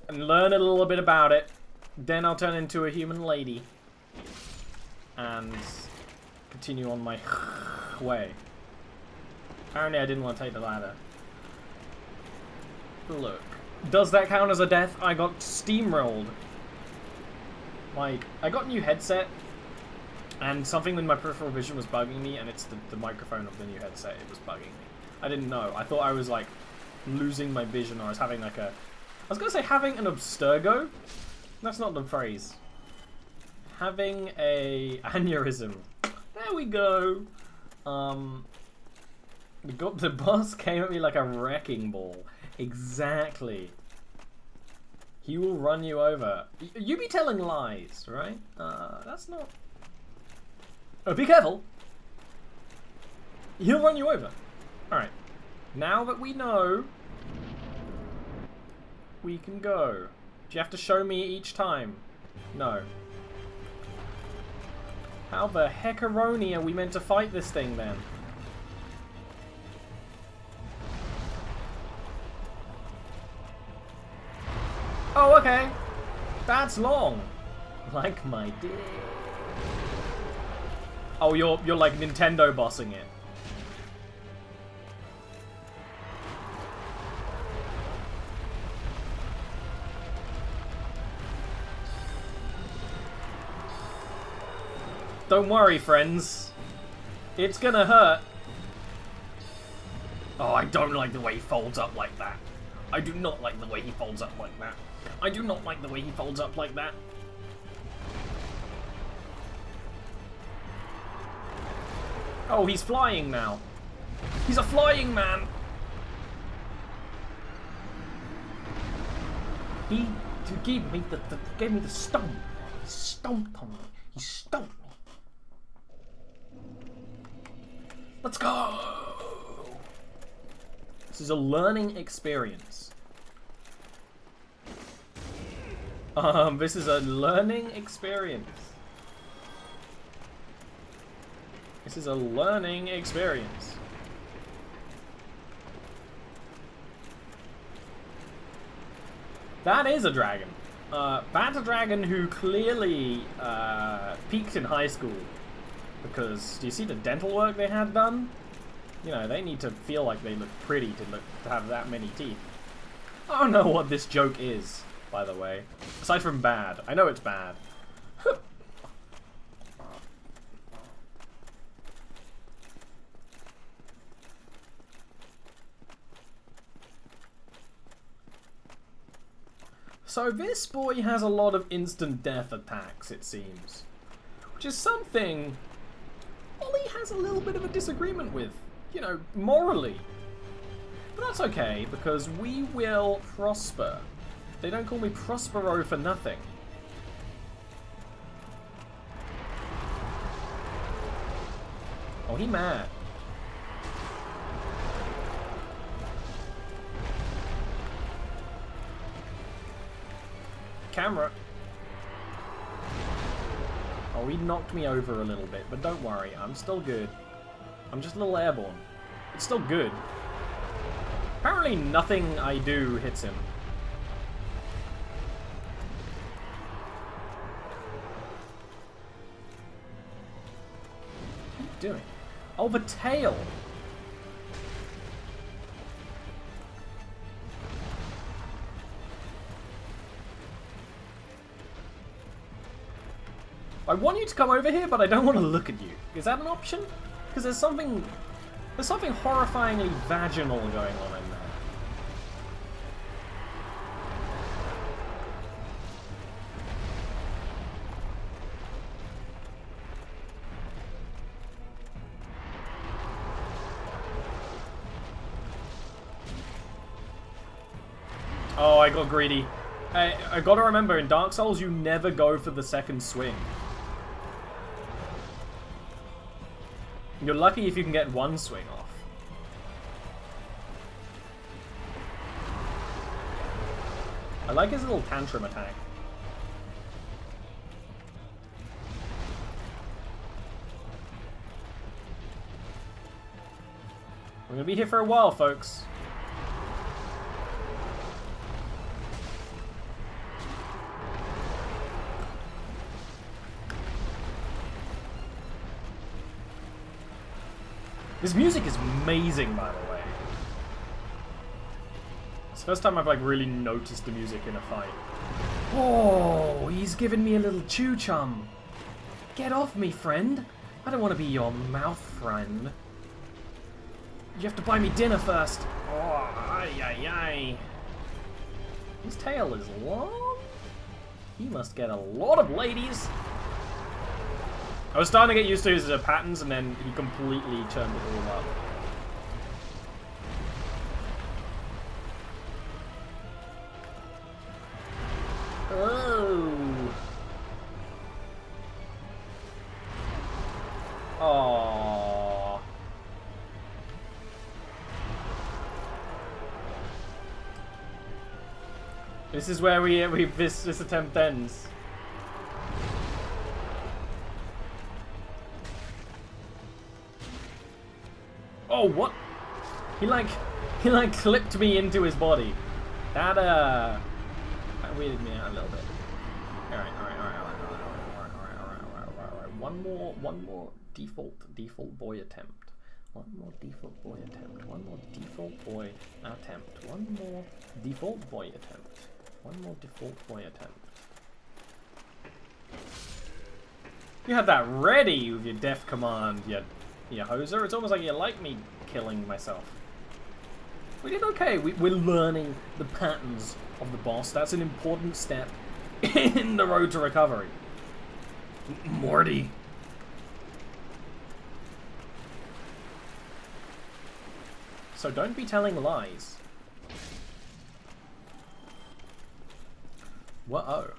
And learn a little bit about it. Then I'll turn into a human lady. And continue on my way. Apparently I didn't want to take the ladder. Look. Does that count as a death? I got steamrolled. Like, I got a new headset. And something with my peripheral vision was bugging me. And it's the microphone of the new headset. It was bugging me. I didn't know. I thought I was like losing my vision, or I was having like a... I was gonna say having an abstergo. That's not the phrase. Having a aneurysm. There we go. The boss came at me like a wrecking ball. Exactly. He will run you over. You be telling lies, right? That's not... Oh, be careful. He'll run you over. Alright, now that we know, we can go. Do you have to show me each time? No. How the heckaroni are we meant to fight this thing then? Oh, okay. That's long. Like my dick. Oh, you're like Nintendo bossing it. Don't worry, friends. It's gonna hurt. Oh, I don't like the way he folds up like that. I do not like the way he folds up like that. I do not like the way he folds up like that. Oh, he's flying now. He's a flying man. He gave me the stone. He stomped on me. He stomped me. Let's go! This is a learning experience. This is a learning experience. This is a learning experience. That is a dragon. That's a dragon who clearly peaked in high school. Because, do you see the dental work they had done? You know, they need to feel like they look pretty to have that many teeth. I don't know what this joke is, by the way. Aside from bad. I know it's bad. So this boy has a lot of instant death attacks, it seems. Which is something Ollie has a little bit of a disagreement with. You know, morally. But that's okay, because we will prosper. They don't call me Prospero for nothing. Oh, he mad. Camera. Oh, he knocked me over a little bit, but don't worry, I'm still good. I'm just a little airborne. It's still good. Apparently nothing I do hits him. What are you doing? Oh, the tail! I want you to come over here, but I don't want to look at you. Is that an option? Because there's something horrifyingly vaginal going on in there. Oh, I got greedy. I gotta remember, in Dark Souls, you never go for the second swing. You're lucky if you can get one swing off. I like his little tantrum attack. We're gonna be here for a while, folks. This music is amazing, by the way. It's the first time I've like really noticed the music in a fight. Oh, he's giving me a little chew chum. Get off me, friend. I don't want to be your mouth friend. You have to buy me dinner first. Oh, ay, ay, ay. His tail is long. He must get a lot of ladies. I was starting to get used to his patterns, and then he completely turned it all up. Oh. Aww. This is where this attempt ends. Oh, what? He like clipped me into his body. That weirded me out a little bit. Alright. One more default boy attempt. One more default boy attempt. One more default boy attempt. One more default boy attempt. One more default boy attempt. You had that ready with your def command, you hoser. It's almost like you like me killing myself. We did okay. We're learning the patterns of the boss. That's an important step in the road to recovery. Morty. So don't be telling lies. Whoa.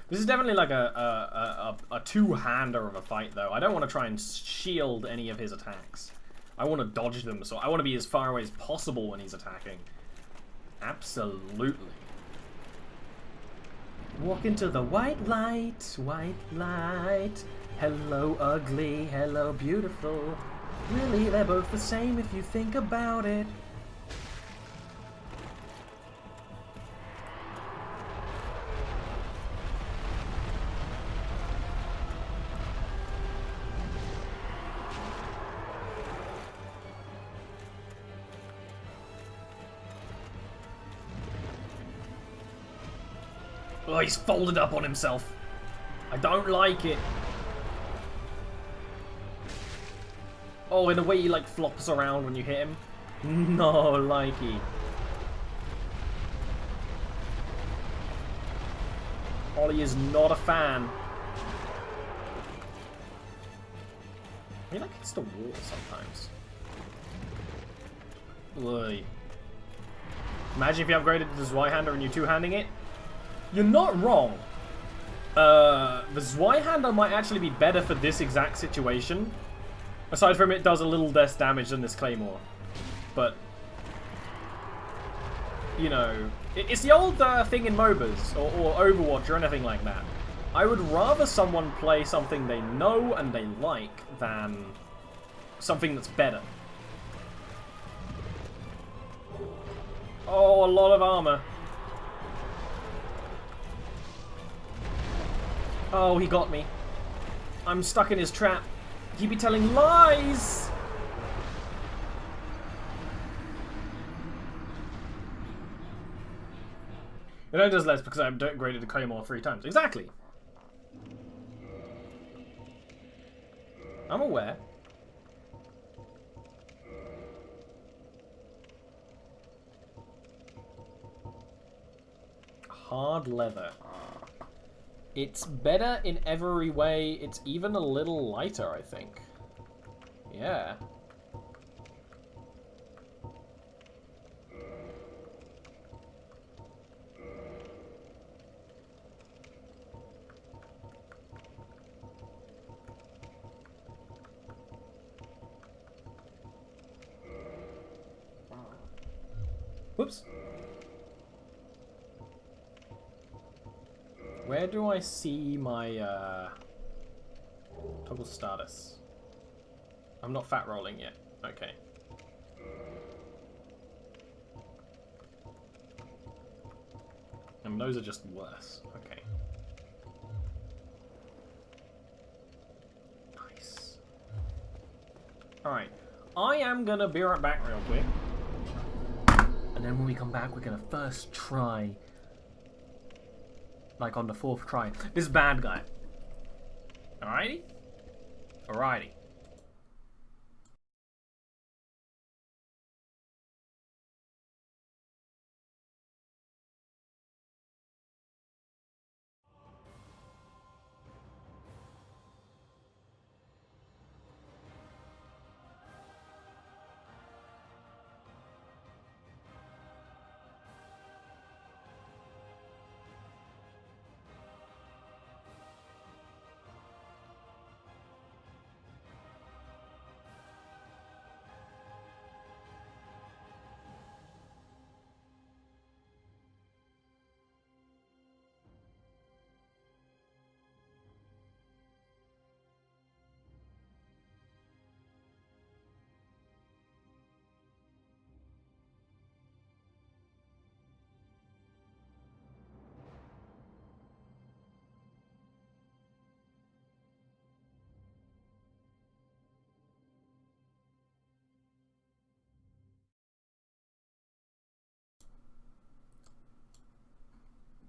This is definitely like a two-hander of a fight, though. I don't want to try and shield any of his attacks. I want to dodge them, so I want to be as far away as possible when he's attacking. Absolutely. Walk into the white light, white light. Hello, ugly, hello, beautiful. Really, they're both the same if you think about it. Oh, he's folded up on himself. I don't like it. Oh, in the way he like flops around when you hit him. No, likey. Ollie is not a fan. He like hits the wall sometimes. Oy. Imagine if you upgraded the Zweihander and you're two-handing it. You're not wrong. The Zweihander might actually be better for this exact situation. Aside from it does a little less damage than this Claymore. But, you know, it's the old thing in MOBAs or Overwatch or anything like that. I would rather someone play something they know and they like than something that's better. Oh, a lot of armor. Oh, he got me. I'm stuck in his trap. He be telling lies! It only does less because I upgraded the Claymore 3 times. Exactly! I'm aware. Hard leather. It's better in every way. It's even a little lighter, I think. Yeah. Whoops. Where do I see my toggle status? I'm not fat rolling yet. Okay. And those are just worse. Okay. Nice. Alright. I am gonna be right back real quick. And then when we come back, we're gonna first try, like on the 4th try, this bad guy. Alrighty? Alrighty.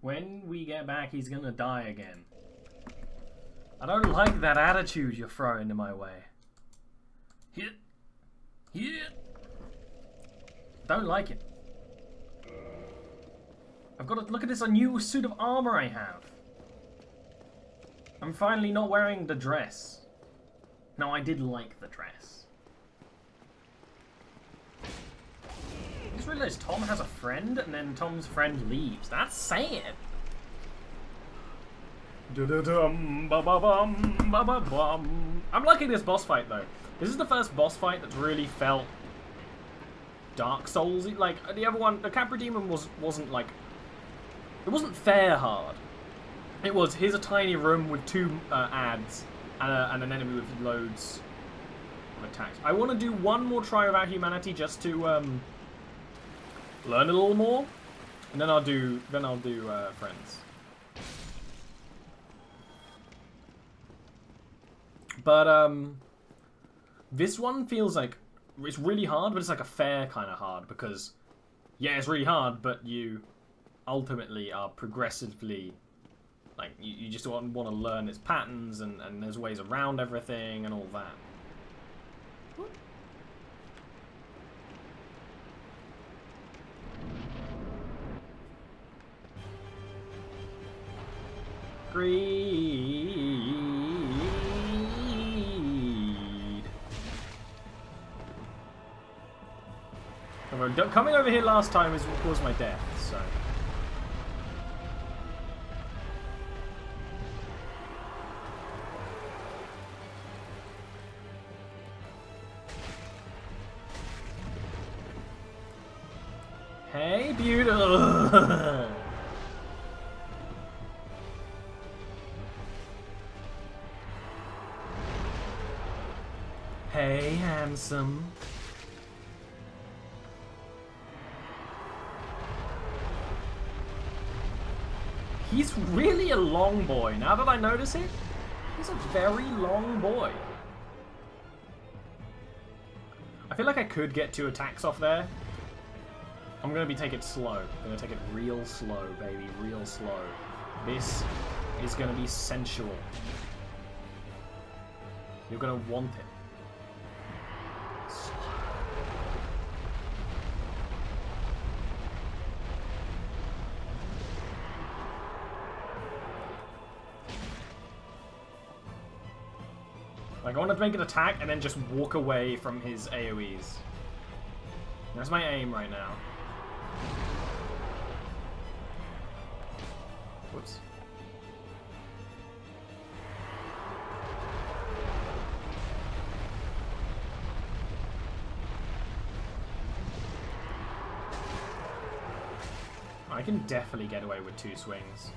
When we get back, he's gonna die again. I don't like that attitude you're throwing in my way. Hit. Hit. Don't like it. I've got to look at this new suit of armor I have. I'm finally not wearing the dress. No, I did like the dress. I just realized Tom has a friend, and then Tom's friend leaves. That's saying. I'm liking this boss fight though. This is the first boss fight that's really felt Dark Souls-y. Like the other one, the Capra Demon wasn't like, it wasn't fair hard. It was, here's a tiny room with 2 ads and an enemy with loads of attacks. I want to do one more try of Our Humanity just to learn a little more, and then I'll do Friends. But this one feels like it's really hard, but it's like a fair kind of hard because, yeah, it's really hard, but you ultimately are progressively, like, you just want to learn its patterns, and there's ways around everything and all that. Greed. Coming over here last time is what caused my death, so. Hey, beautiful. Hey, handsome. He's really a long boy. Now that I notice it, he's a very long boy. I feel like I could get 2 attacks off there. I'm going to taking it slow. I'm going to take it real slow, baby. Real slow. This is going to be sensual. You're going to want it. Like, I want to make an attack and then just walk away from his AoEs. That's my aim right now. Whoops. I can definitely get away with 2 swings.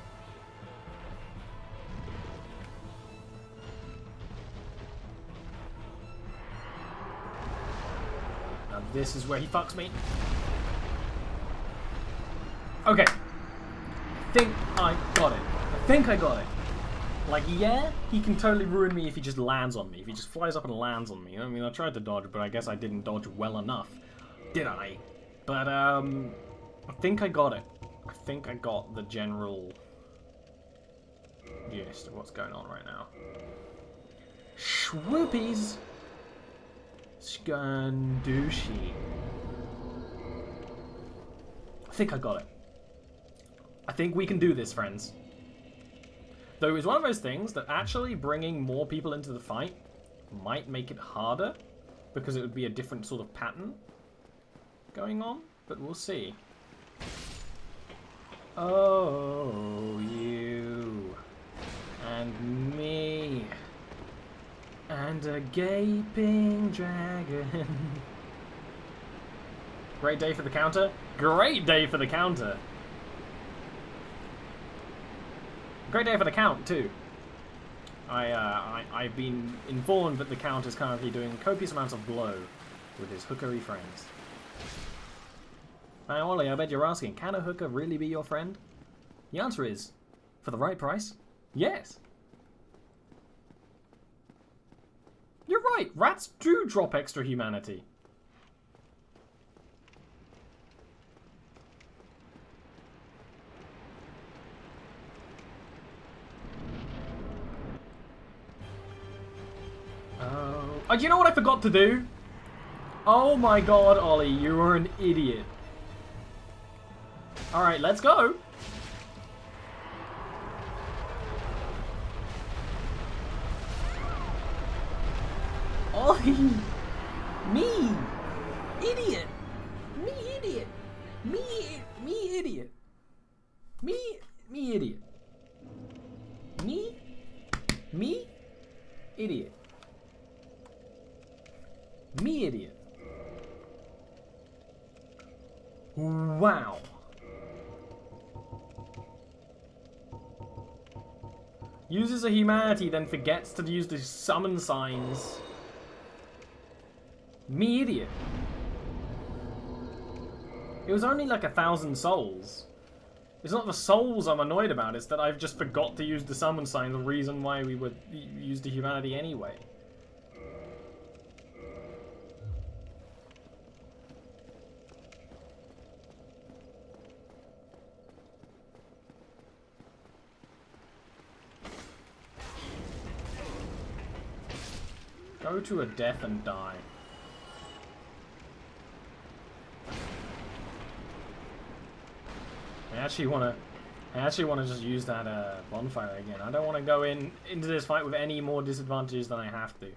Now this is where he fucks me. Okay. I think I got it. I think I got it. Like, yeah, he can totally ruin me if he just lands on me. If he just flies up and lands on me. I mean, I tried to dodge, but I guess I didn't dodge well enough. Did I? But, I think I got it. I think I got the general gist of what's going on right now. Swoopies! Skandooshi. I think I got it. I think we can do this, friends. Though it's one of those things that actually bringing more people into the fight might make it harder, because it would be a different sort of pattern going on, but we'll see. Oh, you and me and a gaping dragon. Great day for the counter. Great day for the counter. Great day for the Count, too. I've been informed that the Count is currently doing copious amounts of blow with his hookery friends. Hey, Ollie, I bet you're asking, can a hooker really be your friend? The answer is, for the right price, yes. You're right, rats do drop extra humanity. Oh, do you know what I forgot to do? Oh my god, Ollie, you are an idiot. Alright, let's go. Ollie! Me! Idiot! Me idiot! Me idiot! Me idiot! Me idiot! Me idiot. Wow. Uses a humanity, then forgets to use the summon signs. Me idiot. It was only like 1,000 souls. It's not the souls I'm annoyed about, it's that I've just forgot to use the summon sign, the reason why we would use the humanity anyway. Go to a death and die. I actually wanna just use that bonfire again. I don't want to go into this fight with any more disadvantages than I have to.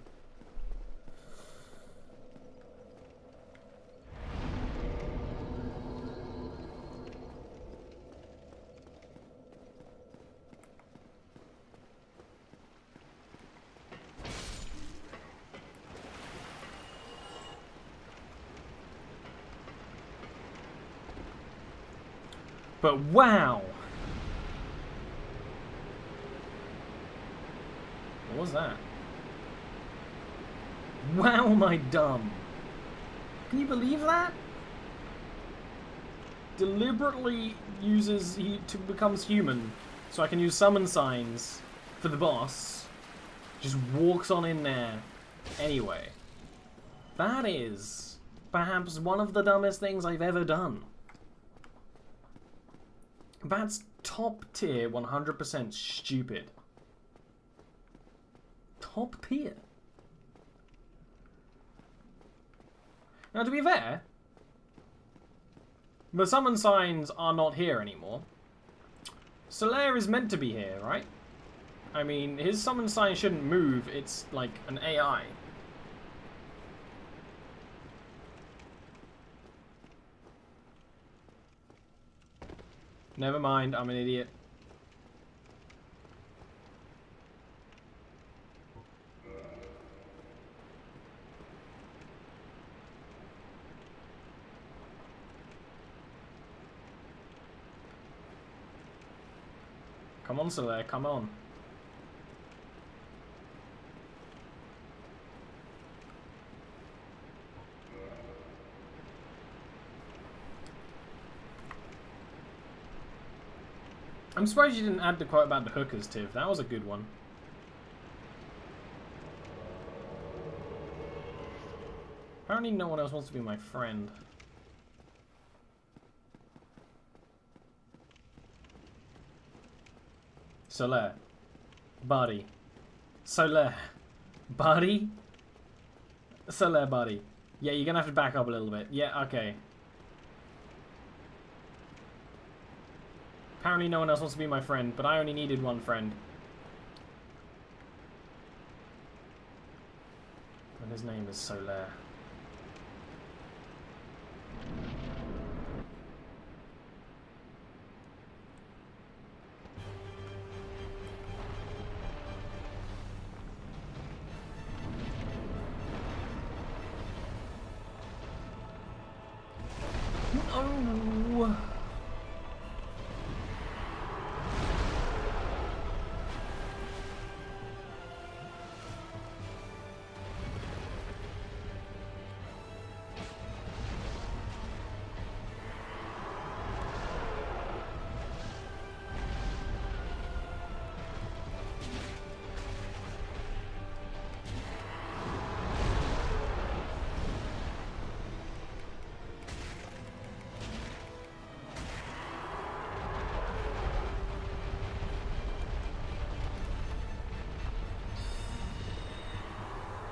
But wow! What was that? Wow, my dumb! Can you believe that? Deliberately uses becomes human, so I can use summon signs for the boss. Just walks on in there. Anyway, that is perhaps one of the dumbest things I've ever done. That's top tier 100% stupid. Top tier. Now, to be fair, the summon signs are not here anymore. Solaire is meant to be here, right? I mean, his summon sign shouldn't move, it's like an AI. Never mind, I'm an idiot. Come on, Soler, come on. I'm surprised you didn't add the quote about the hookers, Tiv. That was a good one. Apparently no one else wants to be my friend. Soler. Buddy. Soler. Buddy? Soler, buddy. Yeah, you're gonna have to back up a little bit. Yeah, okay. Apparently no one else wants to be my friend, but I only needed one friend. And his name is Soler. No!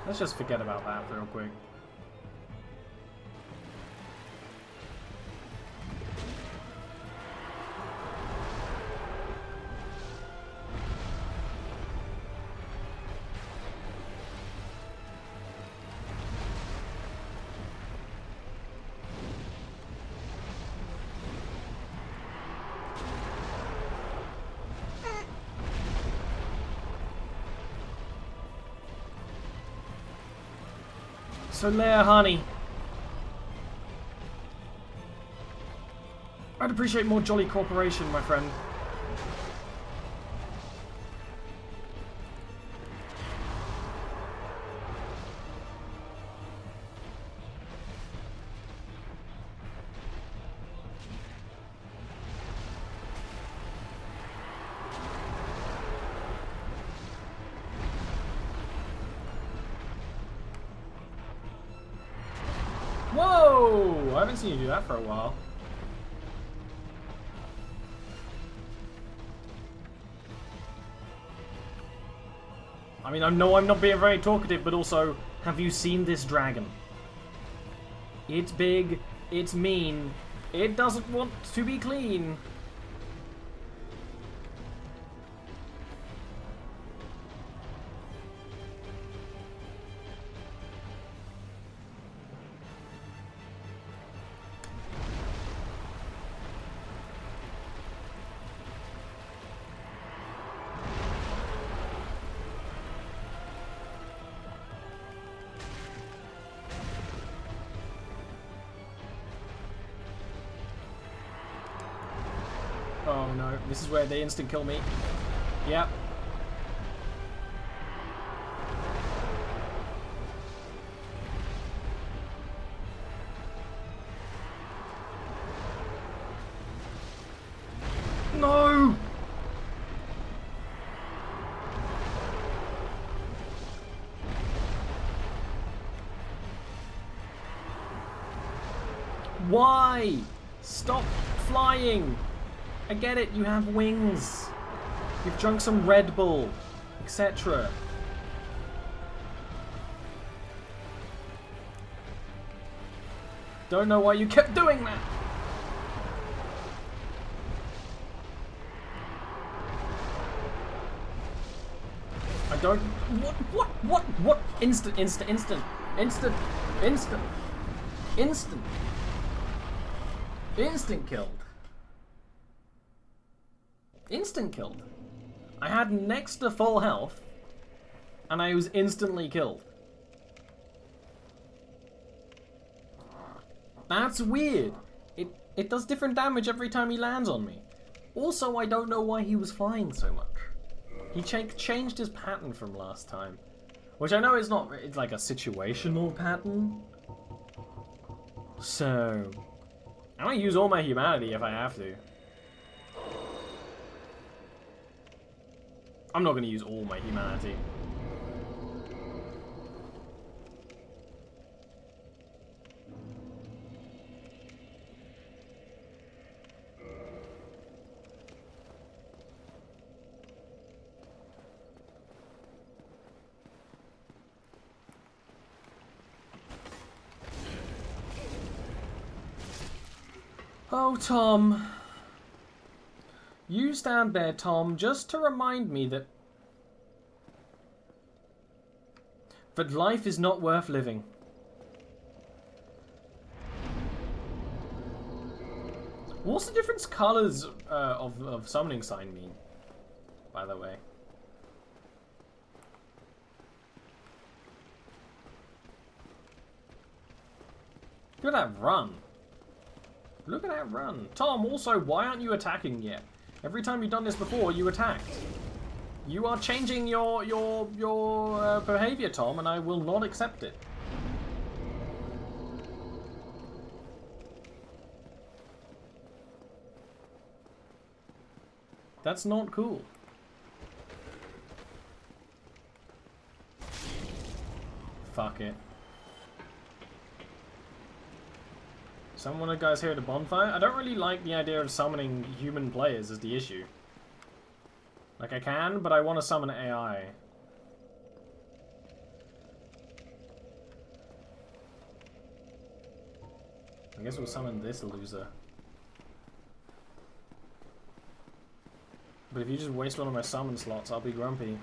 Let's just forget about that real quick. Soler, honey. I'd appreciate more jolly cooperation, my friend. Whoa! I haven't seen you do that for a while. I mean, I know I'm not being very talkative, but also, have you seen this dragon? It's big, it's mean, it doesn't want to be clean. Oh no, this is where they instant kill me. Yep. No! Why? Stop flying! I get it, you have wings. You've drunk some Red Bull, etc. Don't know why you kept doing that. I don't... What? Instant killed. Instant killed. I had next to full health, and I was instantly killed. That's weird. It does different damage every time he lands on me. Also, I don't know why he was flying so much. He changed his pattern from last time. Which I know it's not, it's like a situational pattern. So, I'm gonna use all my humanity if I have to. I'm not gonna use all my humanity. Oh, Tom. You stand there, Tom, just to remind me that life is not worth living. What's the different colours of summoning sign mean, by the way? Look at that run. Look at that run. Tom, also, why aren't you attacking yet? Every time you've done this before, you attacked. You are changing your behavior, Tom, and I will not accept it. That's not cool. Fuck it. Someone of guys here at a bonfire? I don't really like the idea of summoning human players is the issue. Like I can, but I want to summon AI. I guess we'll summon this loser. But if you just waste one of my summon slots, I'll be grumpy.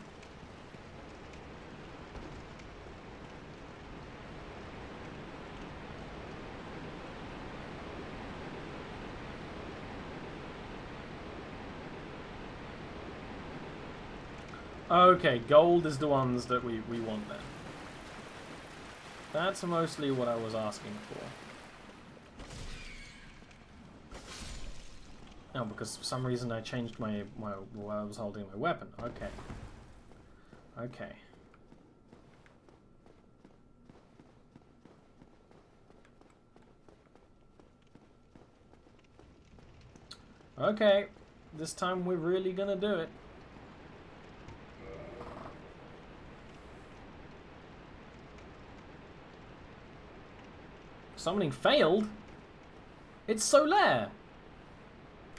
Okay, gold is the ones that we want then. That's mostly what I was asking for. Oh, because for some reason I changed my while I was holding my weapon. Okay. Okay. Okay. This time we're really gonna do it. Summoning failed? It's Solaire!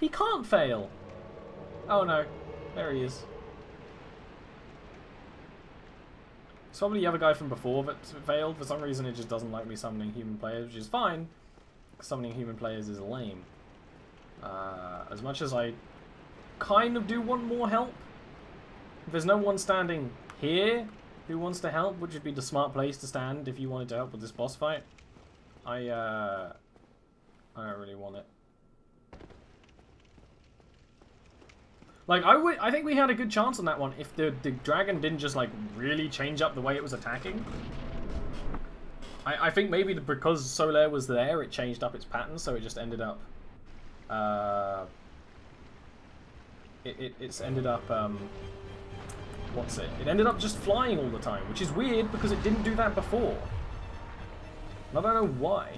He can't fail! Oh no, there he is. It's probably the other guy from before that failed. For some reason it just doesn't like me summoning human players, which is fine. Summoning human players is lame. As much as I kind of do want more help. If there's no one standing here who wants to help, which would be the smart place to stand if you wanted to help with this boss fight, I don't really want it. Like, I think we had a good chance on that one if the dragon didn't just, like, really change up the way it was attacking. I think maybe because Solaire was there, it changed up its pattern, so it just ended up... It's ended up, what's it? It ended up just flying all the time, which is weird because it didn't do that before. I don't know why.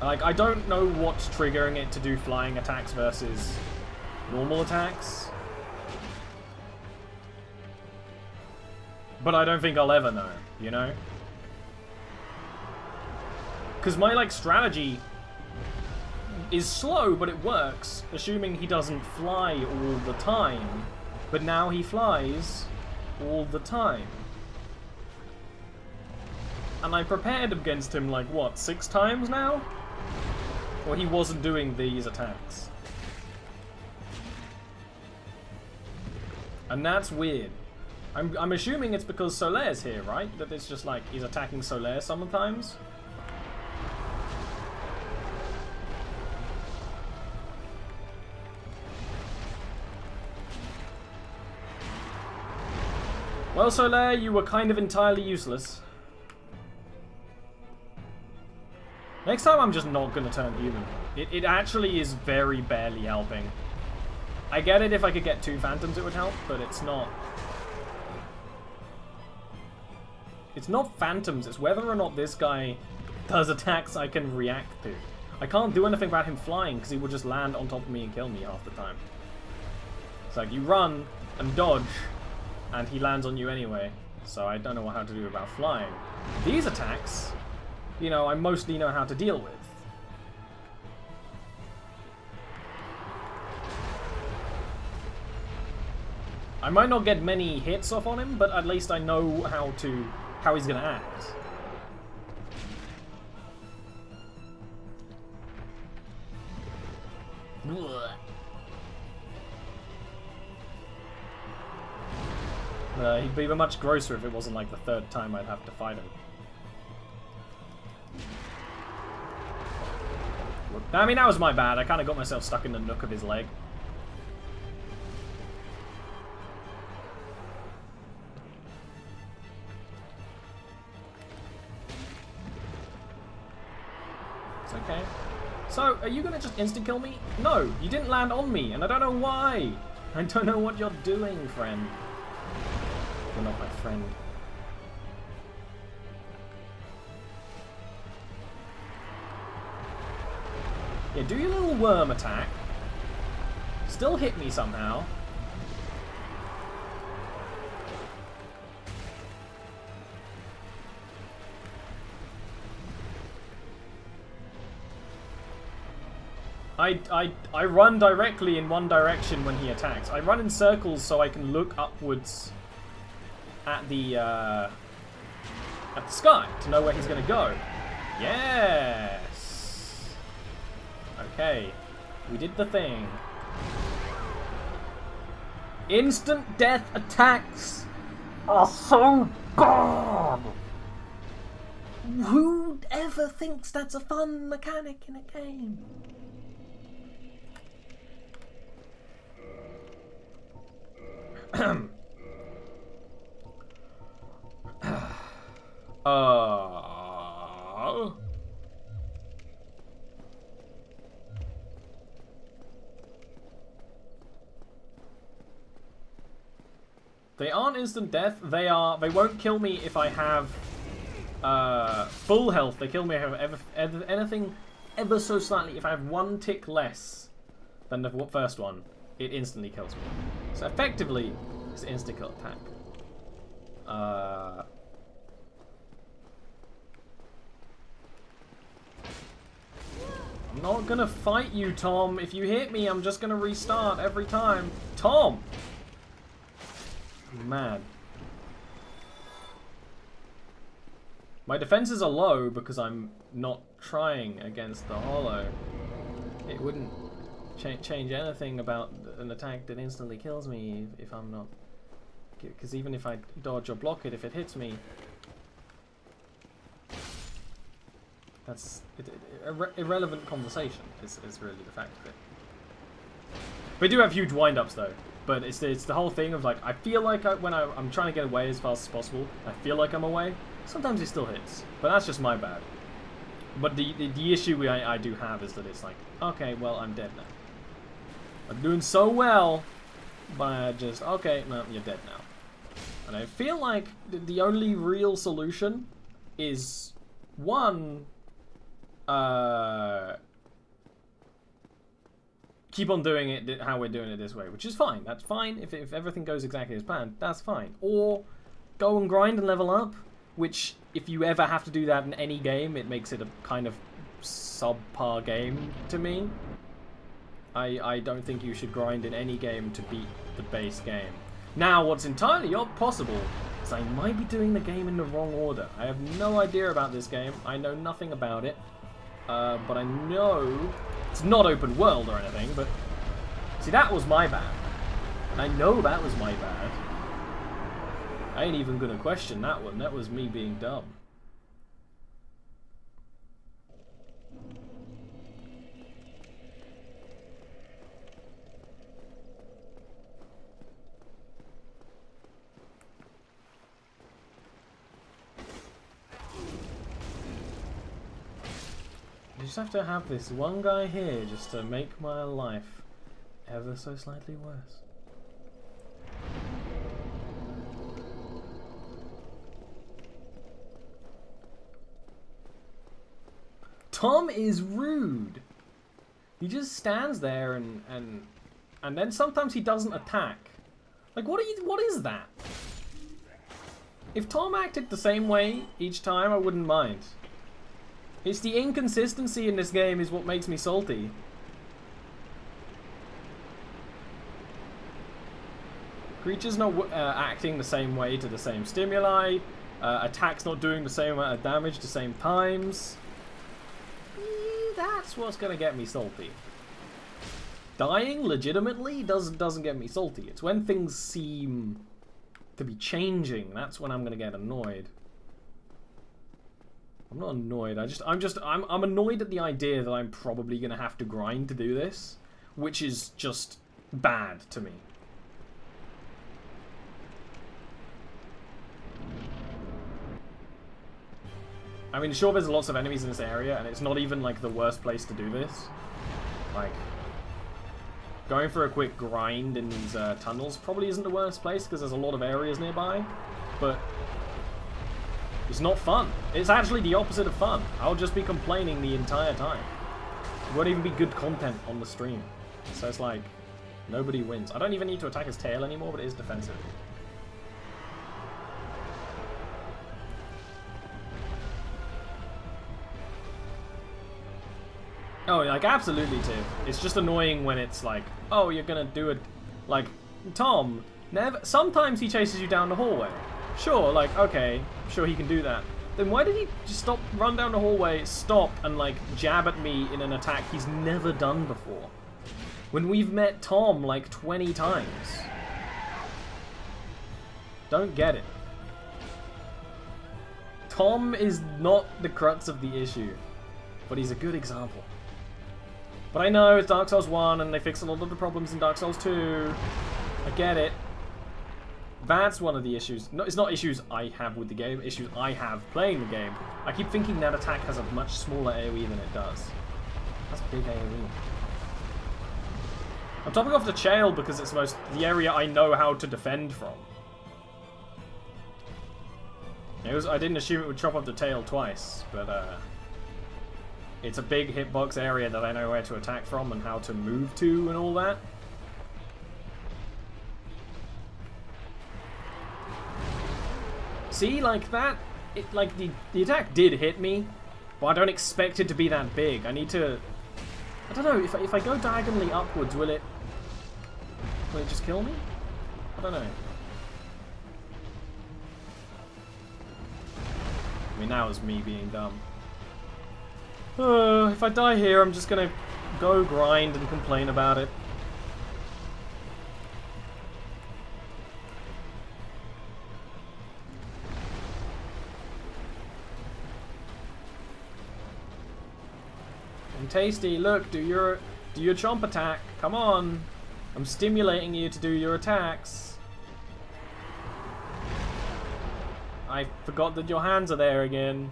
Like, I don't know what's triggering it to do flying attacks versus normal attacks. But I don't think I'll ever know, you know? Because my, like, strategy is slow, but it works, assuming he doesn't fly all the time. But now he flies all the time. And I prepared against him, like, what, 6 times now? Or he wasn't doing these attacks. And that's weird. I'm assuming it's because Solaire's here, right? That it's just like, he's attacking Solaire sometimes. Well, Solaire, you were kind of entirely useless. Next time I'm just not going to turn human. It actually is very barely helping. I get it if I could get 2 phantoms it would help, but it's not. It's not phantoms, it's whether or not this guy does attacks I can react to. I can't do anything about him flying because he will just land on top of me and kill me half the time. It's like you run and dodge and he lands on you anyway. So I don't know how to do about flying. These attacks, you know, I mostly know how to deal with. I might not get many hits off on him, but at least I know how he's gonna act. He'd be much grosser if it wasn't like the 3rd time I'd have to fight him. I mean, that was my bad. I kind of got myself stuck in the nook of his leg. It's okay. So, are you gonna just insta-kill me? No, you didn't land on me, and I don't know why. I don't know what you're doing, friend. You're not my friend. Yeah, do your little worm attack. Still hit me somehow. I run directly in one direction when he attacks. I run in circles so I can look upwards at the sky to know where he's gonna go. Yes. Okay, we did the thing. Instant death attacks are so bad. Who ever thinks that's a fun mechanic in a game? They aren't instant death. They won't kill me if I have full health. They kill me if I have anything ever so slightly. If I have 1 tick less than the first one, it instantly kills me. So effectively, it's an insta-kill attack. I'm not gonna fight you, Tom. If you hit me, I'm just gonna restart every time. Tom! I'm mad. My defenses are low because I'm not trying against the Hollow. It wouldn't change anything about an attack that instantly kills me if I'm not... Because even if I dodge or block it, if it hits me... That's... irrelevant conversation is really the fact of it. We do have huge wind-ups though. But it's the whole thing of like, I feel like when I'm trying to get away as fast as possible, I feel like I'm away. Sometimes it still hits. But that's just my bad. But the issue I do have is that it's like, okay, well, I'm dead now. I'm doing so well, but I just, okay, no, you're dead now. And I feel like the only real solution is, one, keep on doing it how we're doing it this way, which is fine. That's fine. If everything goes exactly as planned, that's fine. Or go and grind and level up, which if you ever have to do that in any game, it makes it a kind of subpar game to me. I don't think you should grind in any game to beat the base game. Now, what's entirely possible is I might be doing the game in the wrong order. I have no idea about this game. I know nothing about it. But I know it's not open world or anything, but see, that was my bad. And I know that was my bad. I ain't even gonna question that one. That was me being dumb. just have to have this one guy here just to make my life ever so slightly worse. Tom is rude. He just stands there and then sometimes he doesn't attack. Like what is that? If Tom acted the same way each time, I wouldn't mind. It's the inconsistency in this game is what makes me salty. Creatures not acting the same way to the same stimuli. Attacks not doing the same amount of damage the same times. That's what's gonna get me salty. Dying legitimately doesn't get me salty. It's when things seem to be changing. That's when I'm gonna get annoyed. I'm not annoyed. I'm annoyed at the idea that I'm probably gonna have to grind to do this, which is just bad to me. I mean, sure, there's lots of enemies in this area, and it's not even, like, the worst place to do this. Like, going for a quick grind in these tunnels probably isn't the worst place, because there's a lot of areas nearby, but it's not fun. It's actually the opposite of fun. I'll just be complaining the entire time. It won't even be good content on the stream. So it's like, nobody wins. I don't even need to attack his tail anymore, but it is defensive. Oh, like, absolutely, Tiv. It's just annoying when it's like, oh, you're gonna do it. Like, Tom, sometimes he chases you down the hallway. Sure, like, okay, sure he can do that. Then why did he just run down the hallway, stop, and, like, jab at me in an attack he's never done before? When we've met Tom, like, 20 times. Don't get it. Tom is not the crux of the issue, but he's a good example. But I know it's Dark Souls 1 and they fixed a lot of the problems in Dark Souls 2. I get it. That's one of the issues. No, it's not issues I have with the game, issues I have playing the game. I keep thinking that attack has a much smaller AoE than it does. That's big AoE. I'm topping off the Chael because it's the area I know how to defend from. I didn't assume it would chop off the tail twice, but it's a big hitbox area that I know where to attack from and how to move to and all that. See, like that, like the attack did hit me, but I don't expect it to be that big. I need to, I don't know, if I go diagonally upwards, will it just kill me? I don't know. I mean, that was me being dumb. If I die here, I'm just gonna go grind and complain about it. And Tasty, look, do your chomp attack. Come on. I'm stimulating you to do your attacks. I forgot that your hands are there again.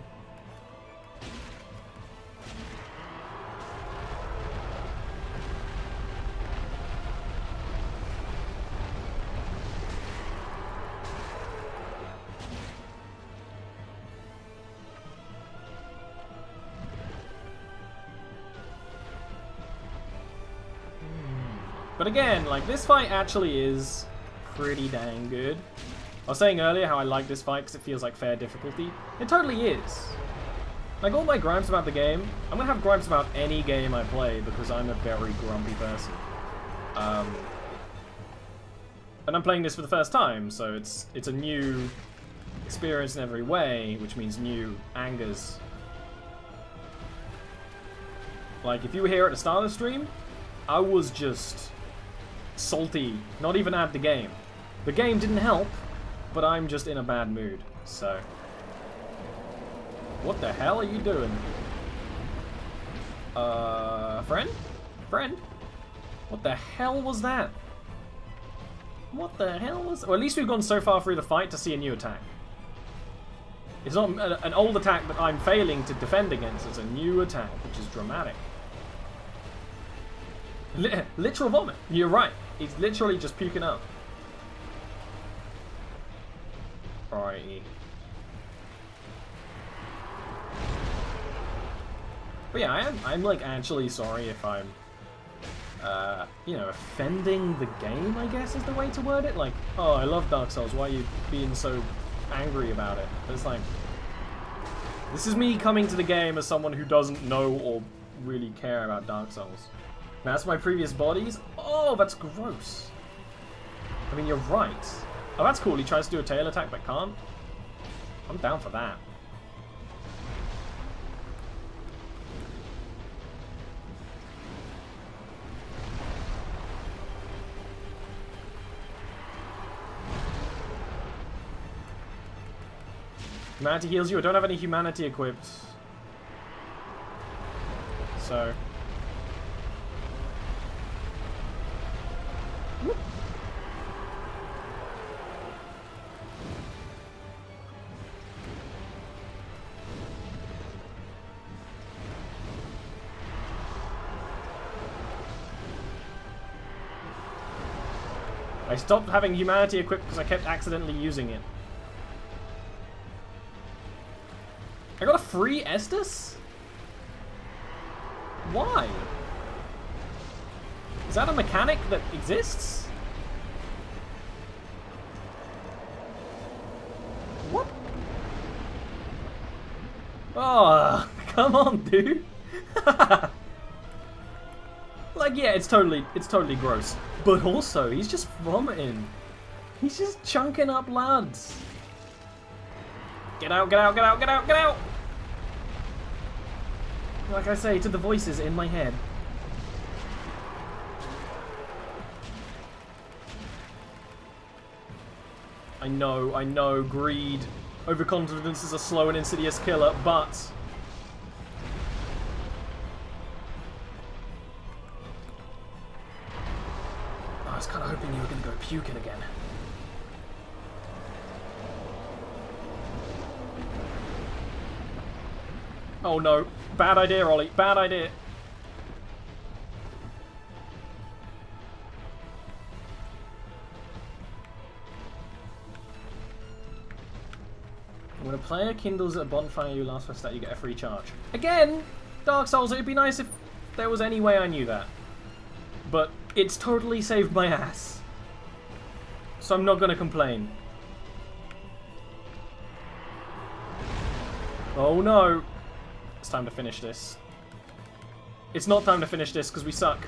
But again, like, this fight actually is pretty dang good. I was saying earlier how I like this fight because it feels like fair difficulty. It totally is. Like, all my gripes about the game, I'm gonna have gripes about any game I play because I'm a very grumpy person. And I'm playing this for the first time, so it's a new experience in every way, which means new angers. Like, if you were here at the start of the stream, I was just salty, not even at the game. The game didn't help, but I'm just in a bad mood, so. What the hell are you doing? Friend? Friend? What the hell was that? What the hell was... Well, at least we've gone so far through the fight to see a new attack. It's not an old attack that I'm failing to defend against. It's a new attack, which is dramatic. Literal vomit. You're right. He's literally just puking up. Alrighty. But yeah, I'm like actually sorry if I'm, you know, offending the game, I guess is the way to word it. Like, oh, I love Dark Souls. Why are you being so angry about it? But it's like, this is me coming to the game as someone who doesn't know or really care about Dark Souls. That's my previous bodies. Oh, that's gross. I mean, you're right. Oh, that's cool. He tries to do a tail attack but can't. I'm down for that. Humanity heals you. I don't have any humanity equipped. So. Whoop. I stopped having humanity equipped because I kept accidentally using it. I got a free Estus? Why? Is that a mechanic that exists? What? Oh, come on, dude. Like, yeah, it's totally gross. But also, he's just vomiting. He's just chunking up lads. Get out, get out, get out, get out, get out! Like I say, to the voices in my head. I know, greed. Overconfidence is a slow and insidious killer, but... I was kind of hoping you were going to go puking again. Oh no. Bad idea, Ollie. Bad idea. When a player kindles a bonfire you last for a stat, you get a free charge. Again, Dark Souls, it'd be nice if there was any way I knew that. But it's totally saved my ass. So I'm not gonna complain. Oh no. It's time to finish this. It's not time to finish this because we suck.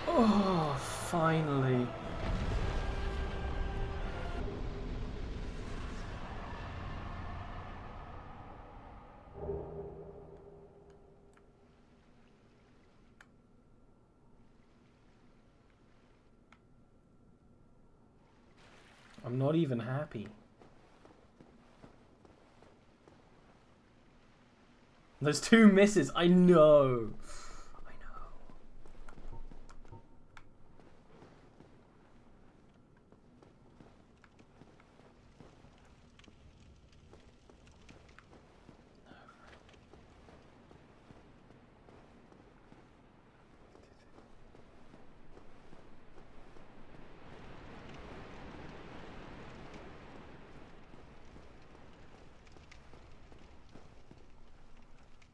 Oh, finally. I'm not even happy. There's 2 misses. I know. I know.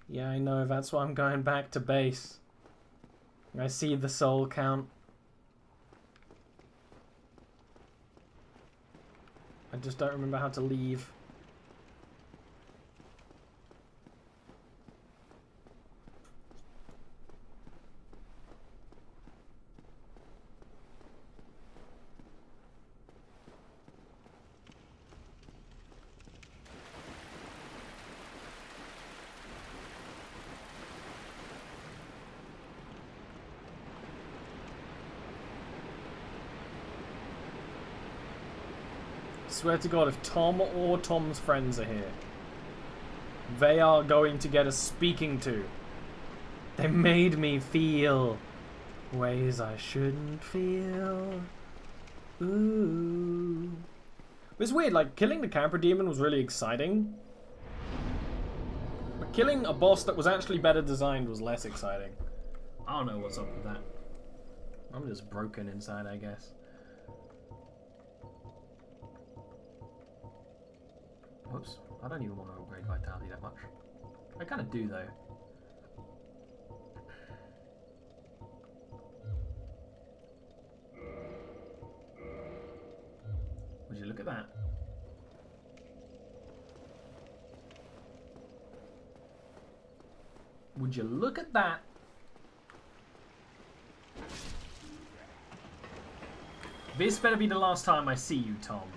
Yeah, I know. That's why I'm going back to base. I see the soul count. I just don't remember how to leave. Swear to God, if Tom or Tom's friends are here, they are going to get a speaking to. They made me feel ways I shouldn't feel. Ooh. It was weird, like, killing the camper demon was really exciting. But killing a boss that was actually better designed was less exciting. I don't know what's up with that. I'm just broken inside, I guess. Whoops. I don't even want to upgrade vitality that much. I kind of do, though. Would you look at that? Would you look at that? This better be the last time I see you, Tom.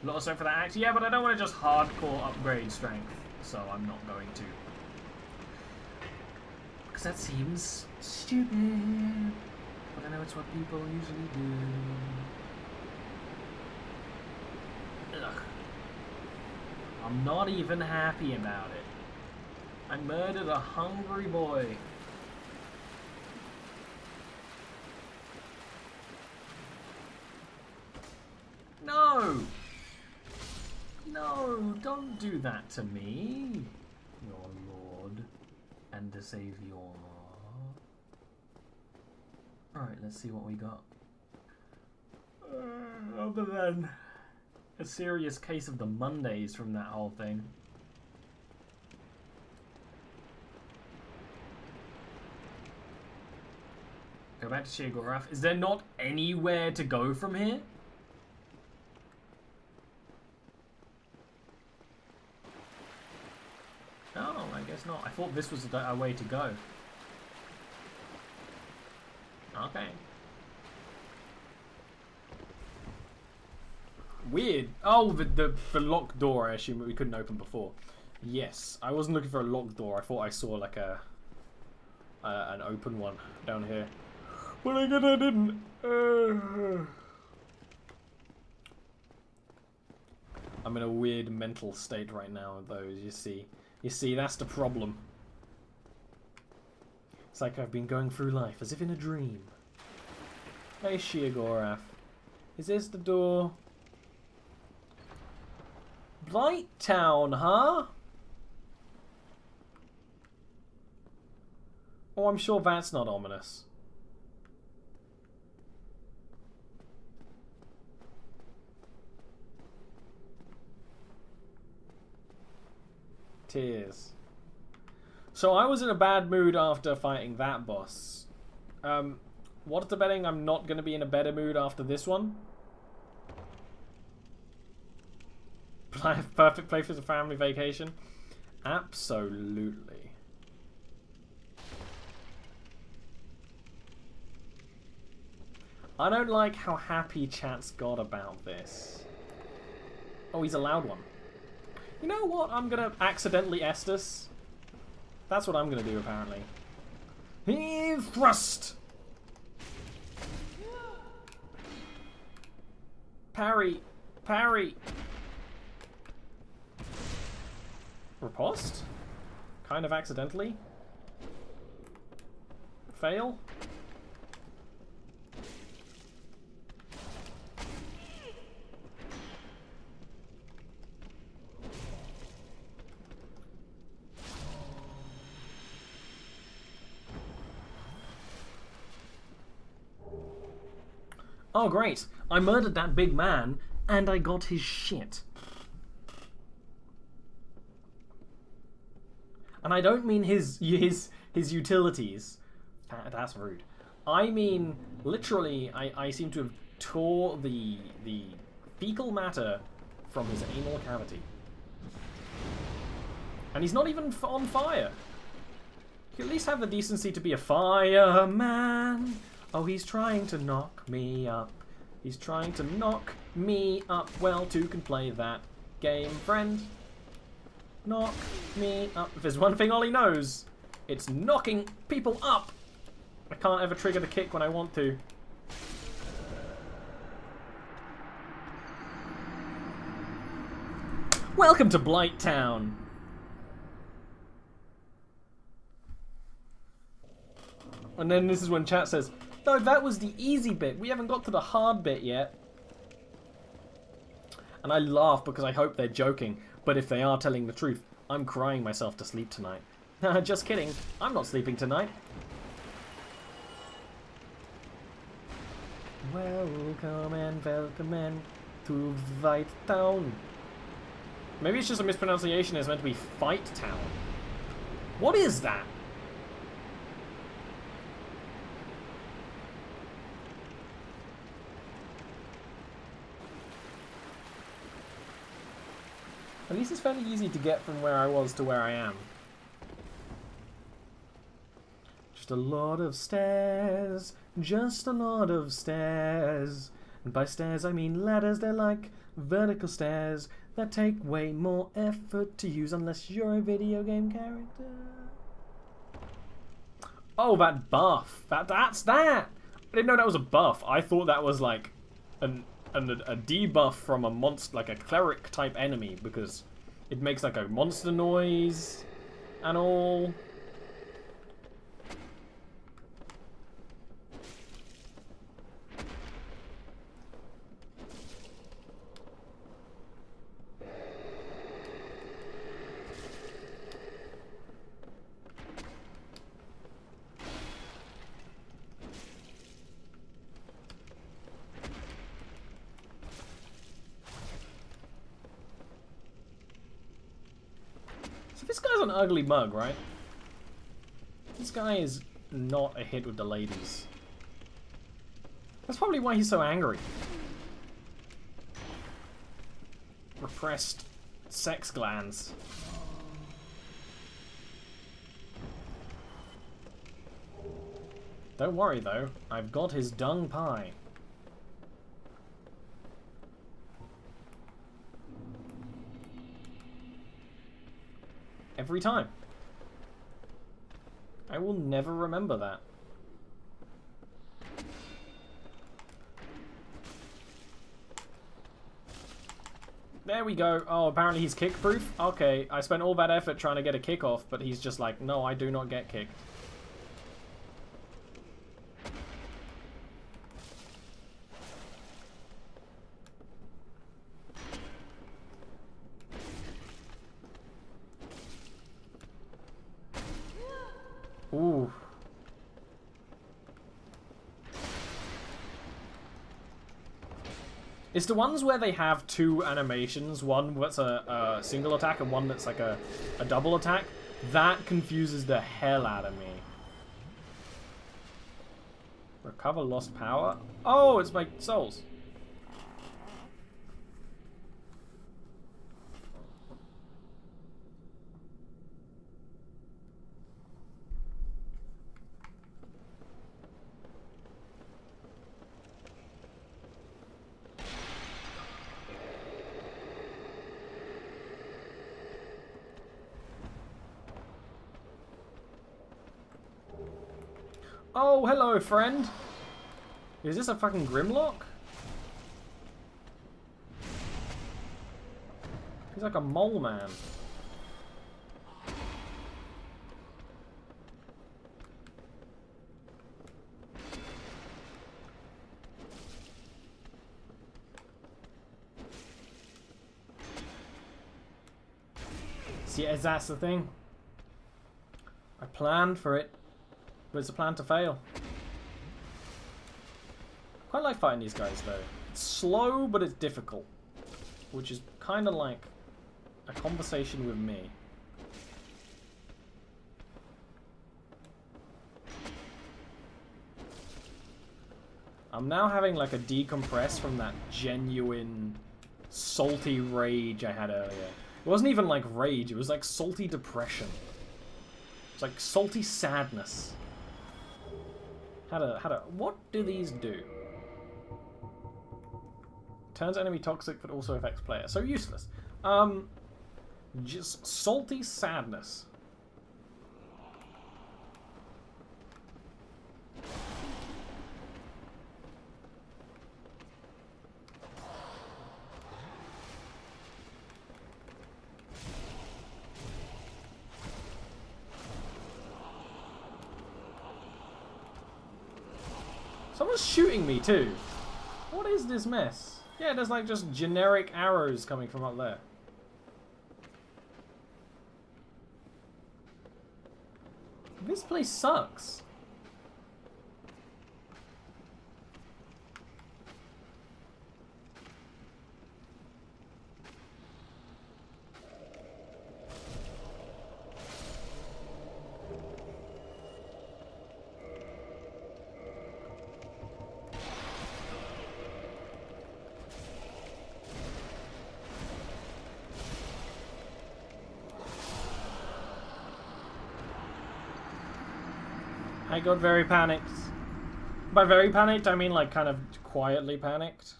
A lot of strength for that axe. Yeah, but I don't want to just hardcore upgrade strength, so I'm not going to. Because that seems stupid. But I know it's what people usually do. Ugh. I'm not even happy about it. I murdered a hungry boy. No! No, don't do that to me, your lord and savior. Alright, let's see what we got. Other than a serious case of the Mondays from that whole thing. Go back to Sheogorath. Is there not anywhere to go from here? Oh, I guess not. I thought this was a way to go. Okay. Weird. Oh, the locked door, I assume we couldn't open before. Yes, I wasn't looking for a locked door. I thought I saw like an open one down here. But I guess I didn't. I'm in a weird mental state right now, though, as you see. You see, that's the problem. It's like I've been going through life as if in a dream. Hey, Sheogorath. Is this the door? Blight Town, huh? Oh, I'm sure that's not ominous. Tears. So I was in a bad mood after fighting that boss. What's the betting I'm not going to be in a better mood after this one? Perfect place for a family vacation? Absolutely. I don't like how happy chat's got about this. Oh, he's a loud one. You know what? I'm gonna accidentally Estus. That's what I'm gonna do, apparently. Heave thrust! Parry! Parry! Riposte? Kind of accidentally. Fail? Oh, great. I murdered that big man, and I got his shit. And I don't mean his utilities. That's rude. I mean, literally, I seem to have tore the fecal matter from his anal cavity. And he's not even on fire. You at least have the decency to be a fireman. Oh, he's trying to knock me up. He's trying to knock me up. Well, two can play that game, friend. Knock me up. If there's one thing Ollie knows, it's knocking people up. I can't ever trigger the kick when I want to. Welcome to Blight Town. And then this is when chat says, no, that was the easy bit. We haven't got to the hard bit yet. And I laugh because I hope they're joking. But if they are telling the truth, I'm crying myself to sleep tonight. Just kidding. I'm not sleeping tonight. Welcome and welcome in to White Town. Maybe it's just a mispronunciation. It's meant to be Fight Town. What is that? At least it's fairly easy to get from where I was to where I am. Just a lot of stairs. Just a lot of stairs. And by stairs I mean ladders. They're like vertical stairs that take way more effort to use unless you're a video game character. Oh, that buff. That's that! I didn't know that was a buff. I thought that was like a debuff from a monster, like a cleric type enemy, because it makes like a monster noise and all. This guy's an ugly mug, right? This guy is not a hit with the ladies. That's probably why he's so angry. Repressed sex glands. Don't worry though, I've got his dung pie. Every time. I will never remember that. There we go. Oh, apparently he's kick-proof? Okay, I spent all that effort trying to get a kick off, but he's just like, no, I do not get kicked. Ooh. It's the ones where they have two animations, one that's a single attack and one that's like a double attack. That confuses the hell out of me. Recover lost power? Oh, it's my souls. Oh, hello, friend. Is this a fucking Grimlock? He's like a mole man. See, that's the thing. I planned for it. But it's a plan to fail. Quite like fighting these guys though. It's slow, but it's difficult. Which is kind of like a conversation with me. I'm now having like a decompress from that genuine salty rage I had earlier. It wasn't even like rage, it was like salty depression. It's like salty sadness. What do these do? Turns enemy toxic, but also affects player. So useless. Just salty sadness. Someone's shooting me too. What is this mess? Yeah, there's like just generic arrows coming from up there. This place sucks. I got very panicked. By very panicked, I mean like kind of quietly panicked.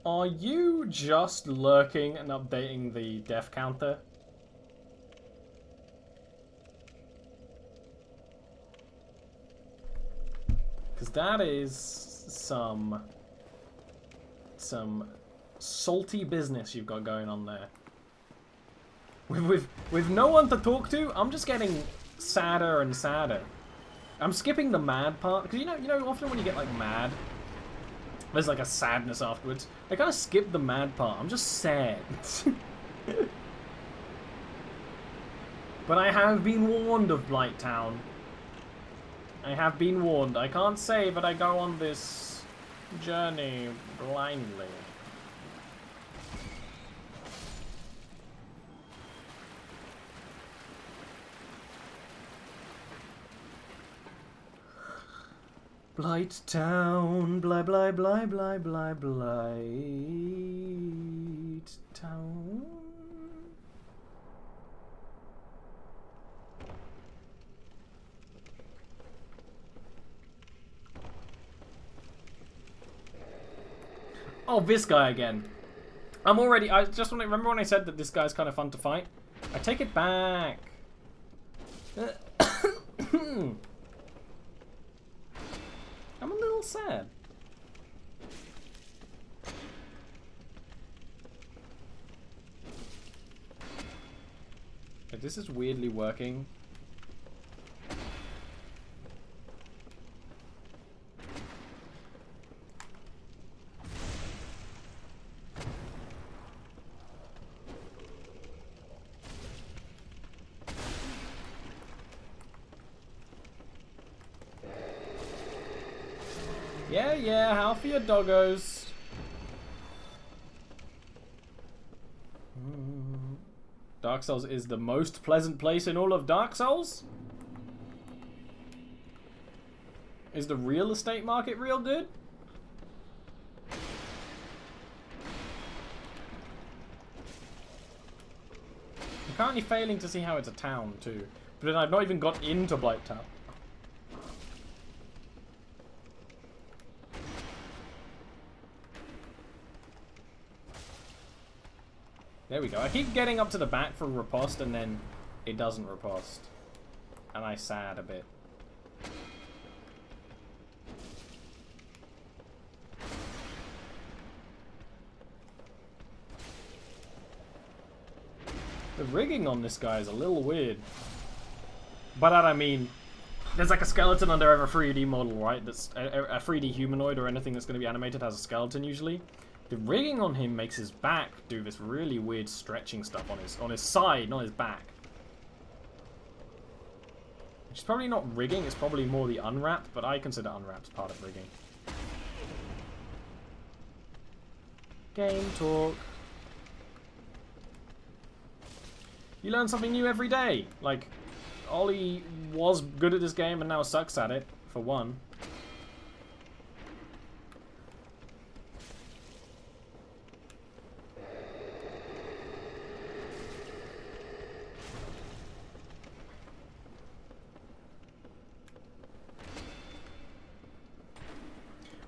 Are you just lurking and updating the death counter? Because that is some salty business you've got going on there. With no one to talk to, I'm just getting sadder and sadder. I'm skipping the mad part because you know often when you get like mad, there's like a sadness afterwards. I kind of skip the mad part. I'm just sad. But I have been warned of Blighttown. I have been warned. I can't say that I go on this journey blindly. Blighttown, blah blah blah blah blah Blighttown. Oh, this guy again. I just want to remember when I said that this guy's kind of fun to fight? I take it back. I'm a little sad. But this is weirdly working. Yeah, how for your doggos? Dark Souls is the most pleasant place in all of Dark Souls? Is the real estate market real good? I'm currently failing to see how it's a town too. But then I've not even got into Blighttown. There we go. I keep getting up to the back for riposte and then it doesn't riposte. And I sad a bit. The rigging on this guy is a little weird. By that I mean, there's like a skeleton under every 3D model, right? That's a 3D humanoid or anything that's going to be animated has a skeleton usually. The rigging on him makes his back do this really weird stretching stuff on his side, not his back. Which is probably not rigging, it's probably more the unwrapped, but I consider unwrapped part of rigging. Game talk. You learn something new every day. Like, Ollie was good at this game and now sucks at it, for one.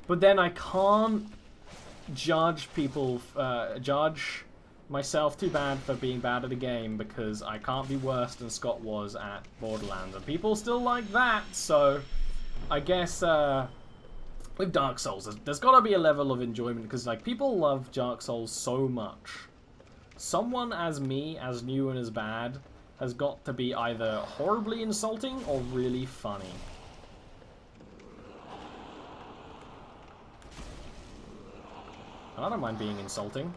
But then I can't judge people, judge myself too bad for being bad at a game because I can't be worse than Scott was at Borderlands. And people still like that, so I guess with Dark Souls, there's got to be a level of enjoyment, because like people love Dark Souls so much. Someone as me, as new and as bad, has got to be either horribly insulting or really funny. And I don't mind being insulting.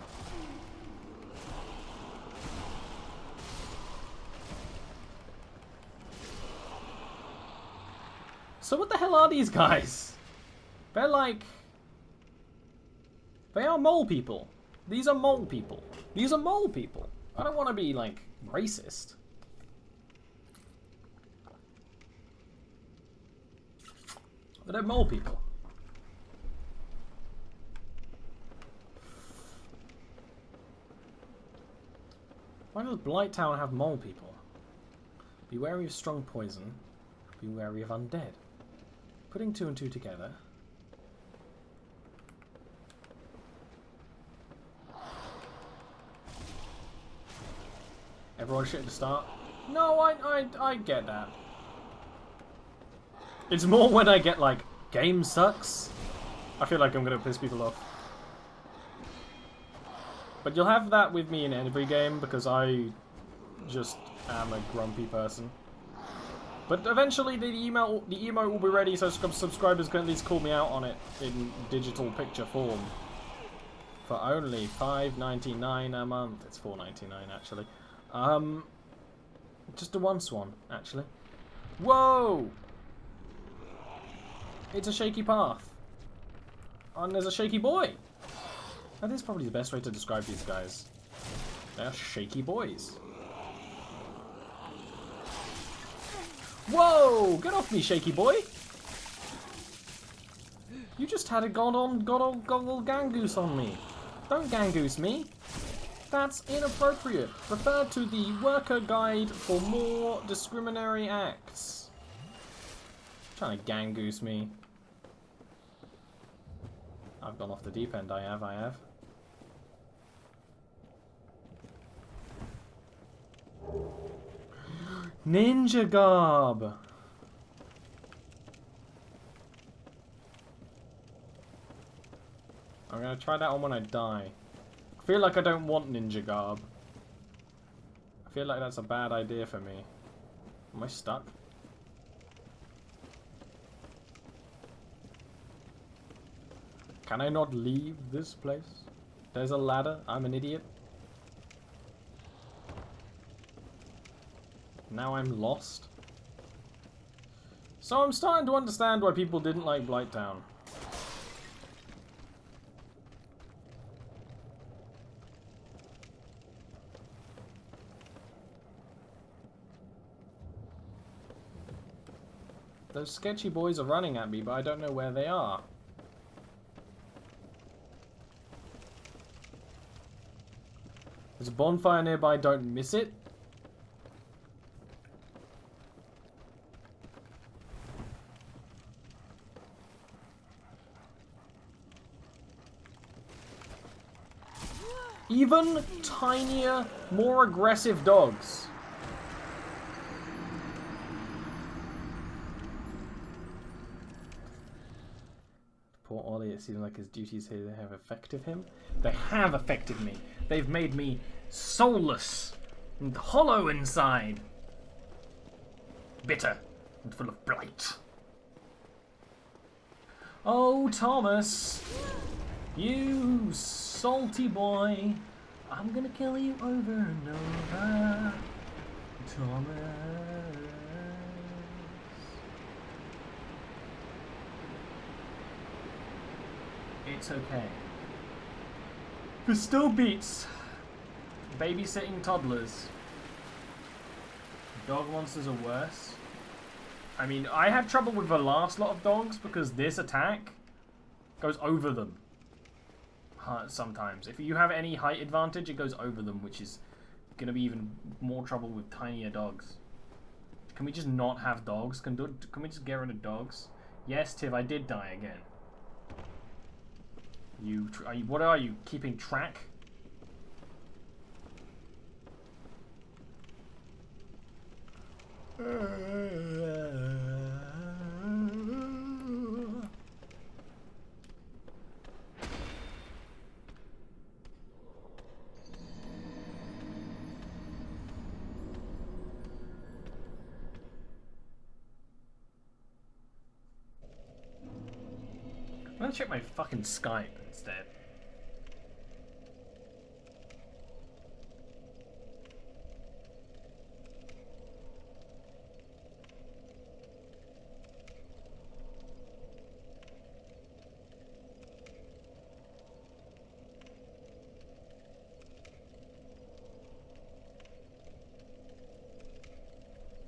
So what the hell are these guys? They're like... They are mole people. These are mole people. These are mole people. I don't want to be, like, racist. But they're mole people. Why does Blighttown have mole people? Be wary of strong poison. Be wary of undead. Putting 2 and 2 together. Everyone shit at the start. No, I get that. It's more when I get like, game sucks. I feel like I'm gonna piss people off. But you'll have that with me in every game because I just am a grumpy person. But eventually the emote will be ready, so subscribers can at least call me out on it in digital picture form. For only $5.99 a month. It's $4.99 actually. Just a one swan, actually. Whoa! It's a shaky path. And there's a shaky boy. That is probably the best way to describe these guys. They're shaky boys. Whoa! Get off me, shaky boy! You just had a goggle gangoose on me. Don't gangoose me. That's inappropriate. Refer to the worker guide for more discriminatory acts. Trying to gangoose me. I've gone off the deep end, I have. Ninja garb! I'm gonna try that on when I die. I feel like I don't want ninja garb. I feel like that's a bad idea for me. Am I stuck? Can I not leave this place? There's a ladder. I'm an idiot. Now I'm lost. So I'm starting to understand why people didn't like Blighttown. Those sketchy boys are running at me, but I don't know where they are. There's a bonfire nearby, don't miss it. Even tinier, more aggressive dogs. Poor Ollie, it seems like his duties here have affected him. They have affected me. They've made me soulless and hollow inside. Bitter and full of blight. Oh, Thomas. You salty boy. I'm gonna kill you over and over. Thomas. It's okay. This still beats babysitting toddlers. Dog monsters are worse. I mean, I had trouble with the last lot of dogs because this attack goes over them. Sometimes. If you have any height advantage, it goes over them, which is going to be even more trouble with tinier dogs. Can we just not have dogs? Can we just get rid of dogs? Yes, Tiv, I did die again. What are you, keeping track? to check my fucking Skype instead.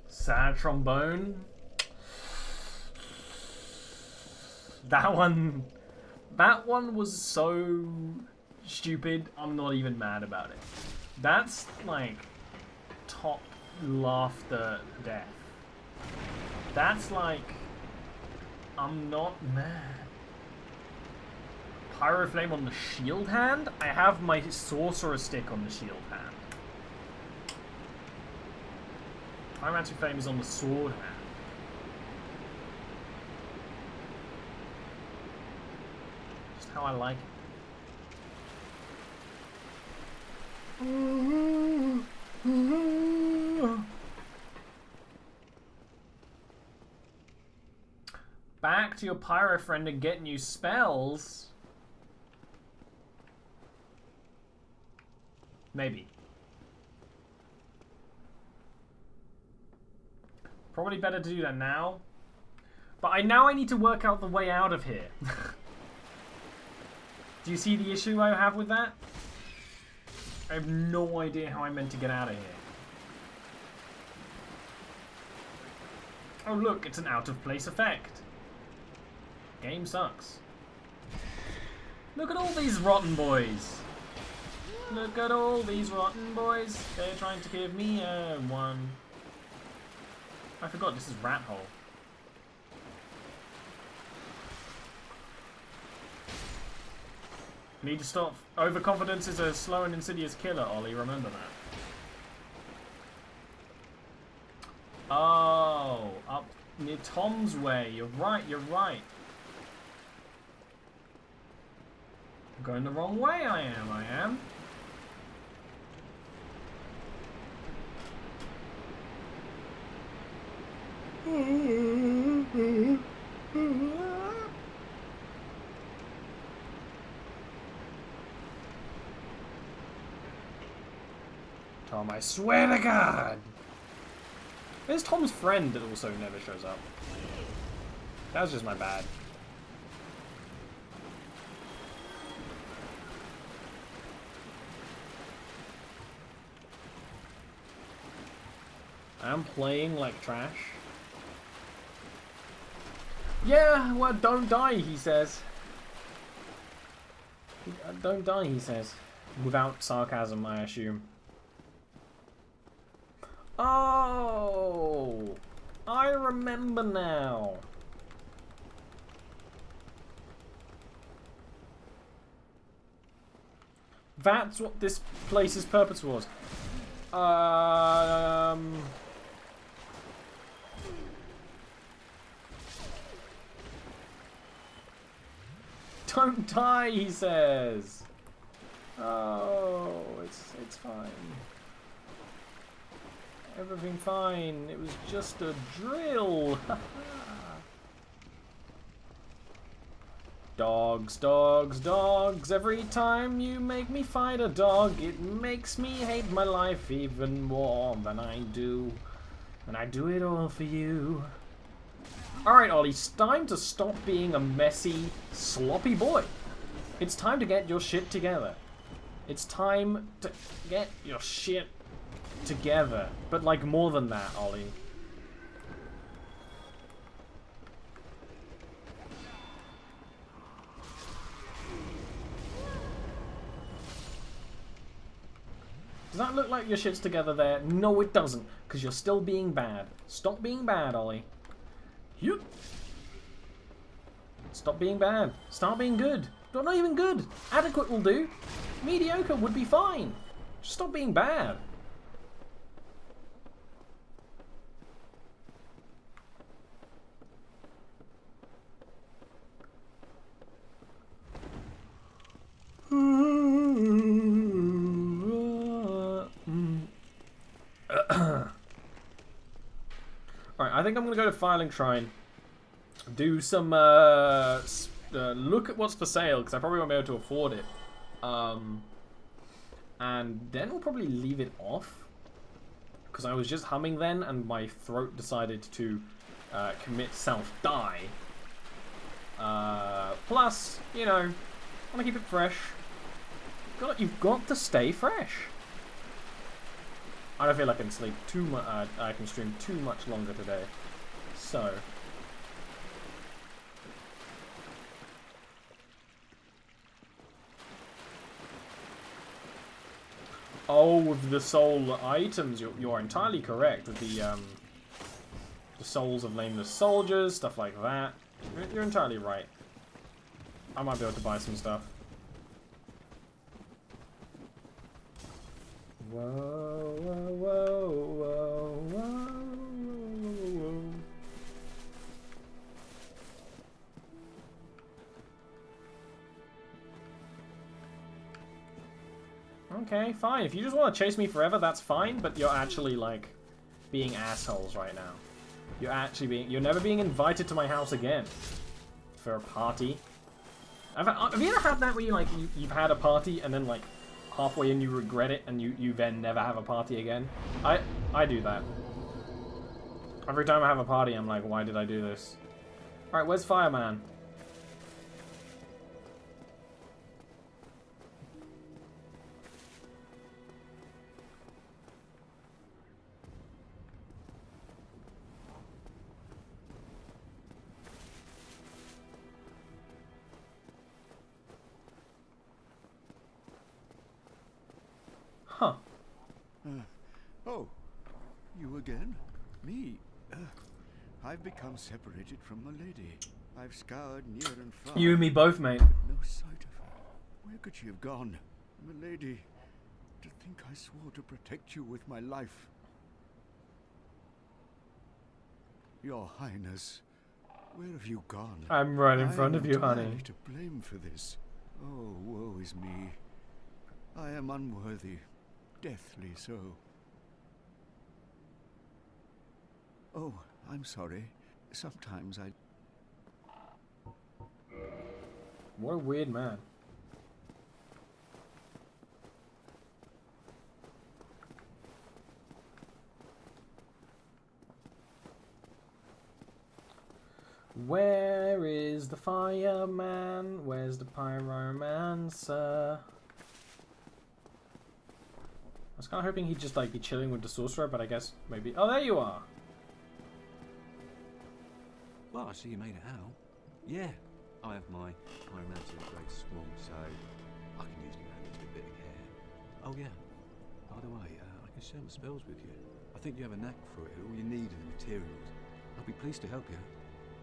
Sad trombone. That one was so stupid, I'm not even mad about it. That's like top laughter death. That's like, I'm not mad. Pyroflame on the shield hand? I have my sorcerer stick on the shield hand. Pyromancy Flame is on the sword hand. Just how I like it. Back to your pyro friend and get new spells. Maybe. Probably better to do that now. But I need to work out the way out of here. Do you see the issue I have with that? I have no idea how I'm meant to get out of here. Oh look, it's an out of place effect. Game sucks. Look at all these rotten boys. Look at all these rotten boys. They're trying to give me a one. I forgot this is rat hole. Need to stop. Overconfidence is a slow and insidious killer, Ollie. Remember that. Oh, up near Tom's way. You're right, you're right. I'm going the wrong way, I am. Tom, I swear to God! There's Tom's friend that also never shows up. That was just my bad. I'm playing like trash. Yeah, well, don't die, he says. Don't die, he says. Without sarcasm, I assume. Oh! I remember now. That's what this place's purpose was. Don't die, he says. Oh, it's fine. Everything fine. It was just a drill. Dogs, dogs, dogs. Every time you make me fight a dog, it makes me hate my life even more than I do. And I do it all for you. Alright, Ollie, it's time to stop being a messy, sloppy boy. It's time to get your shit together. It's time to get your shit together. But, like, more than that, Ollie. Does that look like your shit's together there? No, it doesn't, because you're still being bad. Stop being bad, Ollie. Yup. Stop being bad. Start being good. Not even good. Adequate will do. Mediocre would be fine. Just stop being bad. Alright, I think I'm going to go to Filing Shrine. Do some look at what's for sale, because I probably won't be able to afford it. And then we'll probably leave it off, because I was just humming then, and my throat decided to commit self-die. Plus, you know, want to keep it fresh. You've got to stay fresh. I don't feel I can sleep too much. I can stream too much longer today. So. Oh, with the soul items, you're entirely correct. With the souls of nameless soldiers, stuff like that. You're entirely right. I might be able to buy some stuff. Whoa, whoa, whoa, whoa, whoa, whoa. Okay, fine. If you just want to chase me forever, that's fine, but you're actually, like, being assholes right now. You're never being invited to my house again. For a party. Have you ever had that where you've had a party and then, like, halfway in you regret it and you then never have a party again? I do that. Every time I have a party, I'm like, why did I do this? Alright, where's Fireman? Huh. Oh, you again? Me? I've become separated from my lady. I've scoured near and far. You and me both, mate. No sight of her. Where could she have gone? My lady, to think I swore to protect you with my life. Your Highness, where have you gone? I'm right in front of you, honey. I am entirely to blame for this. Oh, woe is me. I am unworthy. Deathly so. Oh, I'm sorry. Sometimes I... What a weird man. Where is the fireman? Where's the pyromancer? I was kind of hoping he'd just like be chilling with the sorcerer, but I guess maybe... Oh, there you are! Well, I see you made it out. Yeah, I have my pyromancer great swarm, so I can usually manage a bit of care. Oh yeah, by the way, I can share my spells with you. I think you have a knack for it. All you need are the materials. I'll be pleased to help you.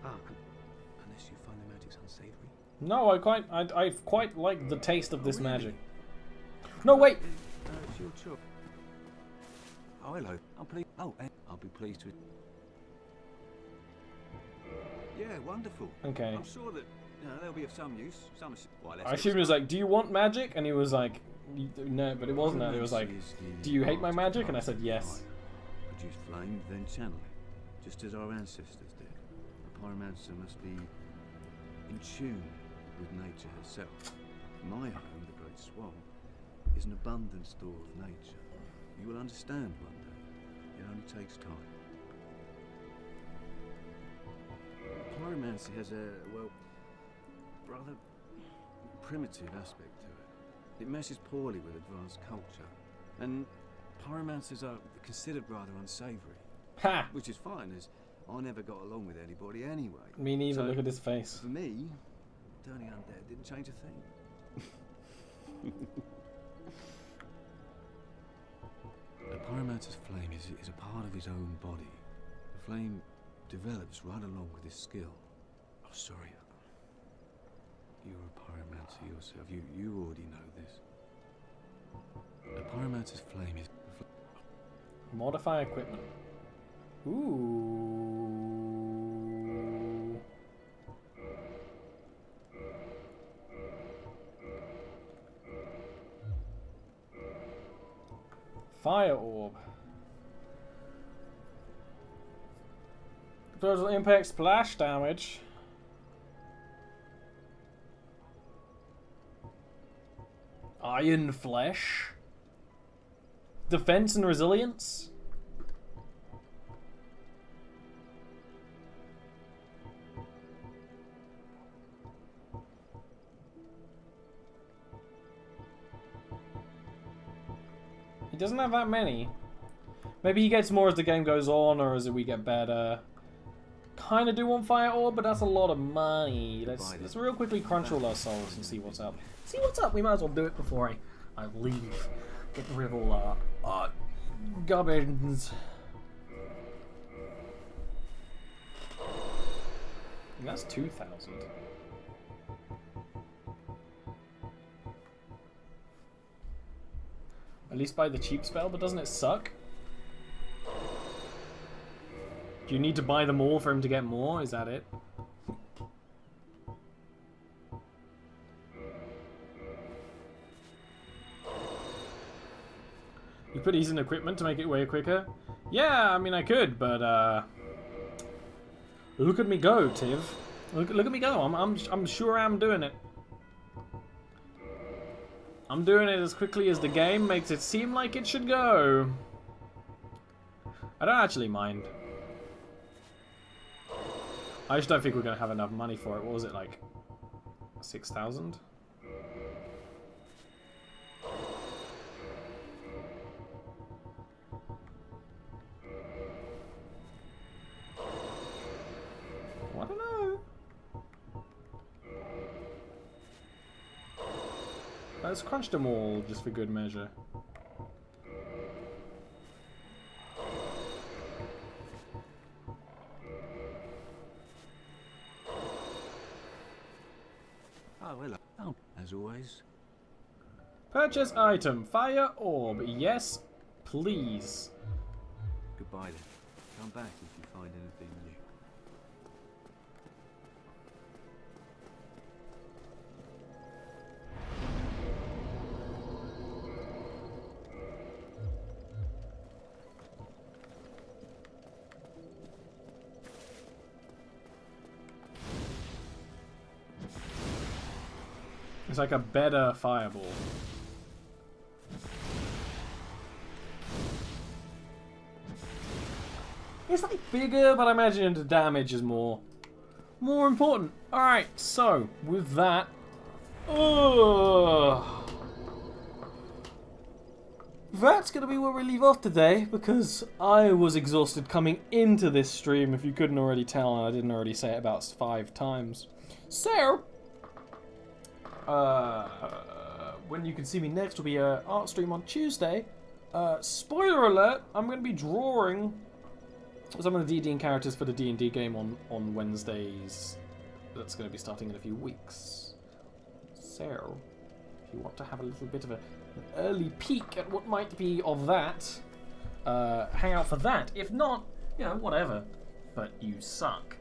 Unless you find the magic's unsavory. No, I quite like the taste of this magic. No, wait! It's your choice. Oh, hello. I'm pleased. Oh, and I'll be pleased to. Yeah, wonderful. Okay. I'm sure that they'll be of some use. Some. Well, I assumed it was like, do you want magic? And he was like, no, but it wasn't that. It was like, do you hate my magic? And I said, yes. Produce flame, then channel it, just as our ancestors did. A pyromancer must be in tune with nature herself. My home, the Great Swamp, is an abundant store of nature. You will understand one day. It only takes time. Pyromancy has a, well, rather primitive aspect to it. It meshes poorly with advanced culture. And pyromancers are considered rather unsavory. Ha! Which is fine, as I never got along with anybody anyway. Me neither, So, look at his face. For me, turning undead didn't change a thing. The pyromancer's flame is a part of his own body. The flame develops right along with his skill. Oh, sorry. You're a pyromancer yourself. You already know this. The pyromancer's flame is... Modify equipment. Ooh. Fire orb. Total impact splash damage. Iron Flesh. Defense and resilience. He doesn't have that many. Maybe he gets more as the game goes on, or as we get better. Kind of do want Fire Orb, but that's a lot of money. Let's real quickly crunch all our souls and see what's up. See what's up. We might as well do it before I leave. Get rid of all our gubbins. And that's 2,000. At least buy the cheap spell, but doesn't it suck? Do you need to buy them all for him to get more? Is that it? You put these in equipment to make it way quicker? Yeah, I mean I could, but look at me go, Tiv. Look at me go. I'm sure I'm doing it. I'm doing it as quickly as the game makes it seem like it should go. I don't actually mind. I just don't think we're going to have enough money for it. What was it, like 6,000? I don't know. Let's crunch them all just for good measure. Oh, hello. Oh, as always. Purchase item. Fire Orb. Yes, please. Goodbye then. Come back if you find anything new. It's like a better fireball. It's like bigger, but I imagine the damage is more important. Alright, so with that, that's gonna be where we leave off today, because I was exhausted coming into this stream, if you couldn't already tell, and I didn't already say it about 5 times. So when you can see me next will be an art stream on Tuesday. Spoiler alert, I'm going to be drawing some of the D&D characters for the D&D game on Wednesdays. That's going to be starting in a few weeks. So, if you want to have a little bit of an early peek at what might be of that, hang out for that. If not, you know, whatever. But you suck.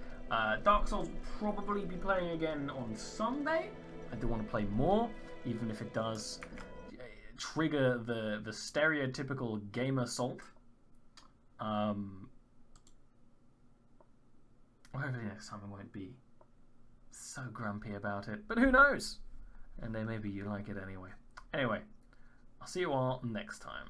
Dark Souls will probably be playing again on Sunday. I do want to play more, even if it does trigger the stereotypical gamer salt. Hopefully next time I won't be so grumpy about it, but who knows? And then maybe you like it anyway. Anyway, I'll see you all next time.